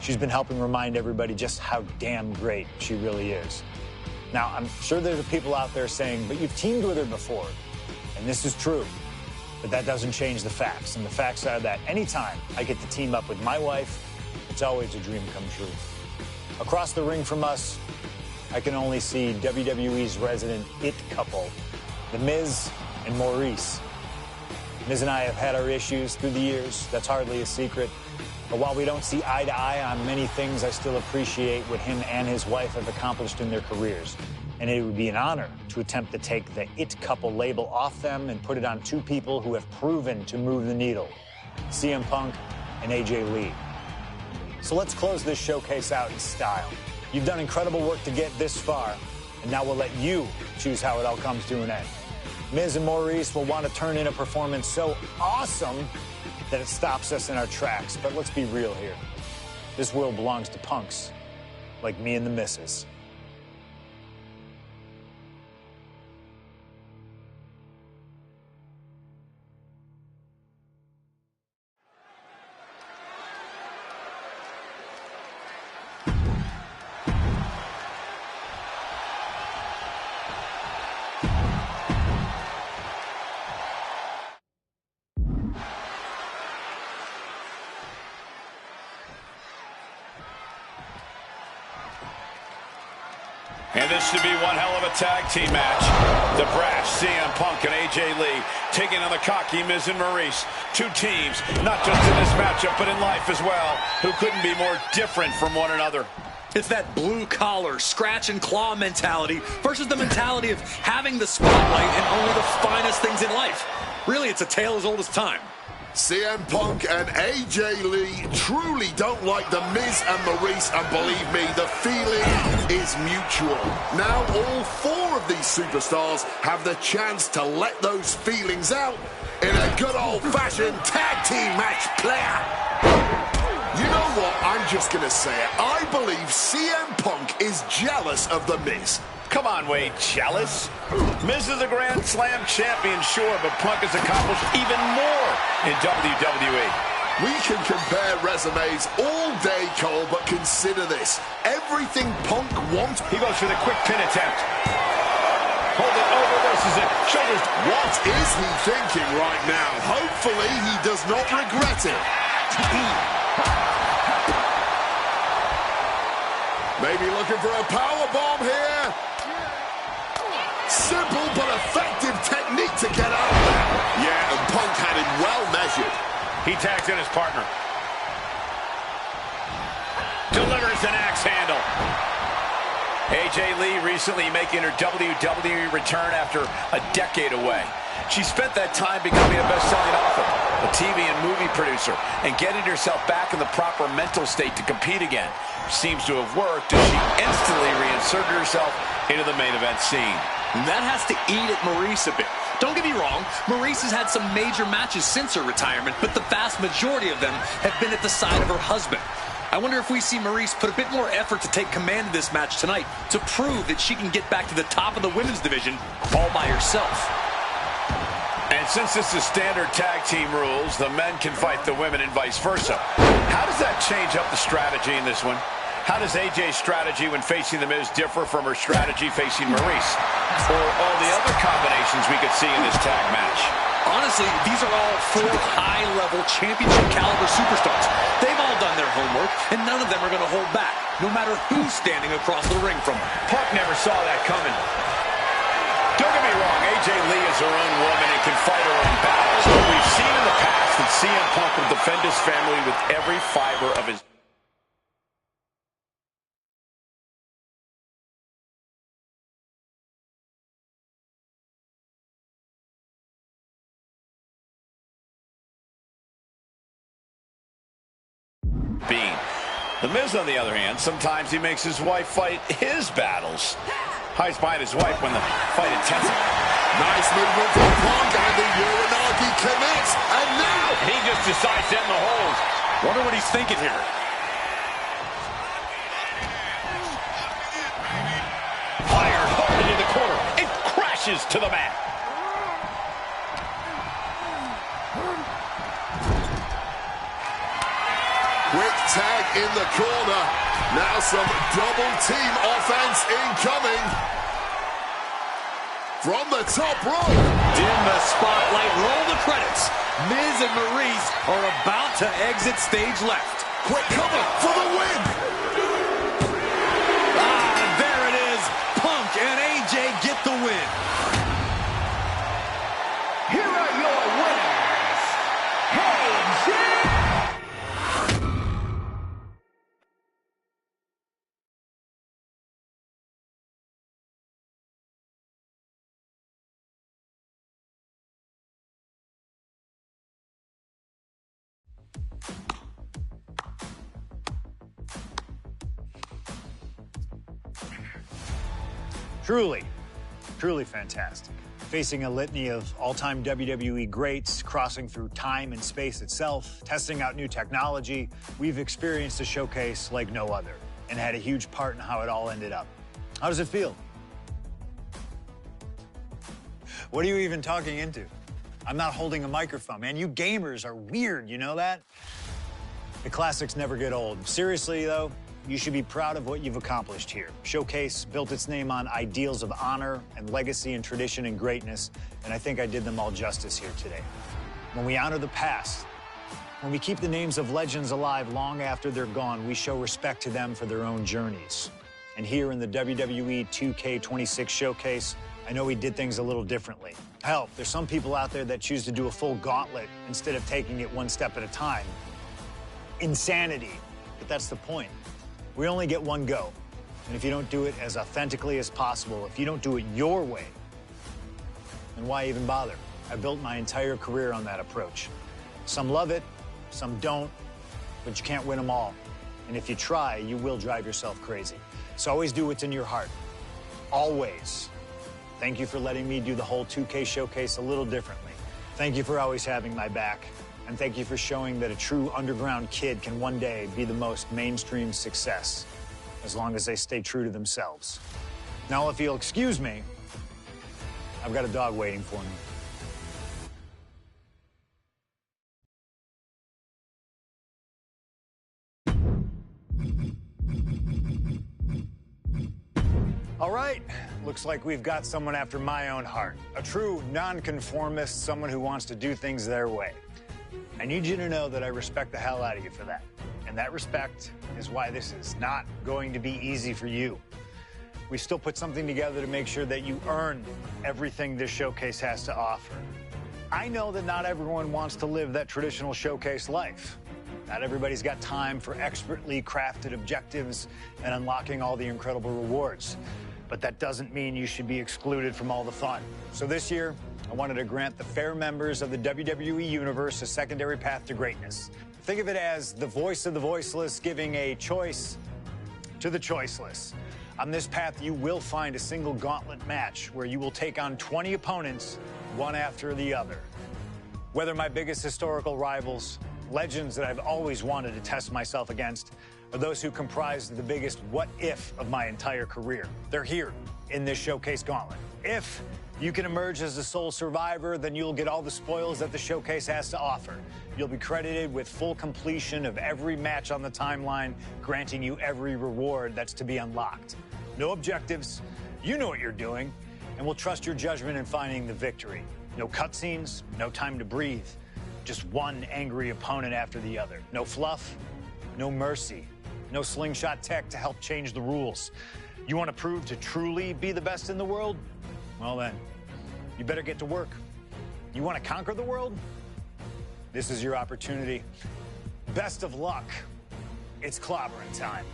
she's been helping remind everybody just how damn great she really is. Now, I'm sure there are people out there saying, but you've teamed with her before. And this is true. But that doesn't change the facts. And the facts are that anytime I get to team up with my wife, it's always a dream come true. Across the ring from us, I can only see WWE's resident it couple, The Miz and Maurice. Miz and I have had our issues through the years. That's hardly a secret. But while we don't see eye to eye on many things, I still appreciate what him and his wife have accomplished in their careers. And it would be an honor to attempt to take the it couple label off them and put it on two people who have proven to move the needle, CM Punk and AJ Lee. So let's close this showcase out in style. You've done incredible work to get this far, and now we'll let you choose how it all comes to an end. Miz and Maurice will want to turn in a performance so awesome that it stops us in our tracks. But let's be real here. This world belongs to punks like me and the missus. And this should be one hell of a tag team match. The brash CM Punk and AJ Lee taking on the cocky Miz and Maurice. Two teams, not just in this matchup, but in life as well, who couldn't be more different from one another. It's that blue-collar, scratch-and-claw mentality versus the mentality of having the spotlight and only the finest things in life. Really, it's a tale as old as time. CM Punk and AJ Lee truly don't like the Miz and Maurice, and believe me, the feeling is mutual. Now all four of these superstars have the chance to let those feelings out in a good old-fashioned tag team match player. You know what? I'm just going to say it. I believe CM Punk is jealous of the Miz. Come on, Wade, jealous? Miz is a Grand Slam champion, sure, but Punk has accomplished even more in WWE. We can compare resumes all day, Cole, but consider this. Everything Punk wants... He goes for the quick pin attempt. Hold it over versus it. Shoulders. What is he thinking right now? Hopefully he does not regret it. Maybe looking for a powerbomb here. Simple but effective technique to get out of there. Yeah, and Punk had it well measured. He tags in his partner. Delivers an axe handle. AJ Lee recently making her WWE return after a decade away. She spent that time becoming a best-selling author, a TV and movie producer, and getting herself back in the proper mental state to compete again. Seems to have worked as she instantly reinserted herself into the main event scene. That has to eat at Maurice a bit. Don't get me wrong, Maurice has had some major matches since her retirement, but the vast majority of them have been at the side of her husband. I wonder if we see Maurice put a bit more effort to take command of this match tonight to prove that she can get back to the top of the women's division all by herself. And since this is standard tag team rules, the men can fight the women and vice versa. How does that change up the strategy in this one? How does AJ's strategy when facing The Miz differ from her strategy facing Maurice? Or all the other combinations we could see in this tag match? Honestly, these are all four high-level championship-caliber superstars. They've all done their homework, and none of them are going to hold back, no matter who's standing across the ring from them. Punk never saw that coming. Don't get me wrong, AJ Lee is her own woman and can fight her own battles. But we've seen in the past that CM Punk will defend his family with every fiber of his... being. The Miz, on the other hand, sometimes he makes his wife fight his battles. Hides behind his wife when the fight intensifies. Nice movement from Punk, and the Uranagi connects, and now he just decides to end the hold. Wonder what he's thinking here. Fired hard into the corner. It crashes to the mat. Quick tag in the corner. Now some double team offense incoming. From the top rope. Dim the spotlight, roll the credits. Miz and Maurice are about to exit stage left. Quick cover for the win. There it is. Punk and AJ get the win. Here are your winners, AJ. Truly, truly fantastic. Facing a litany of all-time WWE greats, crossing through time and space itself, testing out new technology, we've experienced a showcase like no other and had a huge part in how it all ended up. How does it feel? What are you even talking into? I'm not holding a microphone, man. You gamers are weird, you know that? The classics never get old. Seriously, though, you should be proud of what you've accomplished here. Showcase built its name on ideals of honor and legacy and tradition and greatness, and I think I did them all justice here today. When we honor the past, when we keep the names of legends alive long after they're gone, we show respect to them for their own journeys. And here in the WWE 2K26 showcase, I know we did things a little differently. Hell, there's some people out there that choose to do a full gauntlet instead of taking it one step at a time. Insanity, but that's the point. We only get one go, and if you don't do it as authentically as possible, if you don't do it your way, then why even bother? I built my entire career on that approach. Some love it, some don't, but you can't win them all. And if you try, you will drive yourself crazy. So always do what's in your heart. Always. Thank you for letting me do the whole 2K showcase a little differently. Thank you for always having my back. And thank you for showing that a true underground kid can one day be the most mainstream success, as long as they stay true to themselves. Now, if you'll excuse me, I've got a dog waiting for me. All right, looks like we've got someone after my own heart. A true nonconformist, someone who wants to do things their way. I need you to know that I respect the hell out of you for that. And that respect is why this is not going to be easy for you. We still put something together to make sure that you earn everything this showcase has to offer. I know that not everyone wants to live that traditional showcase life. Not everybody's got time for expertly crafted objectives and unlocking all the incredible rewards. But that doesn't mean you should be excluded from all the fun. So this year, I wanted to grant the fair members of the WWE Universe a secondary path to greatness. Think of it as the voice of the voiceless giving a choice to the choiceless. On this path, you will find a single gauntlet match where you will take on 20 opponents, one after the other. Whether my biggest historical rivals, legends that I've always wanted to test myself against, or those who comprise the biggest what-if of my entire career. They're here in this showcase gauntlet. If you can emerge as the sole survivor, then you'll get all the spoils that the showcase has to offer. You'll be credited with full completion of every match on the timeline, granting you every reward that's to be unlocked. No objectives, you know what you're doing, and we'll trust your judgment in finding the victory. No cutscenes, no time to breathe, just one angry opponent after the other. No fluff, no mercy, no slingshot tech to help change the rules. You want to prove to truly be the best in the world? Well then, you better get to work. You want to conquer the world? This is your opportunity. Best of luck. It's clobbering time.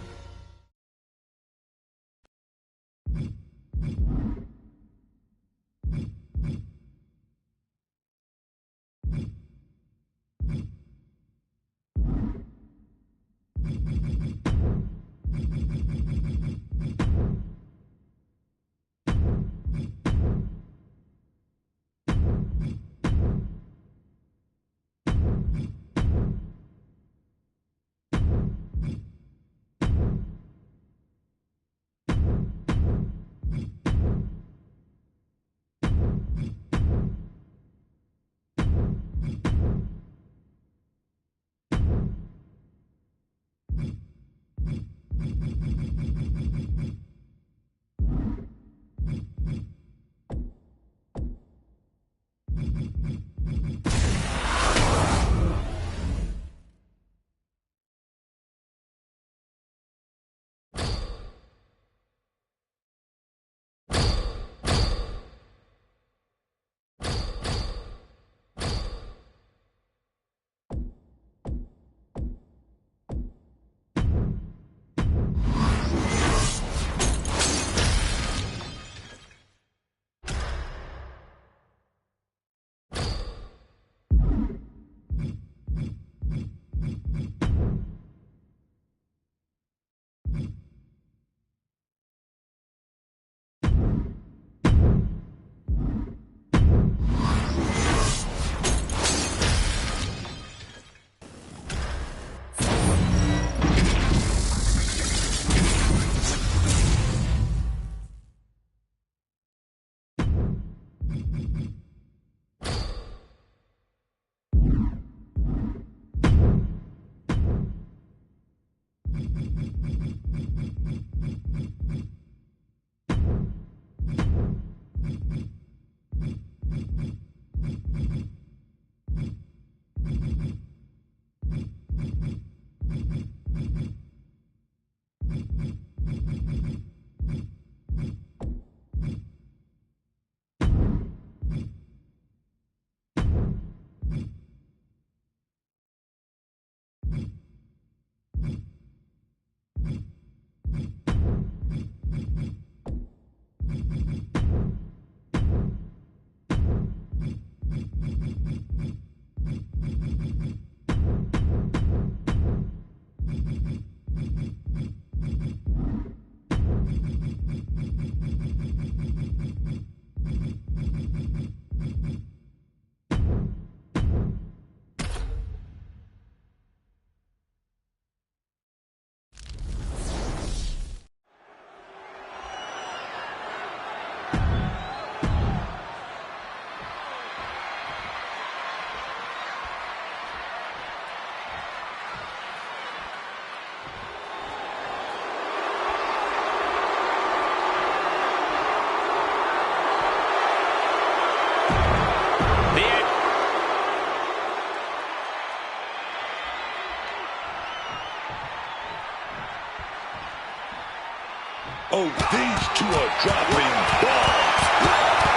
Oh, these two are dropping bombs.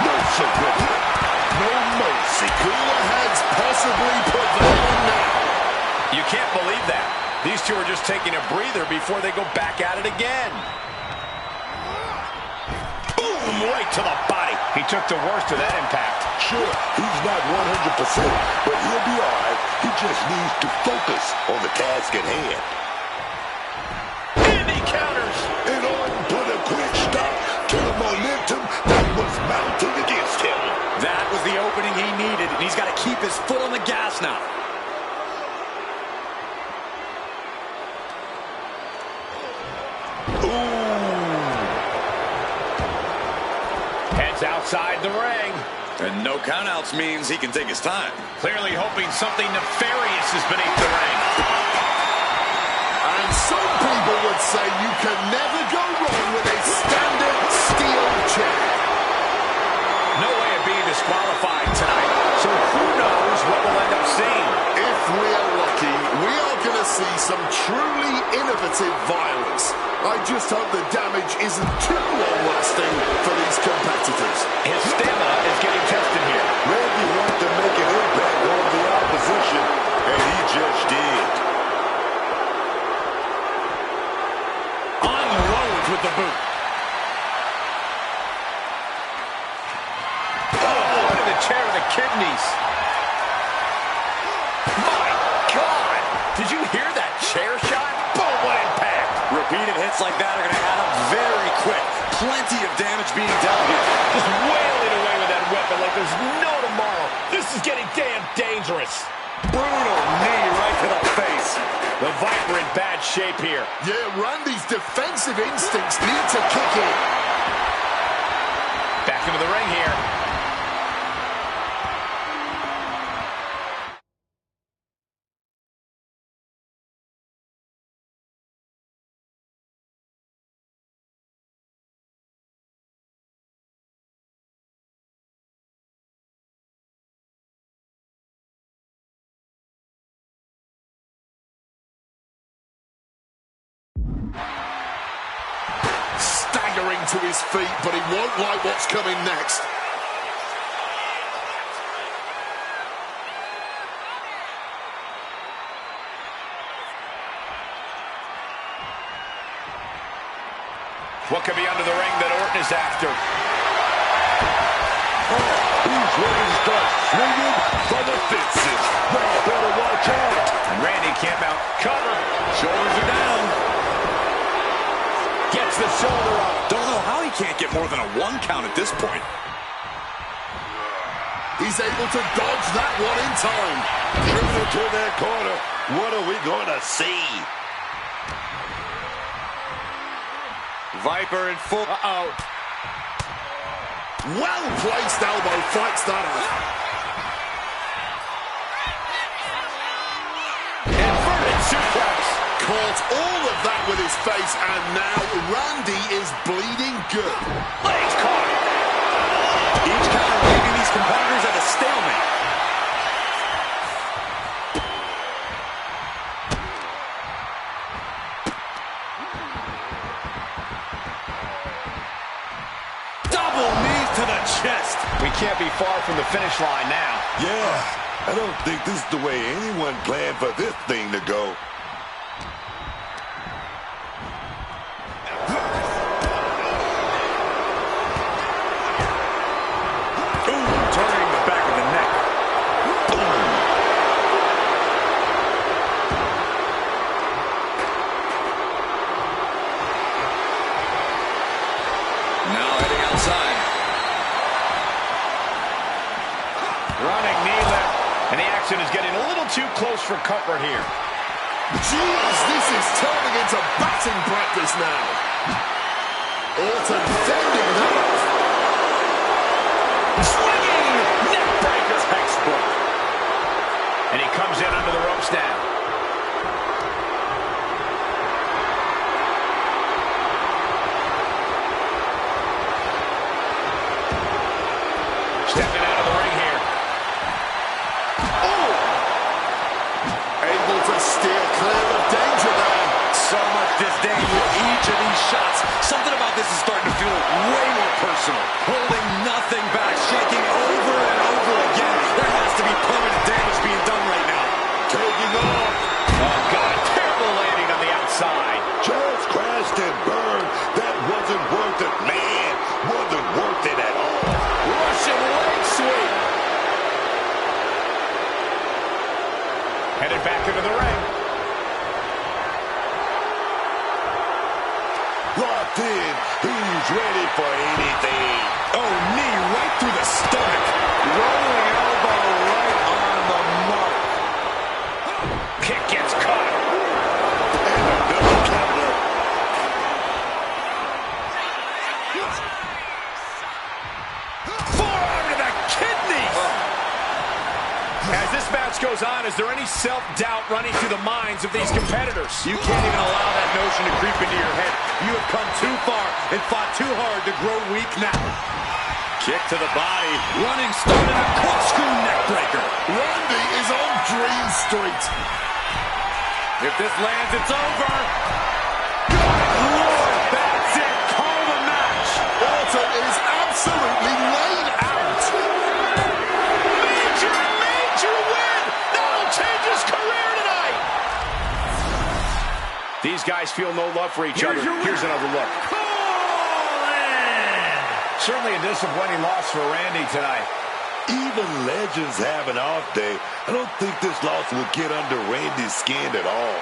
No surrender. No mercy. Cooler heads possibly prevailing now. You can't believe that. These two are just taking a breather before they go back at it again. Boom, right to the body. He took the worst of that impact. Sure, he's not 100%, but he'll be all right. He just needs to focus on the task at hand. And he counters. And on put a quick stop to the momentum that was mounting against him. That was the opening he needed, and he's got to keep his foot on the gas now. Heads outside the ring. And no countouts means he can take his time. Clearly hoping something nefarious is beneath the ring. And some people would say you can never go wrong with a standard steel chair. No way of being disqualified tonight. So who knows what we'll end up seeing. If we're lucky, we are going to see some truly innovative violence. I just hope the damage isn't too long-lasting for these competitors. His stamina is getting tested here. Randy wanted to make an impact on the opposition, and he just did. Unloads with the boot. Oh, into the chair of the kidneys. My God! Did you hear that chair shot? Boom, what impact! Repeated hits like that are going to add up very quick. Plenty of damage being dealt here. Just wailing away with that weapon like there's no tomorrow. This is getting damn dangerous. Brutal knee right to the face. The Viper in bad shape here. Yeah, Randy's defensive instincts need to kick in. Back into the ring here. Staggering to his feet, but he won't like what's coming next. What could be under the ring that Orton is after? He's ready to start swinging for the fences. Y'all better watch out. And Randy can't mount cover. Shoulders are down. Gets the shoulder up. Don't know how he can't get more than a 1 count at this point. He's able to dodge that one in time. Driven into their corner. What are we going to see? Viper in full. Uh-oh. Well-placed elbow fights that out. Inverted suplex. Caught all of that with his face, and now Randy is bleeding good. Legs caught. Each counter leaving these competitors at a stalemate. Double knees to the chest. We can't be far from the finish line now. Yeah, I don't think this is the way anyone planned for this thing to go. Turning the back of the neck. Now heading outside. Running knee lift. And the action is getting a little too close for comfort here. Jeez, this is turning into batting practice now. Orton fending that off. Swinging neck breaker, textbook. And he comes in under the ropes now. Stepping out of the ring here. Oh! Able to steer clear of danger there. So much disdain with each of these shots. Something about this is starting to feel way more personal. Holding nothing back, shaking over and over again. There has to be permanent damage being done right now. Taking off. Oh, God, terrible landing on the outside. Just crashed and burned. That wasn't worth it, man. Wasn't worth it at all. Russian leg sweep. Headed back into the ring. Locked in. He's ready for anything. Oh, knee right through the stomach. Rolling elbow right on the mark. Kick gets caught. And another counter. Forearm to the kidneys. As this match goes on, is there any self-doubt running through the minds of these competitors? You can't even allow that notion to creep into your head. You have come too far and fought too hard to grow weak now. Kick to the body. Running start and a corkscrew neck breaker. Randy is on Dream Street. If this lands, it's over. Good Lord, that's it. Call the match. Orton is absolutely laid out. Major win! That'll change his career tonight! These guys feel no love for each other. Here's another look. Certainly a disappointing loss for Randy tonight. Even legends have an off day. I don't think this loss will get under Randy's skin at all.